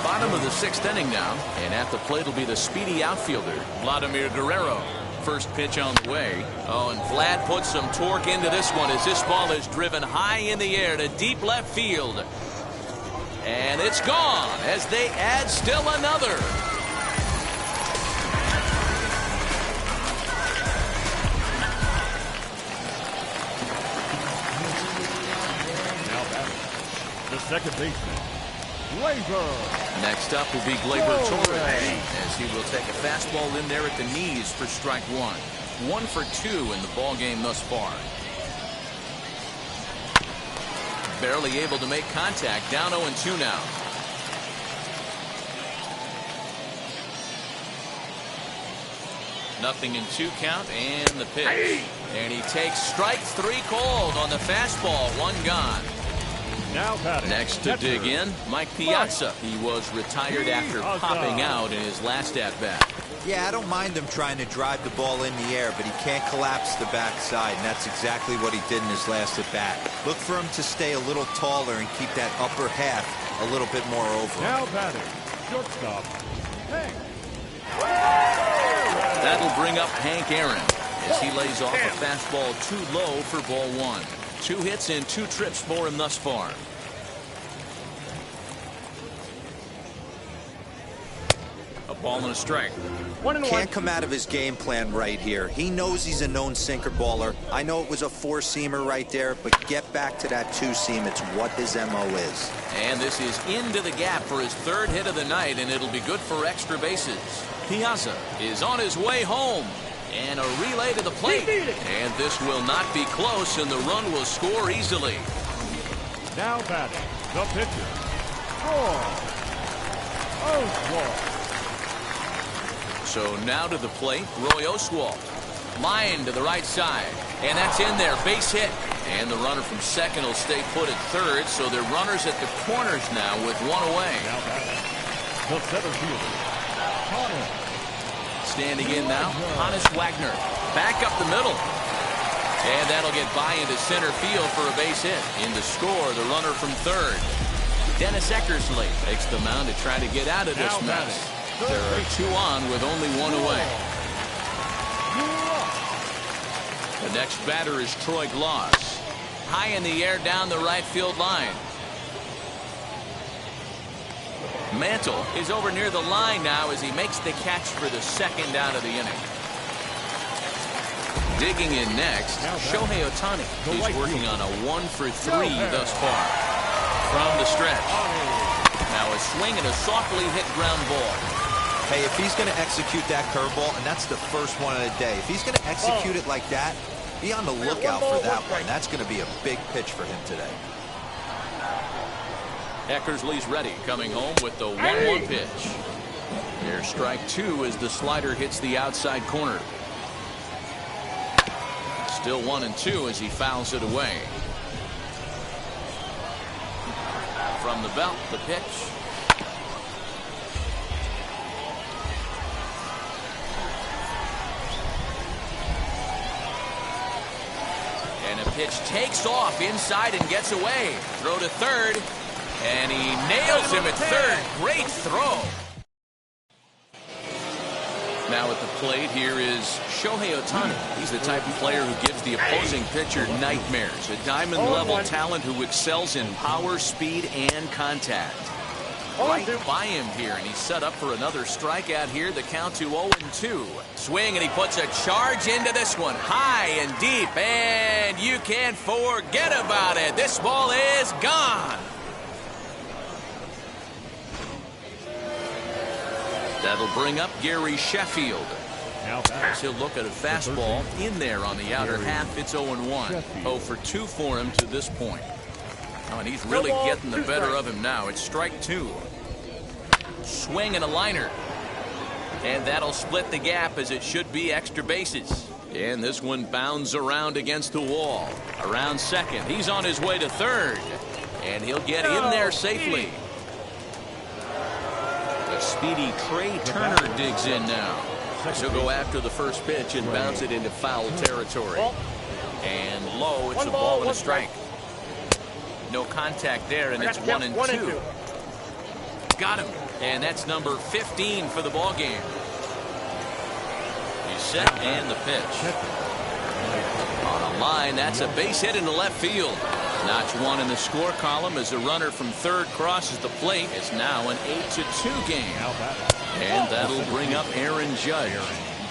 Bottom of the 6th inning now, and at the plate will be the speedy outfielder, Vladimir Guerrero. First pitch on the way. Oh, and Vlad puts some torque into this one as this ball is driven high in the air to deep left field. And it's gone as they add still another. Now batting, the second baseman, Gleyber. Next up will be Gleyber Torres as he will take a fastball in there at the knees for strike 1. 1 for 2 in the ball game thus far. Barely able to make contact. Down 0-2 now. Nothing in 2 count and the pitch. And he takes strike 3 called on the fastball. 1 gone. Now batting. Next to dig in, Mike Piazza. He was retired after popping out in his last at-bat. Yeah, I don't mind him trying to drive the ball in the air, but he can't collapse the backside, and that's exactly what he did in his last at-bat. Look for him to stay a little taller and keep that upper half a little bit more over. Now batting, shortstop, Hank. That'll bring up Hank Aaron as he lays off a fastball too low for ball 1. 2 hits and 2 trips for him thus far. A ball and a strike. 1-1. Can't come out of his game plan right here. He knows he's a known sinker baller. I know it was a 4-seamer right there, but get back to that 2-seam. It's what his MO is. And this is into the gap for his 3rd hit of the night, and it'll be good for extra bases. Piazza is on his way home. And a relay to the plate. And this will not be close, and the run will score easily. Now batting, the pitcher, Roy Oswalt. So now to the plate, Roy Oswalt. Line to the right side. And that's in there. Base hit. And the runner from second will stay put at third. So they're runners at the corners now with 1 away. Now batting, the center fielder, Connor. Standing in now, Hannes Wagner. Back up the middle. And that'll get by into center field for a base hit. In to score, the runner from third. Dennis Eckersley takes the mound to try to get out of this mess. There are 2 on with only 1 away. The next batter is Troy Gloss. High in the air down the right field line. Mantle is over near the line now as he makes the catch for the 2nd out of the inning. Digging in next, Shohei Ohtani is working on a 1 for 3 thus far. From the stretch. Now a swing and a softly hit ground ball. Hey, if he's going to execute that curveball, and that's the first one of the day, if he's going to execute it like that, be on the lookout for that one. That's going to be a big pitch for him today. Eckersley's ready, coming home with the 1-1 pitch. There's strike 2 as the slider hits the outside corner. Still 1-2 as he fouls it away. From the belt, the pitch. And a pitch takes off inside and gets away. Throw to third. And he nails him at third. Great throw. Now at the plate here is Shohei Ohtani. He's the type of player who gives the opposing pitcher nightmares. A diamond-level talent who excels in power, speed, and contact. Right by him here, and he's set up for another strikeout here. The count to 0-2. Swing, and he puts a charge into this one. High and deep, and you can't forget about it. This ball is gone. That'll bring up Gary Sheffield. As he'll look at a fastball in there on the outer half. It's 0-1. 0 for 2 for him to this point. Oh, and he's really getting the better of him now. It's strike 2. Swing and a liner. And that'll split the gap as it should be extra bases. And this one bounds around against the wall. Around second. He's on his way to third. And he'll get in there safely. The speedy Trey Turner digs in now. He'll go after the first pitch and bounce it into foul territory. And low, it's a ball and a strike. No contact there, and it's 1-2. Got him. And that's number 15 for the ball game. He's set, and the pitch. On a line, that's a base hit into left field. Notch 1 in the score column as a runner from third crosses the plate. It's now an 8-2 game. And that'll bring up Aaron Judge.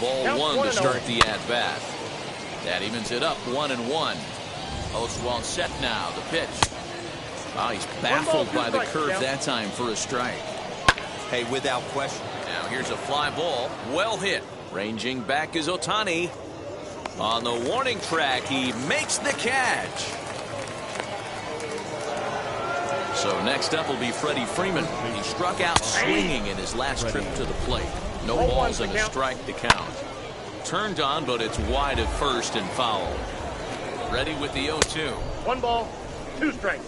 Ball 1 to start the at-bat. That evens it up 1-1. Oswalt set now. The pitch. Oh, he's baffled by the curve that time for a strike. Hey, without question. Now here's a fly ball. Well hit. Ranging back is Ohtani. On the warning track, he makes the catch. So next up will be Freddie Freeman. He struck out swinging in his last trip to the plate. No balls and a strike to count. Turned on, but it's wide at first and foul. Ready with the 0-2. 1 ball, 2 strikes.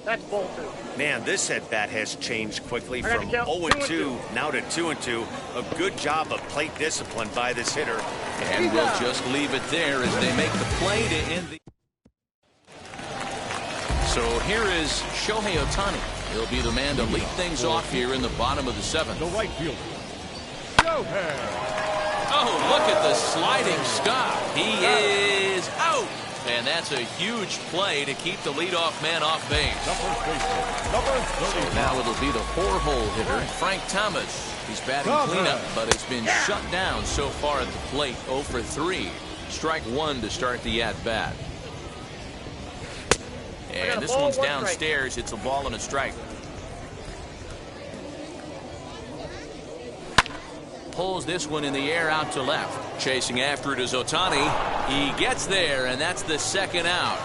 That's ball 2. Man, this at-bat has changed quickly from 0-2 now to 2-2. A good job of plate discipline by this hitter. And we'll just leave it there as they make the play to end the... So here is Shohei Ohtani. He'll be the man to lead things off here in the bottom of the 7th. The right fielder, Shohei. Oh, look at the sliding stop. He is out. And that's a huge play to keep the leadoff man off base. So now it'll be the 4-hole hitter, Frank Thomas. He's batting cleanup, but it's been shut down so far at the plate. 0 for 3. Strike 1 to start the at-bat. And this one's downstairs. It's a ball and a strike. Pulls this one in the air out to left. Chasing after it is Ohtani. He gets there, and that's the second out.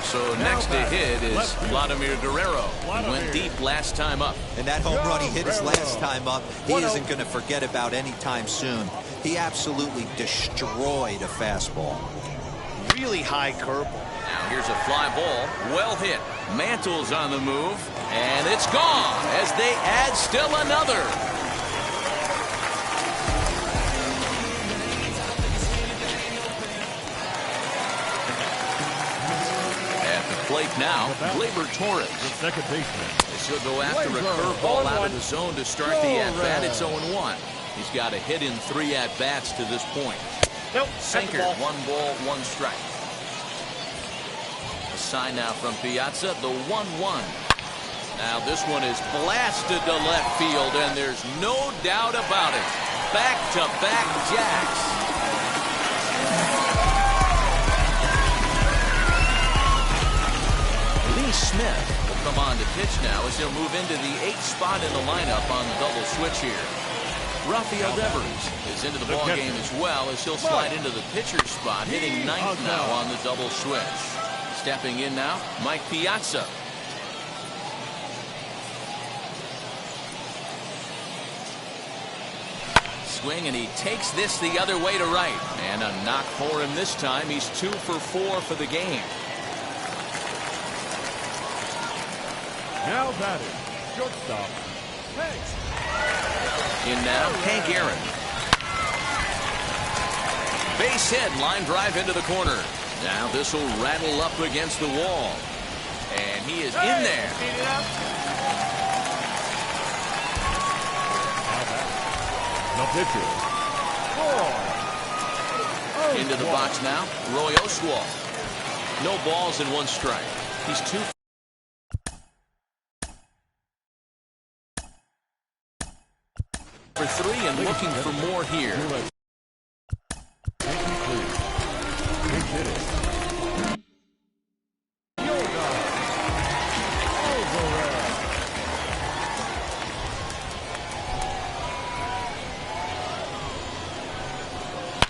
So next to hit is Vladimir Guerrero. He went deep last time up. And that home run he hit his last time up, he isn't going to forget about any time soon. He absolutely destroyed a fastball. Really high curveball. Now here's a fly ball. Well hit. Mantle's on the move. And it's gone as they add still another. Plate now, Gleyber Torres. The second baseman. He'll go after a curveball out of the zone to start the at-bat. It's 0-1. He's got a hit in 3 at-bats to this point. Sinker, 1 ball, 1 strike. A sign now from Piazza, the 1-1. Now this one is blasted to left field, and there's no doubt about it. Back-to-back jacks. Smith will come on to pitch now as he'll move into the 8th spot in the lineup on the double switch here. Rafael Devers is into the ball game as well as he'll slide into the pitcher spot, hitting 9th now on the double switch. Stepping in now, Mike Piazza. Swing, and he takes this the other way to right. And a knock for him this time. He's 2 for 4 for the game. Now batting, shortstop, Hanks. In now, Hank Aaron. Base hit, line drive into the corner. Now this will rattle up against the wall. And he is in there. The pitcher. Into the box now, Roy Oswalt. No balls and 1 strike. He's 2 for 3 and looking for more here.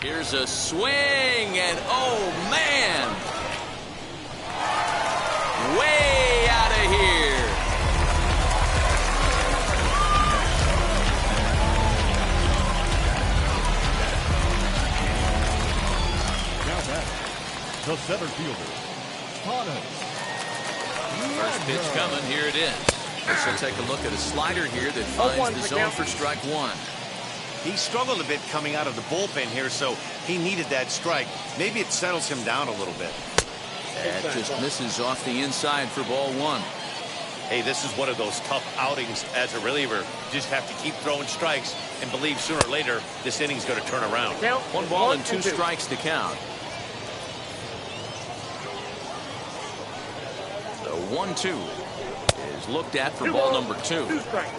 Here's a swing, and oh man, way out of here. Now back, the center fielder, First pitch coming, here it is. This will take a look at a slider here that finds the zone for strike 1. He struggled a bit coming out of the bullpen here, so he needed that strike. Maybe it settles him down a little bit. That just misses off the inside for ball 1. Hey, this is one of those tough outings as a reliever. You just have to keep throwing strikes and believe sooner or later this inning's going to turn around. 1 ball and 2 strikes to count. The 1-2 is looked at for ball number 2. 2 strikes.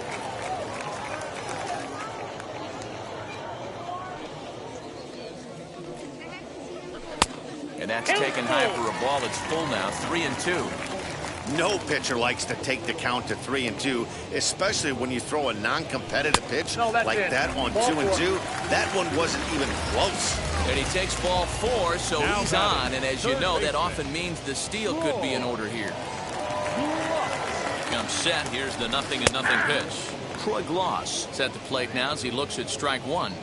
And that's taken high for a ball. It's full now, 3-2. No pitcher likes to take the count to 3-2, especially when you throw a non-competitive pitch like that on 2-2. That one wasn't even close. And he takes ball 4, so he's on. And as you know, that often means the steal could be in order here. Comes set. Here's the 0-0 pitch. Troy Gloss is at the plate now as he looks at strike 1.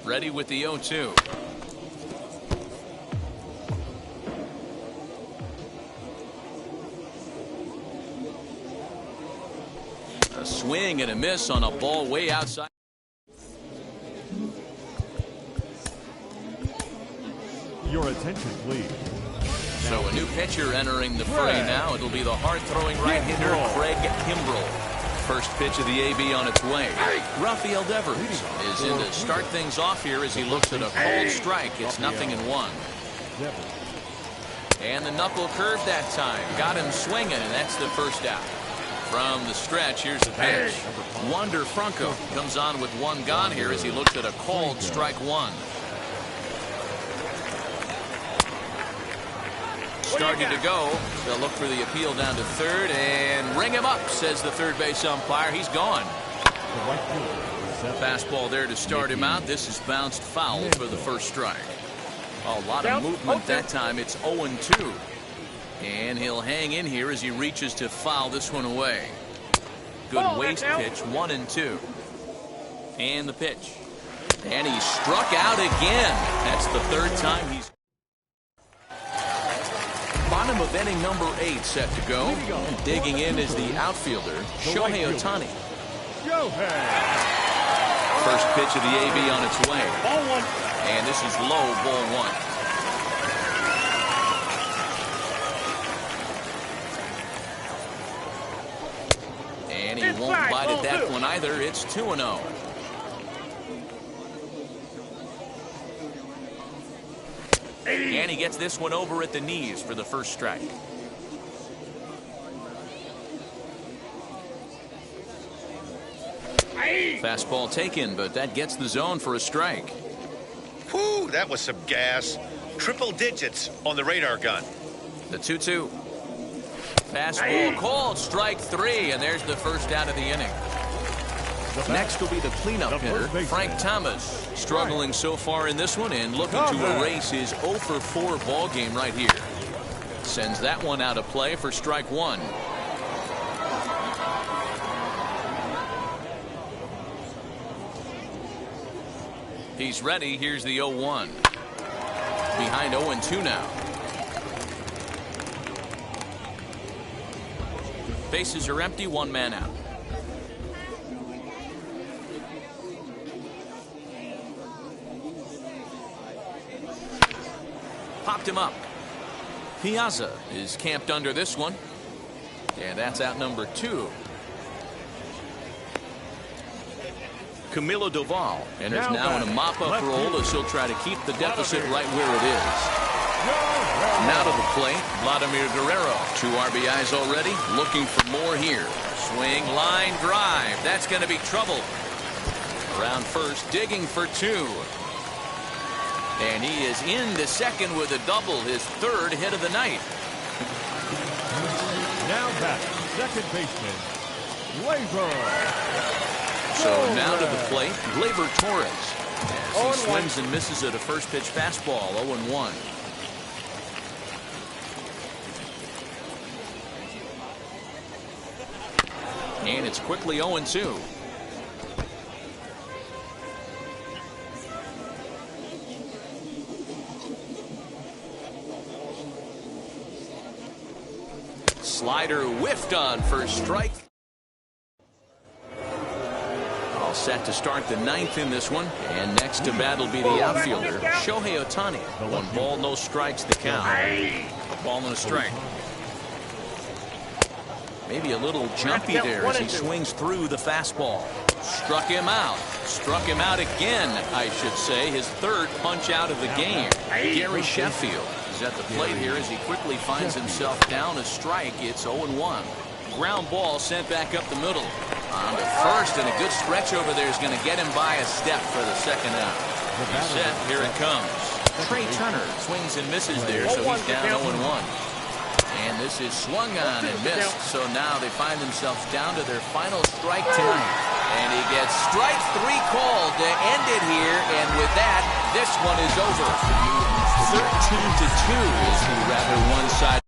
Ready with the 0-2. A swing and a miss on a ball way outside. Your attention, please. So a new pitcher entering the fray now. It'll be the hard-throwing right-hander Craig Kimbrell. First pitch of the AB on its way. Rafael Devers is in to start things off here as he looks at a cold strike. It's 0-1. And the knuckle curve that time. Got him swinging, and that's the first out. From the stretch, here's the pitch. Wander Franco comes on with 1 gone here as he looks at a called strike 1. Starting to go. They'll look for the appeal down to third and ring him up, says the third base umpire. He's gone. Fastball there to start him out. This is bounced foul for the first strike. A lot of movement that time. It's 0-2. And he'll hang in here as he reaches to foul this one away. Good waist pitch, 1-2. And the pitch. And he struck out again. That's the 3rd time he's... Bottom of inning number 8 set to go. And digging in is the outfielder, Shohei Ohtani. First pitch of the AB on its way. And this is low, ball 1. And he won't bite at that one either. It's 2-0. And he gets this one over at the knees for the first strike. Fastball taken, but that gets the zone for a strike. Whew, that was some gas. Triple digits on the radar gun. The 2-2. Fastball called, strike 3, and there's the first out of the inning. Next will be the cleanup hitter, Frank Thomas. Struggling so far in this one and looking to erase his 0 for 4 ball game right here. Sends that one out of play for strike one. He's ready. Here's the 0-1. Behind 0-2 now. Bases are empty, one man out. Popped him up. Piazza is camped under this one. And that's out number 2. Camilo Doval enters now in a mop-up role as he'll try to keep the deficit right where it is. Now to the plate, Vladimir Guerrero. 2 RBIs already, looking for more here. Swing, line, drive. That's going to be trouble. Around first, digging for 2. And he is into second with a double, his 3rd hit of the night. Now back, second baseman, Labor. So now to the plate, Gleyber Torres. As he swings and misses at a first pitch fastball, 0-1. And it's quickly 0-2. Slider whiffed on first strike. All set to start the 9th in this one. And next to bat will be the outfielder, Shohei Ohtani. 1 ball, no strikes the count. A ball and a strike. Maybe a little jumpy there as he swings through the fastball. Struck him out. Struck him out again, I should say. His 3rd punch out of the game. Gary Sheffield is at the plate here as he quickly finds himself down a strike. It's 0-1. Ground ball sent back up the middle. On to first, and a good stretch over there is going to get him by a step for the 2nd out. He's set. Here it comes. Trey Turner swings and misses there, so he's down 0-1. And this is swung on and missed. So now they find themselves down to their final strike tonight. And he gets strike 3 called to end it here. And with that, this one is over. 13-2 is the rather one-sided.